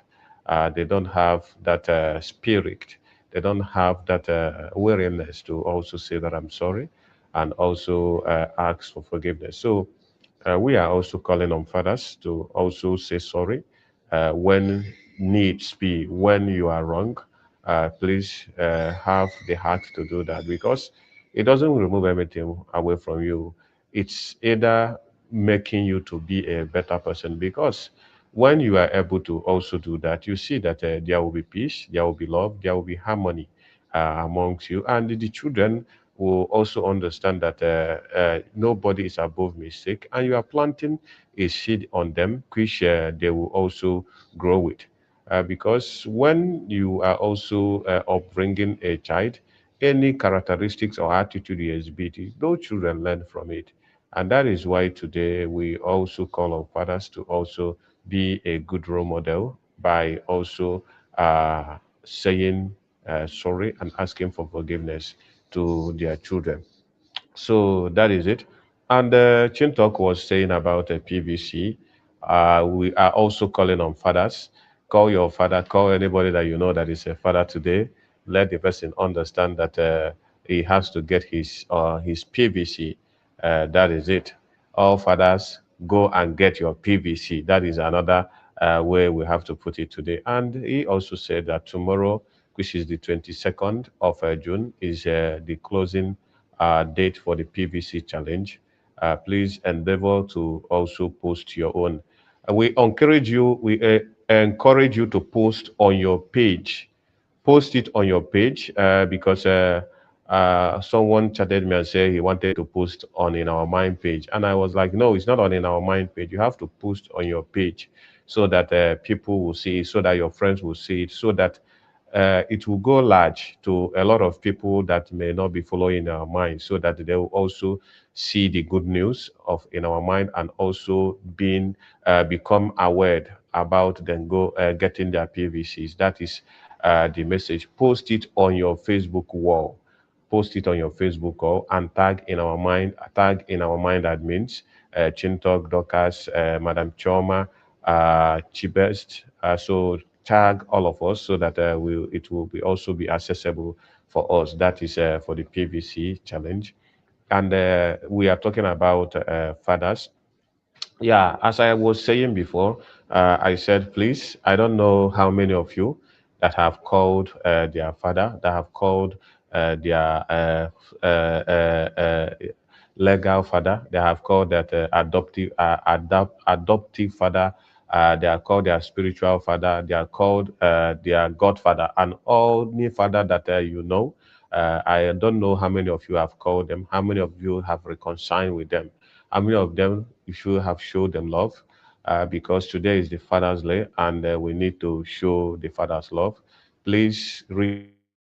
They don't have that spirit. They don't have that willingness to also say that I'm sorry, and also ask for forgiveness. So we are also calling on fathers to also say sorry when needs be. When you are wrong, please have the heart to do that, because it doesn't remove everything away from you. It's either making you to be a better person, because when you are able to also do that, you see that there will be peace, there will be love, there will be harmony amongst you, and the children will also understand that nobody is above mistake, and you are planting a seed on them, which they will also grow with. Because when you are also upbringing a child, any characteristics or attitude he exhibits, those children learn from it. And that is why today we also call on fathers to also be a good role model by also saying sorry and asking for forgiveness to their children. So that is it. And Chintok was saying about PVC. We are also calling on fathers. Call your father, call anybody that you know that is a father today. Let the person understand that he has to get his PVC. That is it. All fathers, go and get your PVC. That is another way we have to put it today. And he also said that tomorrow, which is the 22nd of June, is the closing date for the PVC challenge. Please endeavor to also post your own. We encourage you to post on your page. Post it on your page because someone chatted me and said he wanted to post on In Our Mind page, and I was like, no, it's not on In Our Mind page. You have to post on your page so that people will see it, so that your friends will see it, so that it will go large to a lot of people that may not be following our mind, so that they will also see the good news of In Our Mind, and also being become aware about them go getting their PVCs. That is the message. Post it on your Facebook wall. Post it on your Facebook wall and tag In Our Mind. Tag In Our Mind admins, Chintok, Dokas, Madam Choma, Chibest. So tag all of us so that it will be also be accessible for us. That is for the PVC challenge. And we are talking about fathers. Yeah, as I was saying before, I said, please, I don't know how many of you that have called their father, that have called their legal father, they have called that adoptive father, they are called their spiritual father, they are called their godfather, and all any father that you know. I don't know how many of you have called them, how many of you have reconciled with them, how many of them you should have showed them love, because today is the Father's Day, and we need to show the Father's love. Please reach out to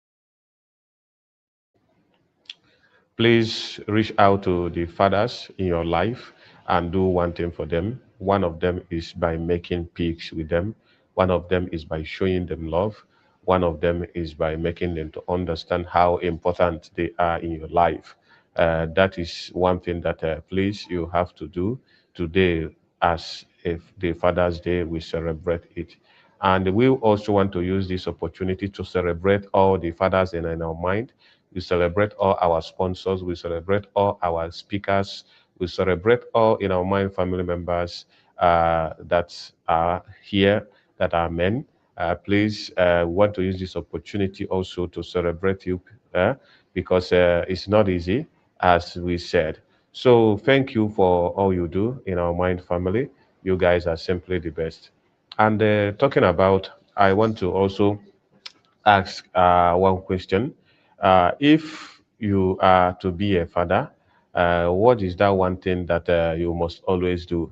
Please reach out to the fathers in your life and do one thing for them. One of them is by making peace with them. One of them is by showing them love. One of them is by making them to understand how important they are in your life. That is one thing that please you have to do today, as if the Father's Day we celebrate it. And we also want to use this opportunity to celebrate all the fathers in our mind. We celebrate all our sponsors. We celebrate all our speakers. We celebrate all In Our Mind family members that are here, that are men. Please want to use this opportunity also to celebrate you because it's not easy, as we said. So thank you for all you do In Our Mind family. You guys are simply the best. And talking about, I want to also ask one question. If you are to be a father, what is that one thing that you must always do?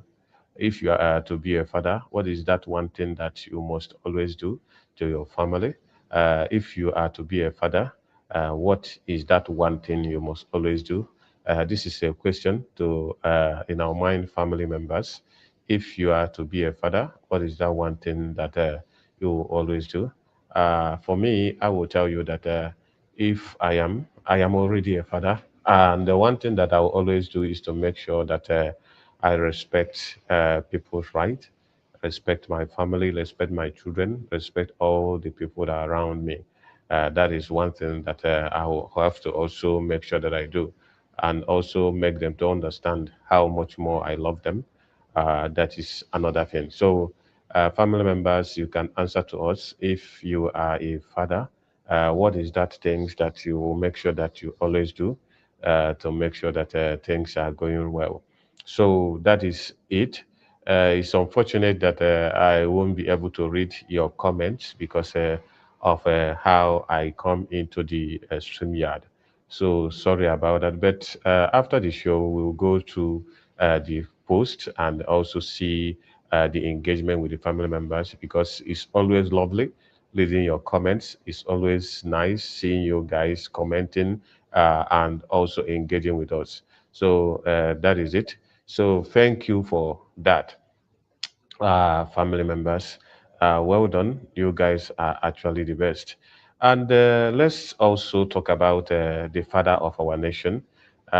If you are to be a father, what is that one thing that you must always do to your family? If you are to be a father, what is that one thing you must always do? This is a question to, in our mind, family members. If you are to be a father, what is that one thing that you will always do? For me, I will tell you that if I am already a father, and the one thing that I will always do is to make sure that I respect people's right, respect my family, respect my children, respect all the people that are around me. That is one thing that I will have to also make sure that I do, and also make them to understand how much more I love them. That is another thing. So, family members, you can answer to us if you are a father. What is that things that you will make sure that you always do to make sure that things are going well? So that is it. It's unfortunate that I won't be able to read your comments because of how I come into the StreamYard. So sorry about that. But after the show, we'll go to the post and also see the engagement with the family members because it's always lovely reading your comments. It's always nice seeing you guys commenting and also engaging with us. So that is it. So thank you for that, family members. Well done. You guys are actually the best. And let's also talk about the father of our nation,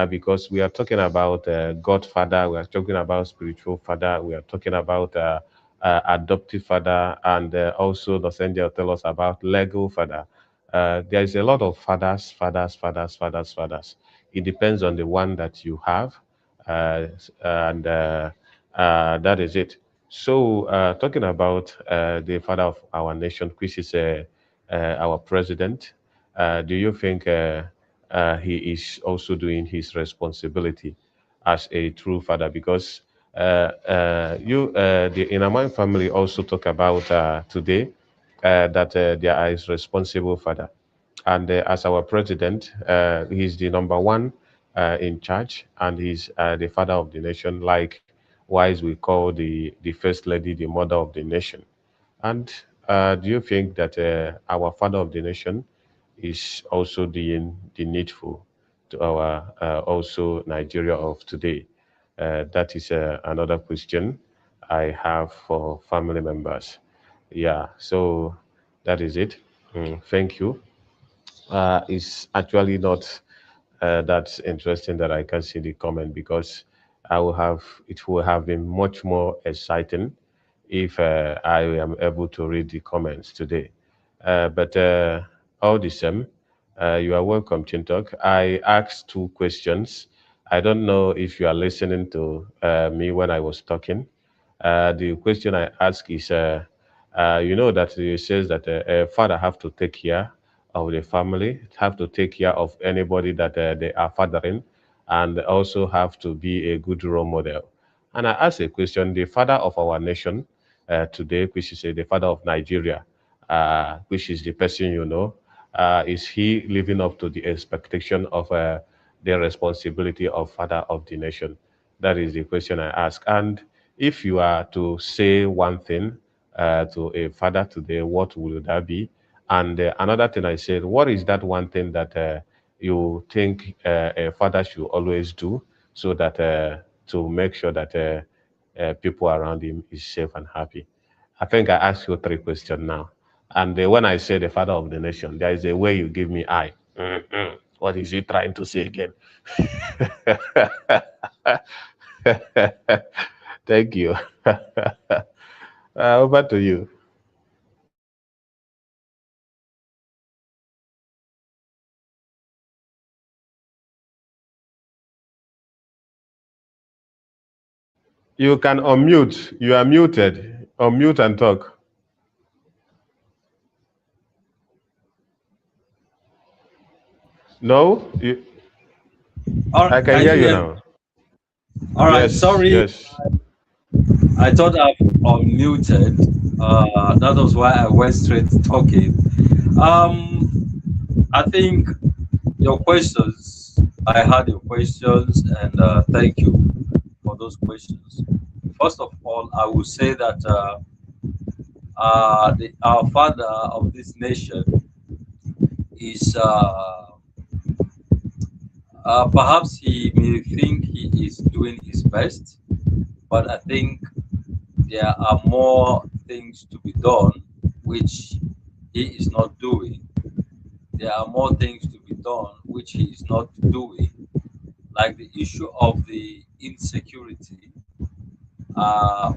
because we are talking about Godfather, we are talking about spiritual father, we are talking about adoptive father, and also Los Angeles tell us about legal father. There is a lot of fathers. It depends on the one that you have, and that is it. So, talking about the father of our nation, which is our president, do you think he is also doing his responsibility as a true father? Because the Inaman family also talk about today that there is responsible father. And as our president, he's the number one in charge, and he's the father of the nation, like wise we call the first lady the mother of the nation. And do you think that our father of the nation is also doing the needful to our also Nigeria of today? That is another question I have for family members. Yeah, so that is it. Thank you. It's actually not that interesting that I can see the comment because it will have been much more exciting if I am able to read the comments today. But all the same, you are welcome, Chintok. I asked two questions. I don't know if you are listening to me when I was talking. The question I ask is, you know that it says that a father have to take care of the family, have to take care of anybody that they are fathering, and also have to be a good role model. And I ask a question: the father of our nation today, which is the father of Nigeria, which is the person you know, is he living up to the expectation of the responsibility of father of the nation? That is the question I ask. And if you are to say one thing to a father today, what will that be? And another thing I said, what is that one thing that you think a father should always do so that to make sure that people around him is safe and happy? I think I asked you three questions now. And when I say the father of the nation, there is a way you give me eye. What is he trying to say again? Thank you. Over to you. You can unmute. You are muted. Unmute and talk. No, All I right, can can hear you you hear me? now. All right, Yes, sorry, yes. I thought I've unmuted. That was why I went straight talking. I think your questions, I had your questions, and thank you for those questions. first of all, I will say that our father of this nation is perhaps he may think he is doing his best, but I think there are more things to be done which he is not doing. There are more things to be done which he is not doing, like the issue of the insecurity.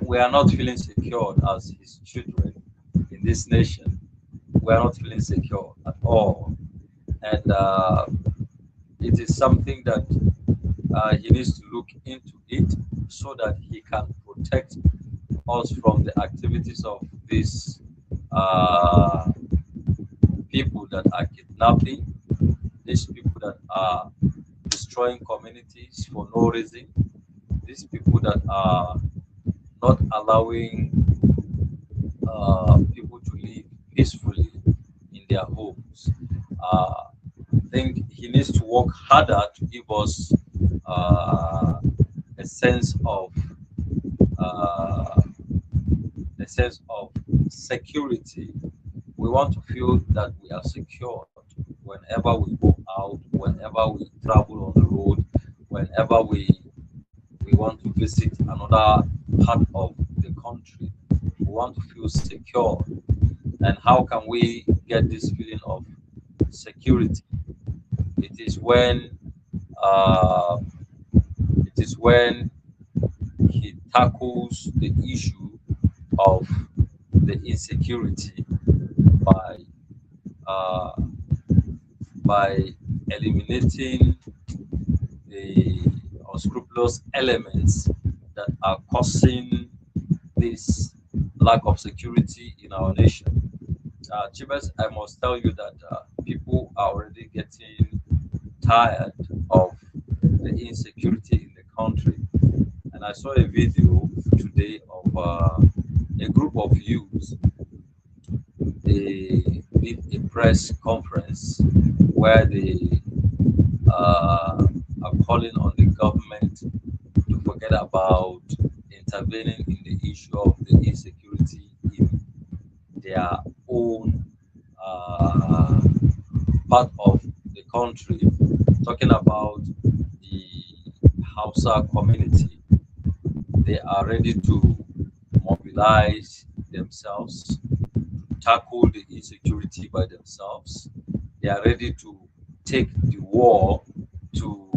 We are not feeling secured as his children in this nation. We are not feeling secure at all. And it is something that he needs to look into it so that he can protect us from the activities of these uh, people that are kidnapping, these people that are destroying communities for no reason, these people that are not allowing people to live peacefully in their homes. I think he needs to work harder to give us a sense of uh, security. We want to feel that we are secured whenever we go out, whenever we travel on the road, whenever we want to visit another part of the country. We want to feel secure. And how can we get this feeling of security? It is when uh, it is when he tackles the issue of the insecurity by uh, by eliminating the unscrupulous elements that are causing this lack of security in our nation. Chibas, I must tell you that people are already getting tired of the insecurity in the country. And I saw a video today of a group of youths. They did a press conference where they are calling on the government to forget about intervening in the issue of the insecurity in their own uh, part of the country, talking about the Hausa community. They are ready to mobilize themselves, tackle the insecurity by themselves. They are ready to take the war to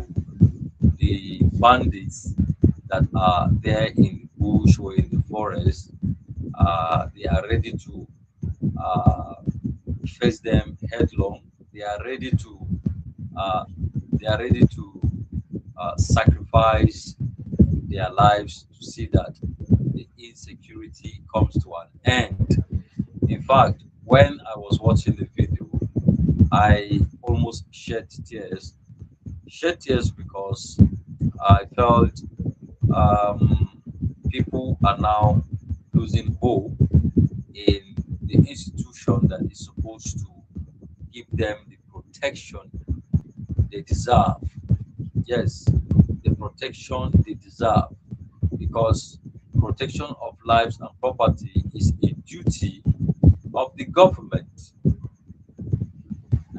the bandits that are there in the bush or in the forest. They are ready to uh, face them headlong. They are ready to uh, they are ready to sacrifice their lives to see that the insecurity comes to an end. In fact, when I was watching the video, I almost shed tears because I felt um, people are now losing hope in the institution that is supposed to give them the protection they deserve. Yes, the protection they deserve, because protection of lives and property is a duty of the government,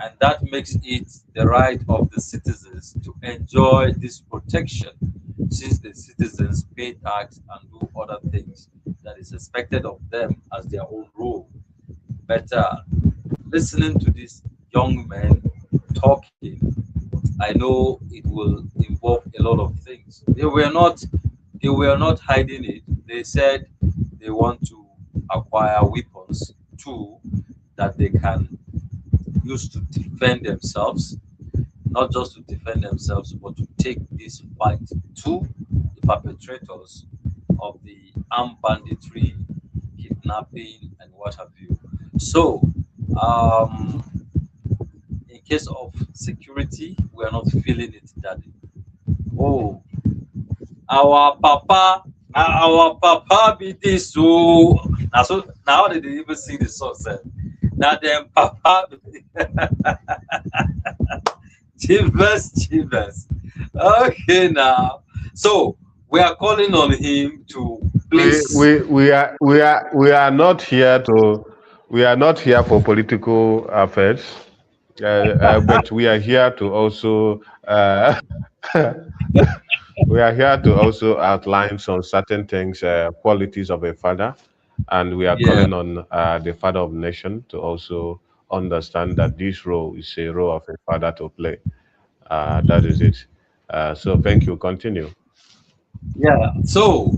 and that makes it the right of the citizens to enjoy this protection, since the citizens pay tax and do other things that is expected of them as their own role. But listening to these young men talking, I know it will involve a lot of things. They were not hiding it. They said they want to acquire weapons too that they can use to defend themselves, not just to defend themselves, but to take this fight to the perpetrators of the armed banditry, kidnapping, and what have you. So, um, in case of security, we are not feeling it, Daddy. Oh, our papa be this so. Now they didn't even see the sunset. Now them papa Chivas. Okay, now. So we are calling on him to Please. we are not here for political affairs, but we are here to also we are here to also outline some certain things, qualities of a father, and we are Yeah. calling on the father of nation to also understand that this role is a role of a father to play. That is it. So thank you. Continue. Yeah. So,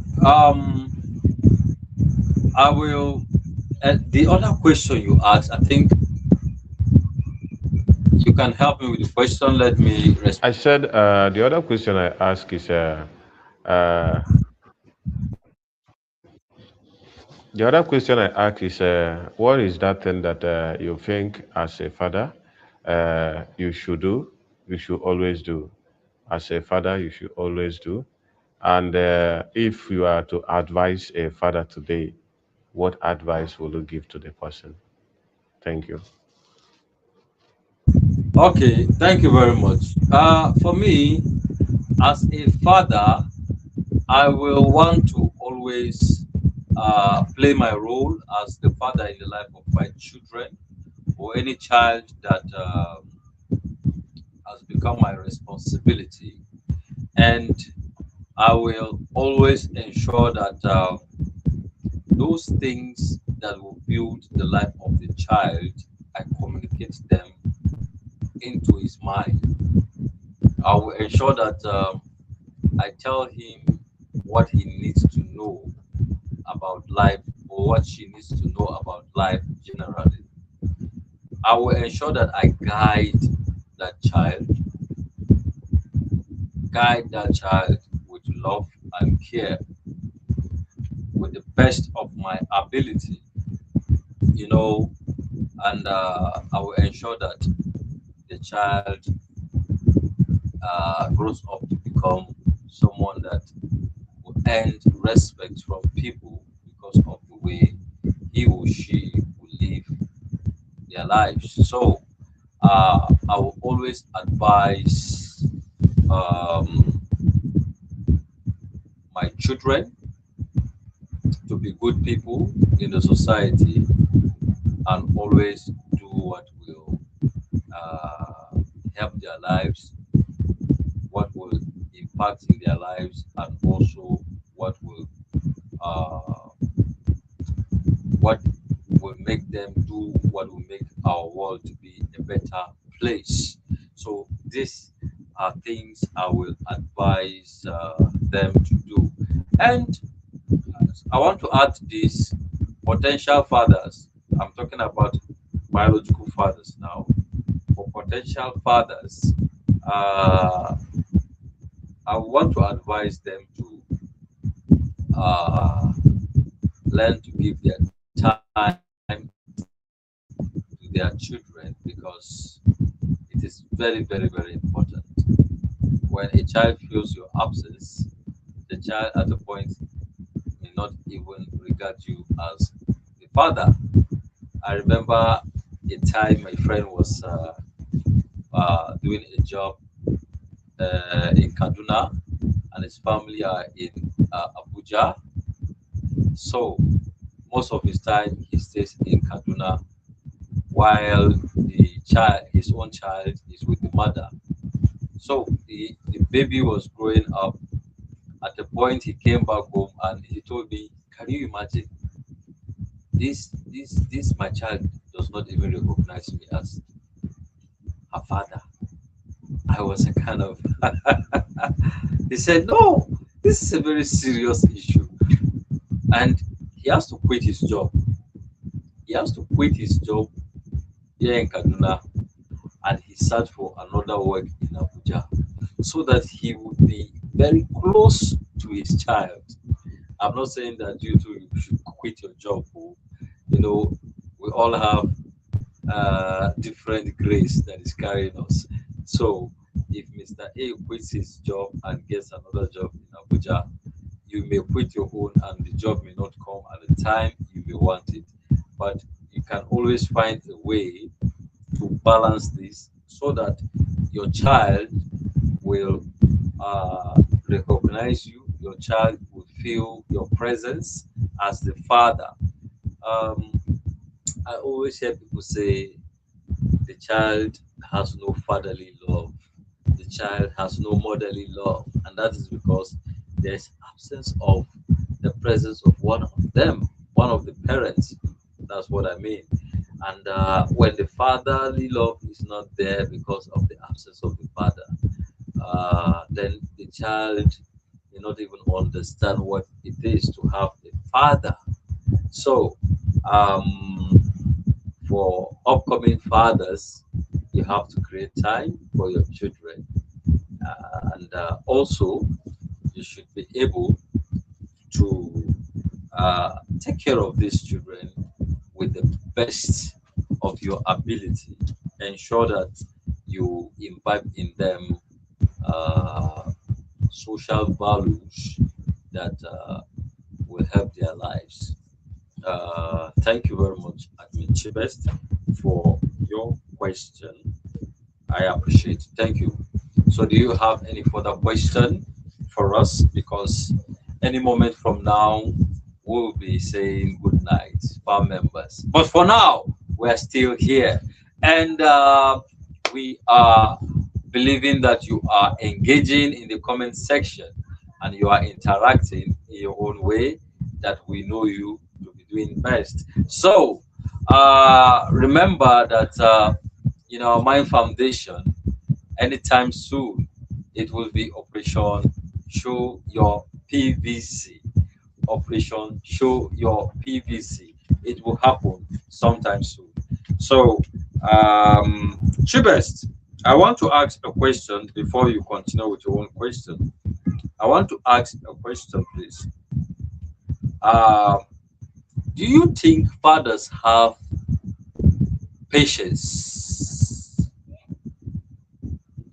I will. The other question you asked, I think you can help me with the question. Let me respond. I said the other question I ask is uh, the other question I ask is what is that thing that you think as a father you should do, you should always do, as a father you should always do, and if you are to advise a father today, what advice will you give to the person? Thank you. Okay. Thank you very much. For me, as a father, I will want to always play my role as the father in the life of my children or any child that has become my responsibility. And I will always ensure that those things that will build the life of the child, I communicate them into his mind. I will ensure that I tell him what he needs to know about life or what she needs to know about life generally. I will ensure that I that guide that child with love and care, with the best of my ability, you know, and I will ensure that the child grows up to become someone that will earn respect from people because of the way he or she will live their lives. So I will always advise um, my children to be good people in the society and always do what will uh, help their lives, what will impact in their lives, and also what will uh, what will make them do what will make our world to be a better place. So these are things I will advise them to do. And I want to add this: potential fathers. I'm talking about biological fathers now. For potential fathers, uh, I want to advise them to uh, learn to give their time to their children because it is very, very, very important. When a child feels your absence, the child at a point may not even regard you as the father. I remember a time my friend was doing a job in Kaduna, and his family are in Abuja. So most of his time he stays in Kaduna, while his own child, is with the mother. So the baby was growing up. At the point he came back home and he told me, "Can you imagine? This my child does not even recognize me as her father." I was a kind of. He said, "No, this is a very serious issue," and he has to quit his job. He has to quit his job here in Kaduna, and he searched for another work in Abuja so that he would be very close to his child. I'm not saying that you two should quit your job. Oh. You know, we all have different grace that is carrying us. So if Mr. A quits his job and gets another job in Abuja, you may quit your own and the job may not come at the time you may want it. But you can always find a way to balance this so that your child will recognize you, your child will feel your presence as the father. Um, I always hear people say the child has no fatherly love, the child has no motherly love, and that is because there's absence of the presence of one of them, one of the parents. That's what I mean. And when the fatherly love is not there because of the absence of the father, then the child may not even understand what it is to have a father. So, um, for upcoming fathers, you have to create time for your children, and also you should be able to take care of these children with the best of your ability. Ensure that you imbibe in them uh, social values that will help their lives. Thank you very much, Admin Chibest, for your question. I appreciate it. Thank you. So, do you have any further question for us? Because any moment from now, we'll be saying good night for our members. But for now, we're still here. And we are believing that you are engaging in the comment section and you are interacting in your own way that we know you to be doing best. So, remember that in our Mind Foundation, anytime soon, it will be Operation Show Your PVC. Operation Show Your PVC. It will happen sometime soon. So, Chibest, I want to ask a question before you continue with your own question. I want to ask a question, please. Uh, do you think fathers have patience?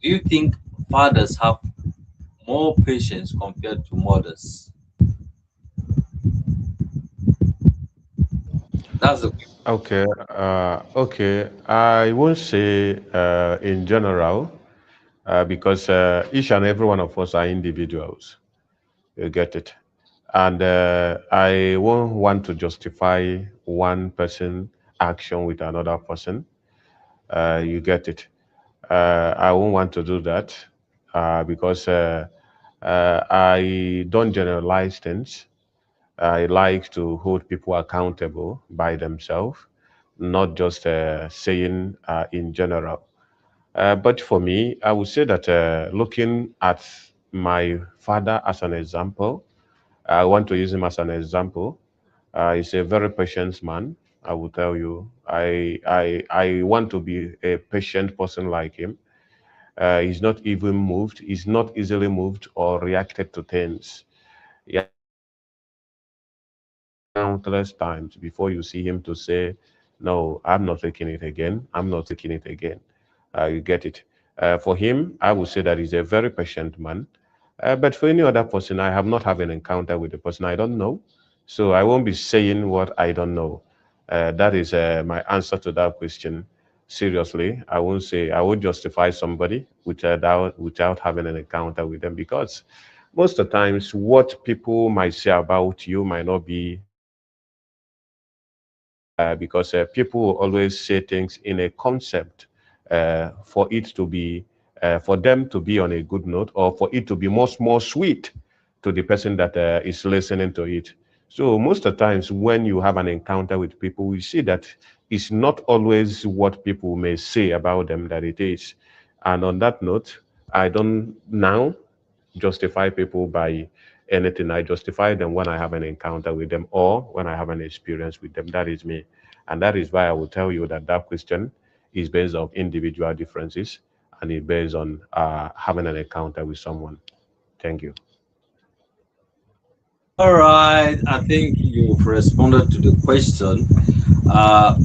Do you think fathers have more patience compared to mothers? That's the Okay. I won't say in general because each and every one of us are individuals. You get it? And I won't want to justify one person action with another person. You get it? I won't want to do that because I don't generalize things. I like to hold people accountable by themselves, not just saying in general. But for me, I would say that looking at my father as an example, I want to use him as an example. He's a very patient man. I will tell you, I want to be a patient person like him. He's not even moved. He's not easily moved or reacted to things. Yeah, countless times before you see him to say, "No, I'm not taking it again. I'm not taking it again." You get it. For him, I would say that he's a very patient man. But for any other person, I have not had an encounter with the person I don't know. So I won't be saying what I don't know. That is my answer to that question. Seriously, I won't say I would justify somebody without having an encounter with them because most of the times what people might say about you might not be because people will always say things in a concept for it to be for them to be on a good note or for it to be much more sweet to the person that is listening to it. So most of the times when you have an encounter with people, we see that it's not always what people may say about them that it is. And on that note, I don't now justify people by anything. I justify them when I have an encounter with them or when I have an experience with them. That is me. And that is why I will tell you that that question is based on individual differences and it's based on having an encounter with someone. Thank you. All right, I think you've responded to the question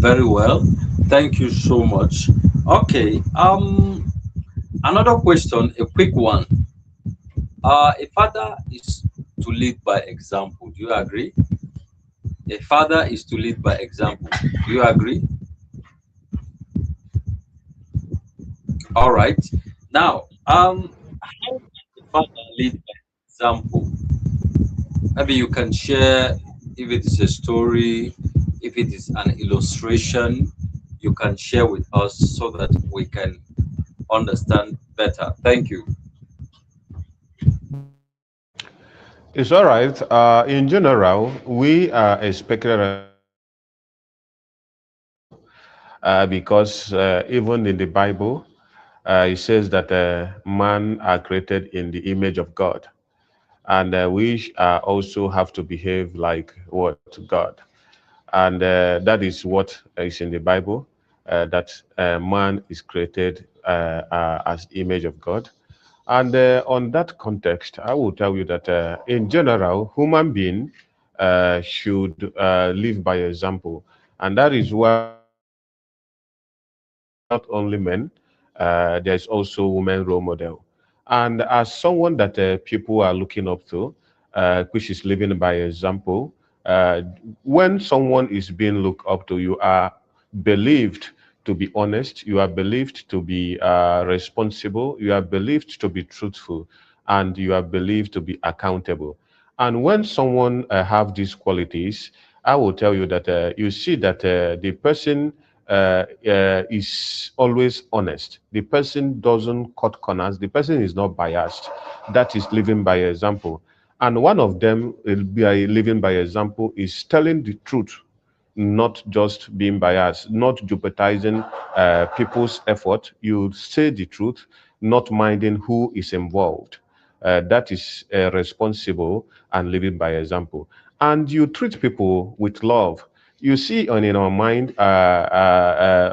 very well. Thank you so much. Okay, another question, a quick one. A father is to lead by example. Do you agree? A father is to lead by example. Do you agree? All right. Now, how can the father lead by example? Maybe you can share if it is a story, if it is an illustration, you can share with us so that we can understand better. Thank you. It's all right. In general, we are expected because even in the Bible, it says that man are created in the image of God, and we also have to behave like what God, and that is what is in the Bible. That man is created as image of God, and on that context, I will tell you that in general, human being should live by example, and that is why not only men, there's also women role model. And as someone that people are looking up to, which is living by example, when someone is being looked up to, you are believed to be honest, you are believed to be responsible, you are believed to be truthful, and you are believed to be accountable. And when someone have these qualities, I will tell you that you see that the person is always honest. The person doesn't cut corners. The person is not biased. That is living by example. And one of them, by living by example, is telling the truth, not just being biased, not jeopardizing people's effort. You say the truth, not minding who is involved. That is responsible and living by example. And you treat people with love. You see, on in our mind,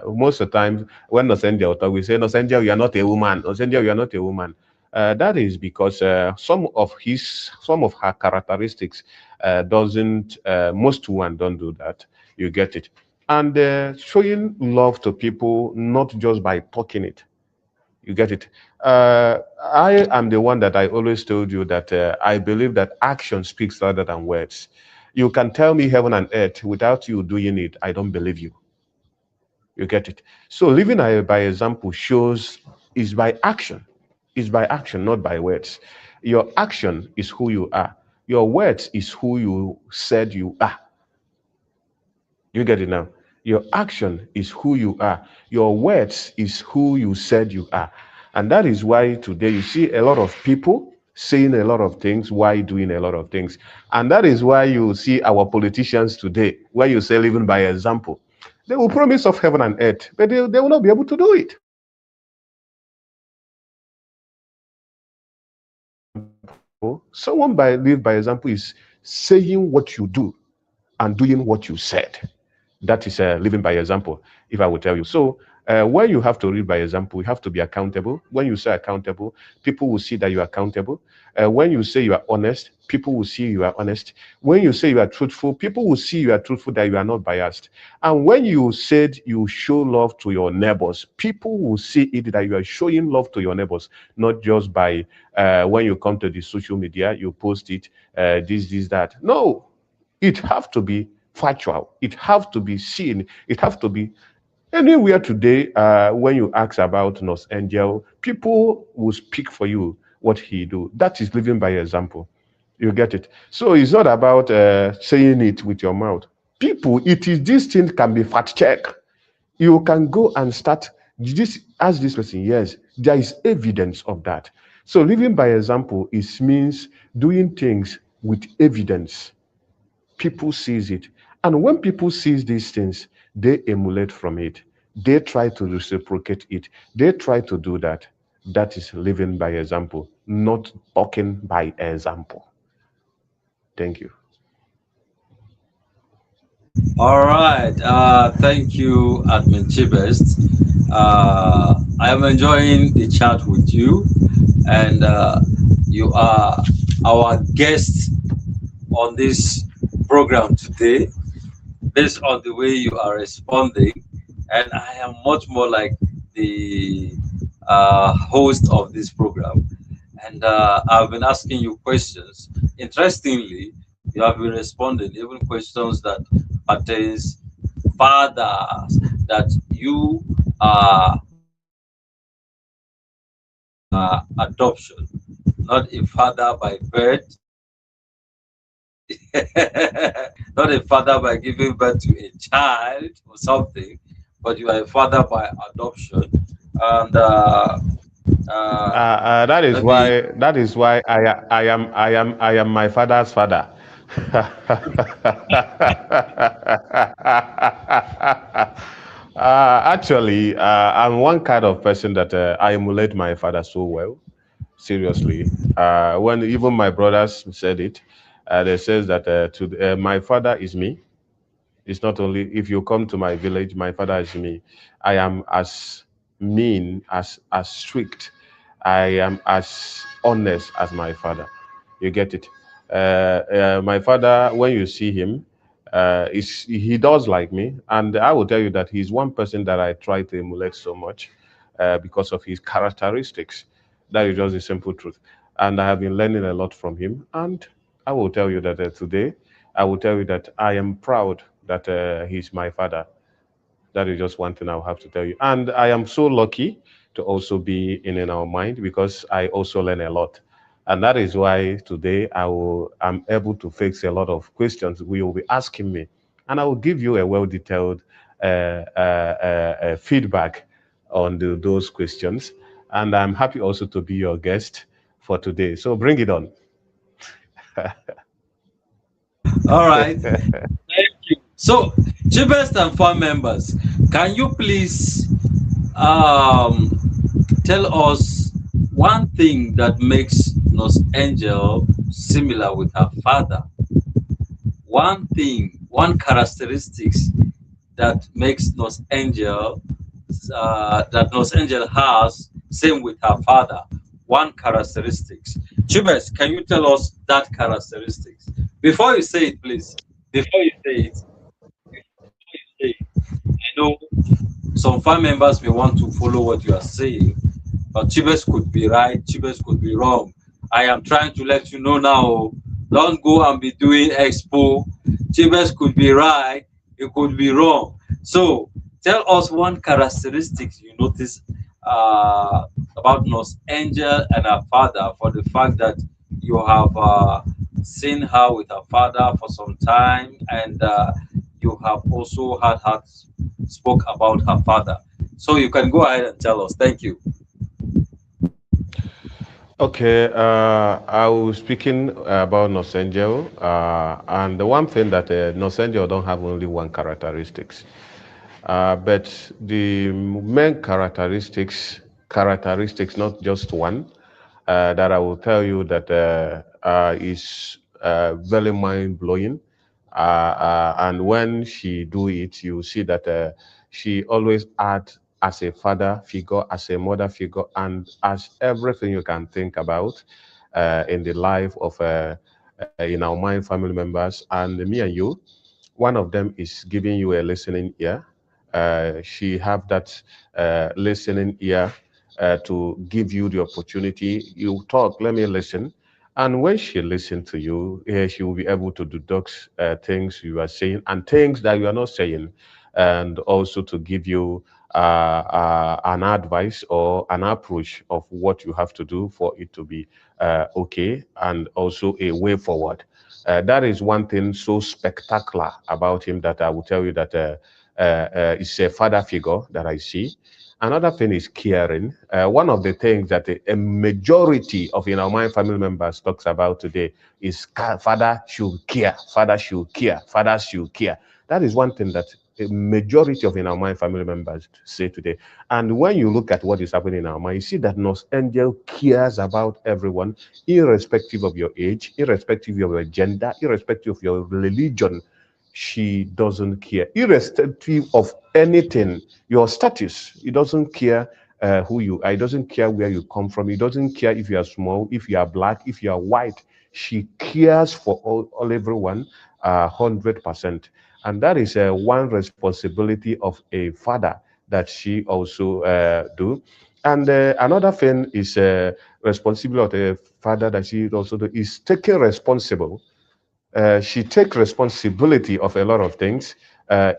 most of the time when Nosendia will talk, we say, Nosendia, you are not a woman. Nosendia, you are not a woman. That is because some of her characteristics doesn't. Most women don't do that. You get it, and showing love to people not just by talking it. You get it. I am the one that I always told you that I believe that action speaks louder than words. You can tell me heaven and earth without you doing it. I don't believe you. You get it. So living by example shows is by action. Is by action, not by words. Your action is who you are. Your words is who you said you are. You get it now? Your action is who you are. Your words is who you said you are. And that is why today you see a lot of people saying a lot of things while doing a lot of things. And that is why you see our politicians today, where you say living by example. They will promise of heaven and earth, but they will not be able to do it. Someone by live by example is saying what you do and doing what you said. That is living by example, if I would tell you. So when you have to live by example, you have to be accountable. When you say accountable, people will see that you are accountable. When you say you are honest, people will see you are honest. When you say you are truthful, people will see you are truthful, that you are not biased. And when you said you show love to your neighbors, people will see it that you are showing love to your neighbors, not just by when you come to the social media, you post it, this, that. No, it have to be factual. It have to be seen. It have to be anywhere today. When you ask about Nos Angel, people will speak for you what he do. That is living by example. You get it. So it's not about saying it with your mouth. People, it is this thing can be fact check. You can go and start this. Ask this person. Yes, there is evidence of that. So living by example is means doing things with evidence. People sees it, and when people sees these things, they emulate from it. They try to reciprocate it. They try to do that. That is living by example, not talking by example. Thank you. All right. Thank you, Admin Chibest. I am enjoying the chat with you, and you are our guest on this program today. Based on the way you are responding, and I am much more like the host of this program. And I've been asking you questions. Interestingly, you have been responding even questions that pertains fathers, that you are adoption, not a father by birth, Not a father by giving birth to a child or something, but you are a father by adoption. And That is let me. why I am my father's father. Actually, I'm one kind of person that I emulate my father so well. Seriously, when even my brothers said it, they says that my father is me. It's not only if you come to my village, my father is me. I am as mean, as strict. I am as honest as my father. You get it? My father, when you see him, he does like me, and I will tell you that he's one person that I try to emulate so much because of his characteristics. That is just the simple truth, and I have been learning a lot from him. And I will tell you that today, I will tell you that I am proud that he's my father. That is just one thing I'll have to tell you. And I am so lucky to also be in our mind because I also learn a lot. And that is why today I'm able to fix a lot of questions we will be asking me. And I will give you a well detailed feedback on those questions. And I'm happy also to be your guest for today. So bring it on. All right. Thank you. So, Chibest and farm members, can you please um, tell us one thing that makes Nurse Angel similar with her father? One thing, one characteristics that makes Nurse Angel that Nurse Angel has, same with her father. One characteristics. Chibes, can you tell us that characteristics? Before you say it, please. Before you say it, I know some family members may want to follow what you are saying, but Chibes could be right, Chibes could be wrong. I am trying to let you know now. Don't go and be doing expo. Chibes could be right, it could be wrong. So tell us one characteristic you notice about Nurse Angel and her father, for the fact that you have seen her with her father for some time, and you have also had her spoke about her father. So you can go ahead and tell us. Thank you. Okay, I was speaking about Nosenjo, and the one thing that Nosenjo don't have only one characteristics, but the main characteristics, not just one, that I will tell you that is very mind blowing. And when she do it, you see that she always add as a father figure, as a mother figure, and as everything you can think about in the life of in our mind family members and me and you. One of them is giving you a listening ear. She have that listening ear to give you the opportunity. You talk, let me listen. And when she listens to you, she will be able to deduct things you are saying and things that you are not saying, and also to give you an advice or an approach of what you have to do for it to be okay, and also a way forward. That is one thing so spectacular about him that I will tell you that is a father figure that I see. Another thing is caring. One of the things that a majority of in our mind family members talks about today is father should care, father should care, father should care. That is one thing that a majority of in our mind family members say today. And when you look at what is happening in our mind, you see that Nurse Angel cares about everyone, irrespective of your age, irrespective of your gender, irrespective of your religion. She doesn't care, irrespective of anything, your status. It doesn't care who you are. It doesn't care where you come from. It doesn't care if you are small, if you are black, if you are white. She cares for all everyone, 100%. And that is one responsibility of a father that she also do. And another thing is responsibility of a father that she also do is taking responsible. She take responsibility of a lot of things,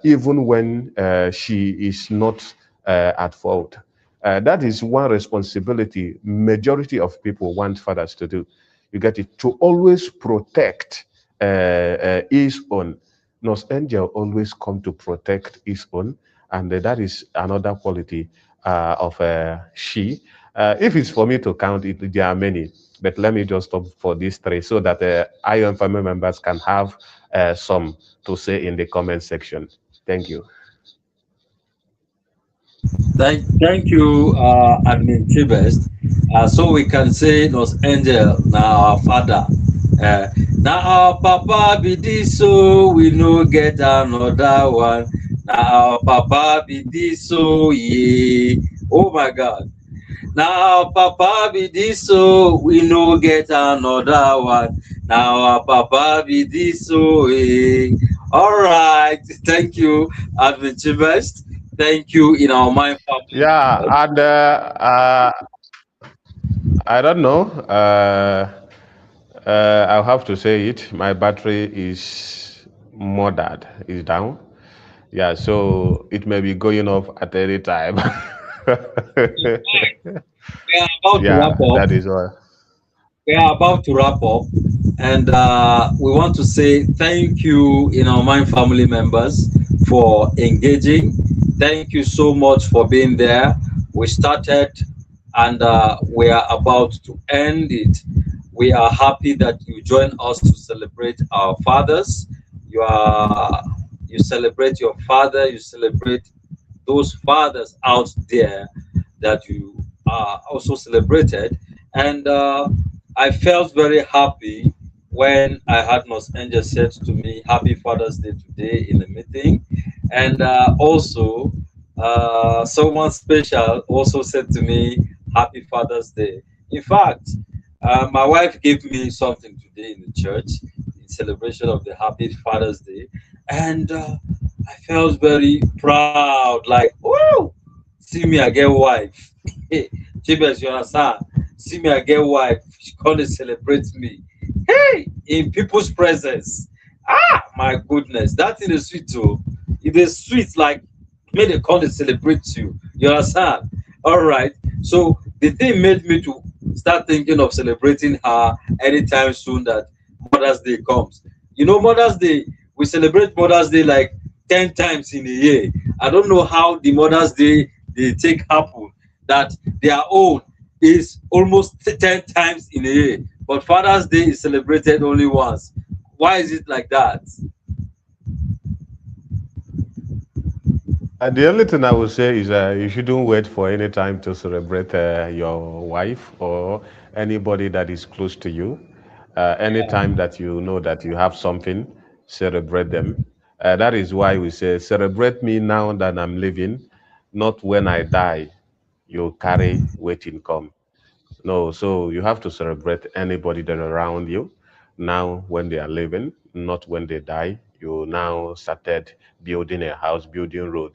even when she is not at fault. That is one responsibility majority of people want fathers to do. You get it, to always protect. his own. Nos angel always come to protect his own, and that is another quality of she. If it's for me to count it, there are many, but let me just stop for these three so that I and family members can have some to say in the comment section. Thank you. Thank you, Admin Chibest. So we can say Los Angel, now our father. Uh, now our papa be this, so we no get another one. Now our papa be this, so yeah. Oh my God. Now our papa be this, so we no get another one. Now our papa be this, so yeah. All right. Thank you, Admin Chibest. Thank you in our mind family. Yeah, and I don't know. I'll have to say it. My battery is murdered, is down. Yeah, so it may be going off at any time. We are about to wrap Yeah, up. that is all. We are about to wrap up, and we want to say thank you, in our mind family members, for engaging. Thank you so much for being there. We started, and we are about to end it. We are happy that you join us to celebrate our fathers. You celebrate your father. You celebrate those fathers out there that you also celebrated. And I felt very happy when I had Nos Angel said to me, Happy Father's Day today in the meeting. And also, someone special also said to me, Happy Father's Day. In fact, my wife gave me something today in the church in celebration of the Happy Father's Day. And I felt very proud, like, whoa, see me, I get wife. Hey, Jabez, you understand? See me, I get wife. She gonna celebrate me. Hey, in people's presence. Ah, my goodness, that in the sweet too. It is sweet, like made a call to celebrate you. You understand? All right. So the thing made me to start thinking of celebrating her anytime soon that Mother's Day comes. You know, Mother's Day, we celebrate Mother's Day like 10 times in a year. I don't know how the Mother's Day they take happen that their own is almost 10 times in a year, but Father's Day is celebrated only once. Why is it like that? The only thing I would say is you shouldn't wait for any time to celebrate your wife or anybody that is close to you. Anytime that you know that you have something, celebrate them. That is why we say, celebrate me now that I'm living, not when I die. You carry waiting come. No, so you have to celebrate anybody that around you now when they are living, not when they die. You now started building a house, building road,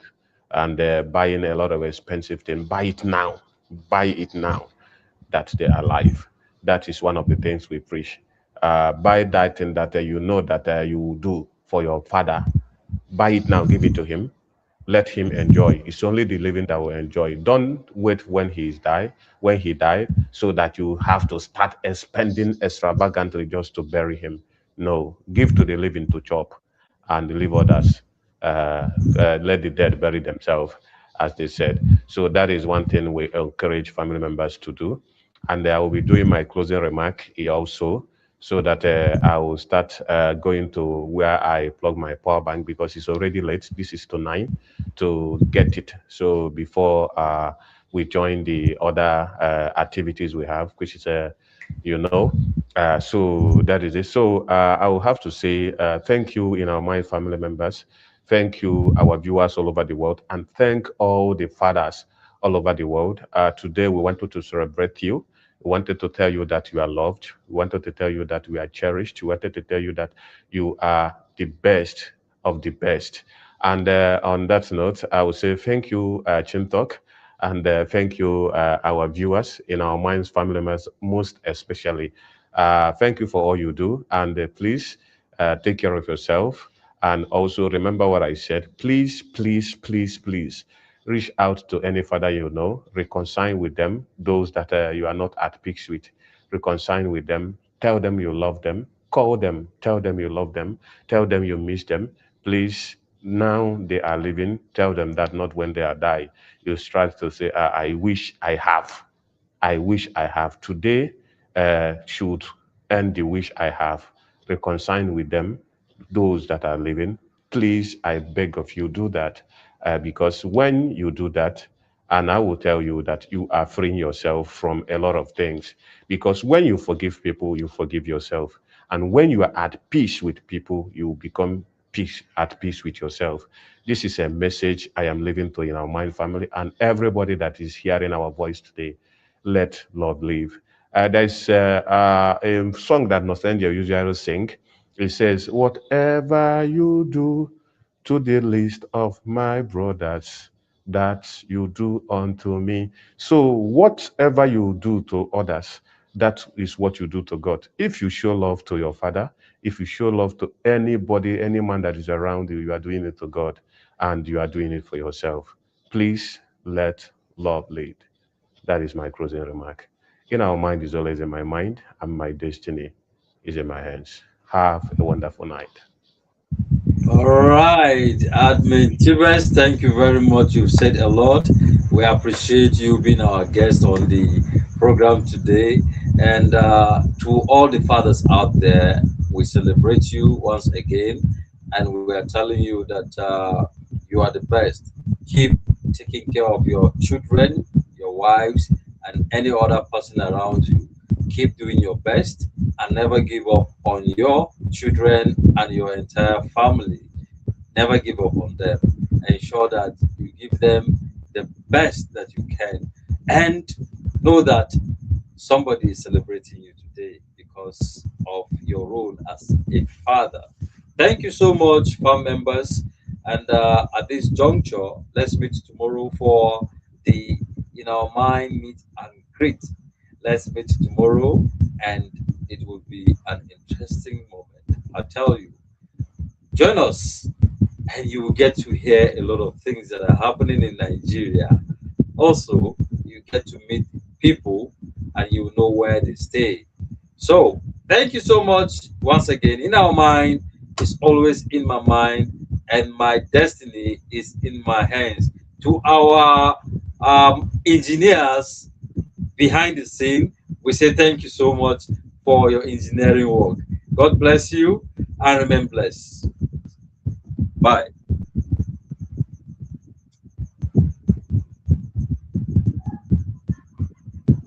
and buying a lot of expensive things. Buy it now. Buy it now that they are alive. That is one of the things we preach. Buy that thing that you know that you will do for your father. Buy it now, give it to him, let him enjoy. It's only the living that will enjoy. Don't wait when he died, so that you have to start spending extravagantly just to bury him. No, give to the living to chop, and leave others. Let the dead bury themselves, as they said. So that is one thing we encourage family members to do. And I will be doing my closing remark here also, so that I will start going to where I plug my power bank because it's already late. This is to 9 to get it. So before we join the other activities we have, which is you know, so that is it. So I will have to say thank you in our mind family members. Thank you, our viewers all over the world, and thank all the fathers all over the world. Today we wanted to celebrate you. We wanted to tell you that you are loved. We wanted to tell you that we are cherished. We wanted to tell you that you are the best of the best. And on that note, I would say thank you, Chintok, and thank you, our viewers in our minds, family members, most especially. Thank you for all you do, and please take care of yourself. And also remember what I said. Please, please, please, please reach out to any father you know, reconcile with them, those that you are not at peace with, reconcile with them, tell them you love them, Call them, tell them you love them, tell them you miss them. Please, now they are living, tell them that not when they are die. You strive to say, I wish I have. I wish I have. Today should end the wish I have. Reconcile with them, those that are living. Please, I beg of you, do that. Because when you do that, and I will tell you that you are freeing yourself from a lot of things. Because when you forgive people, you forgive yourself. And when you are at peace with people, you become at peace with yourself. This is a message I am living to in our mind family and everybody that is hearing our voice today. Let love live. There's a song that Nostalgia usually sing. It says, "Whatever you do to the least of my brothers, that you do unto me." So whatever you do to others, that is what you do to God. If you show love to your father, if you show love to anybody, any man that is around you, you are doing it to God and you are doing it for yourself. Please let love lead. That is my closing remark. In our mind is always in my mind, and my destiny is in my hands. Have a wonderful night. All right, Admin Tibes, thank you very much. You've said a lot. We appreciate you being our guest on the program today. And to all the fathers out there, we celebrate you once again. And we are telling you that you are the best. Keep taking care of your children, your wives, and any other person around you. Keep doing your best and never give up on your children and your entire family. Never give up on them. Ensure that you give them the best that you can. And know that somebody is celebrating you today because of your role as a father. Thank you so much, fam members. And at this juncture, let's meet tomorrow for the In Our Mind Meet and Greet. Let's meet tomorrow, and it will be an interesting moment. I tell you, join us, and you will get to hear a lot of things that are happening in Nigeria. Also, you get to meet people and you know where they stay. So, thank you so much once again. In Our Mind is always in my mind, and my destiny is in my hands. To our engineers behind the scene, we say thank you so much for your engineering work. God bless you and remain blessed. Bye.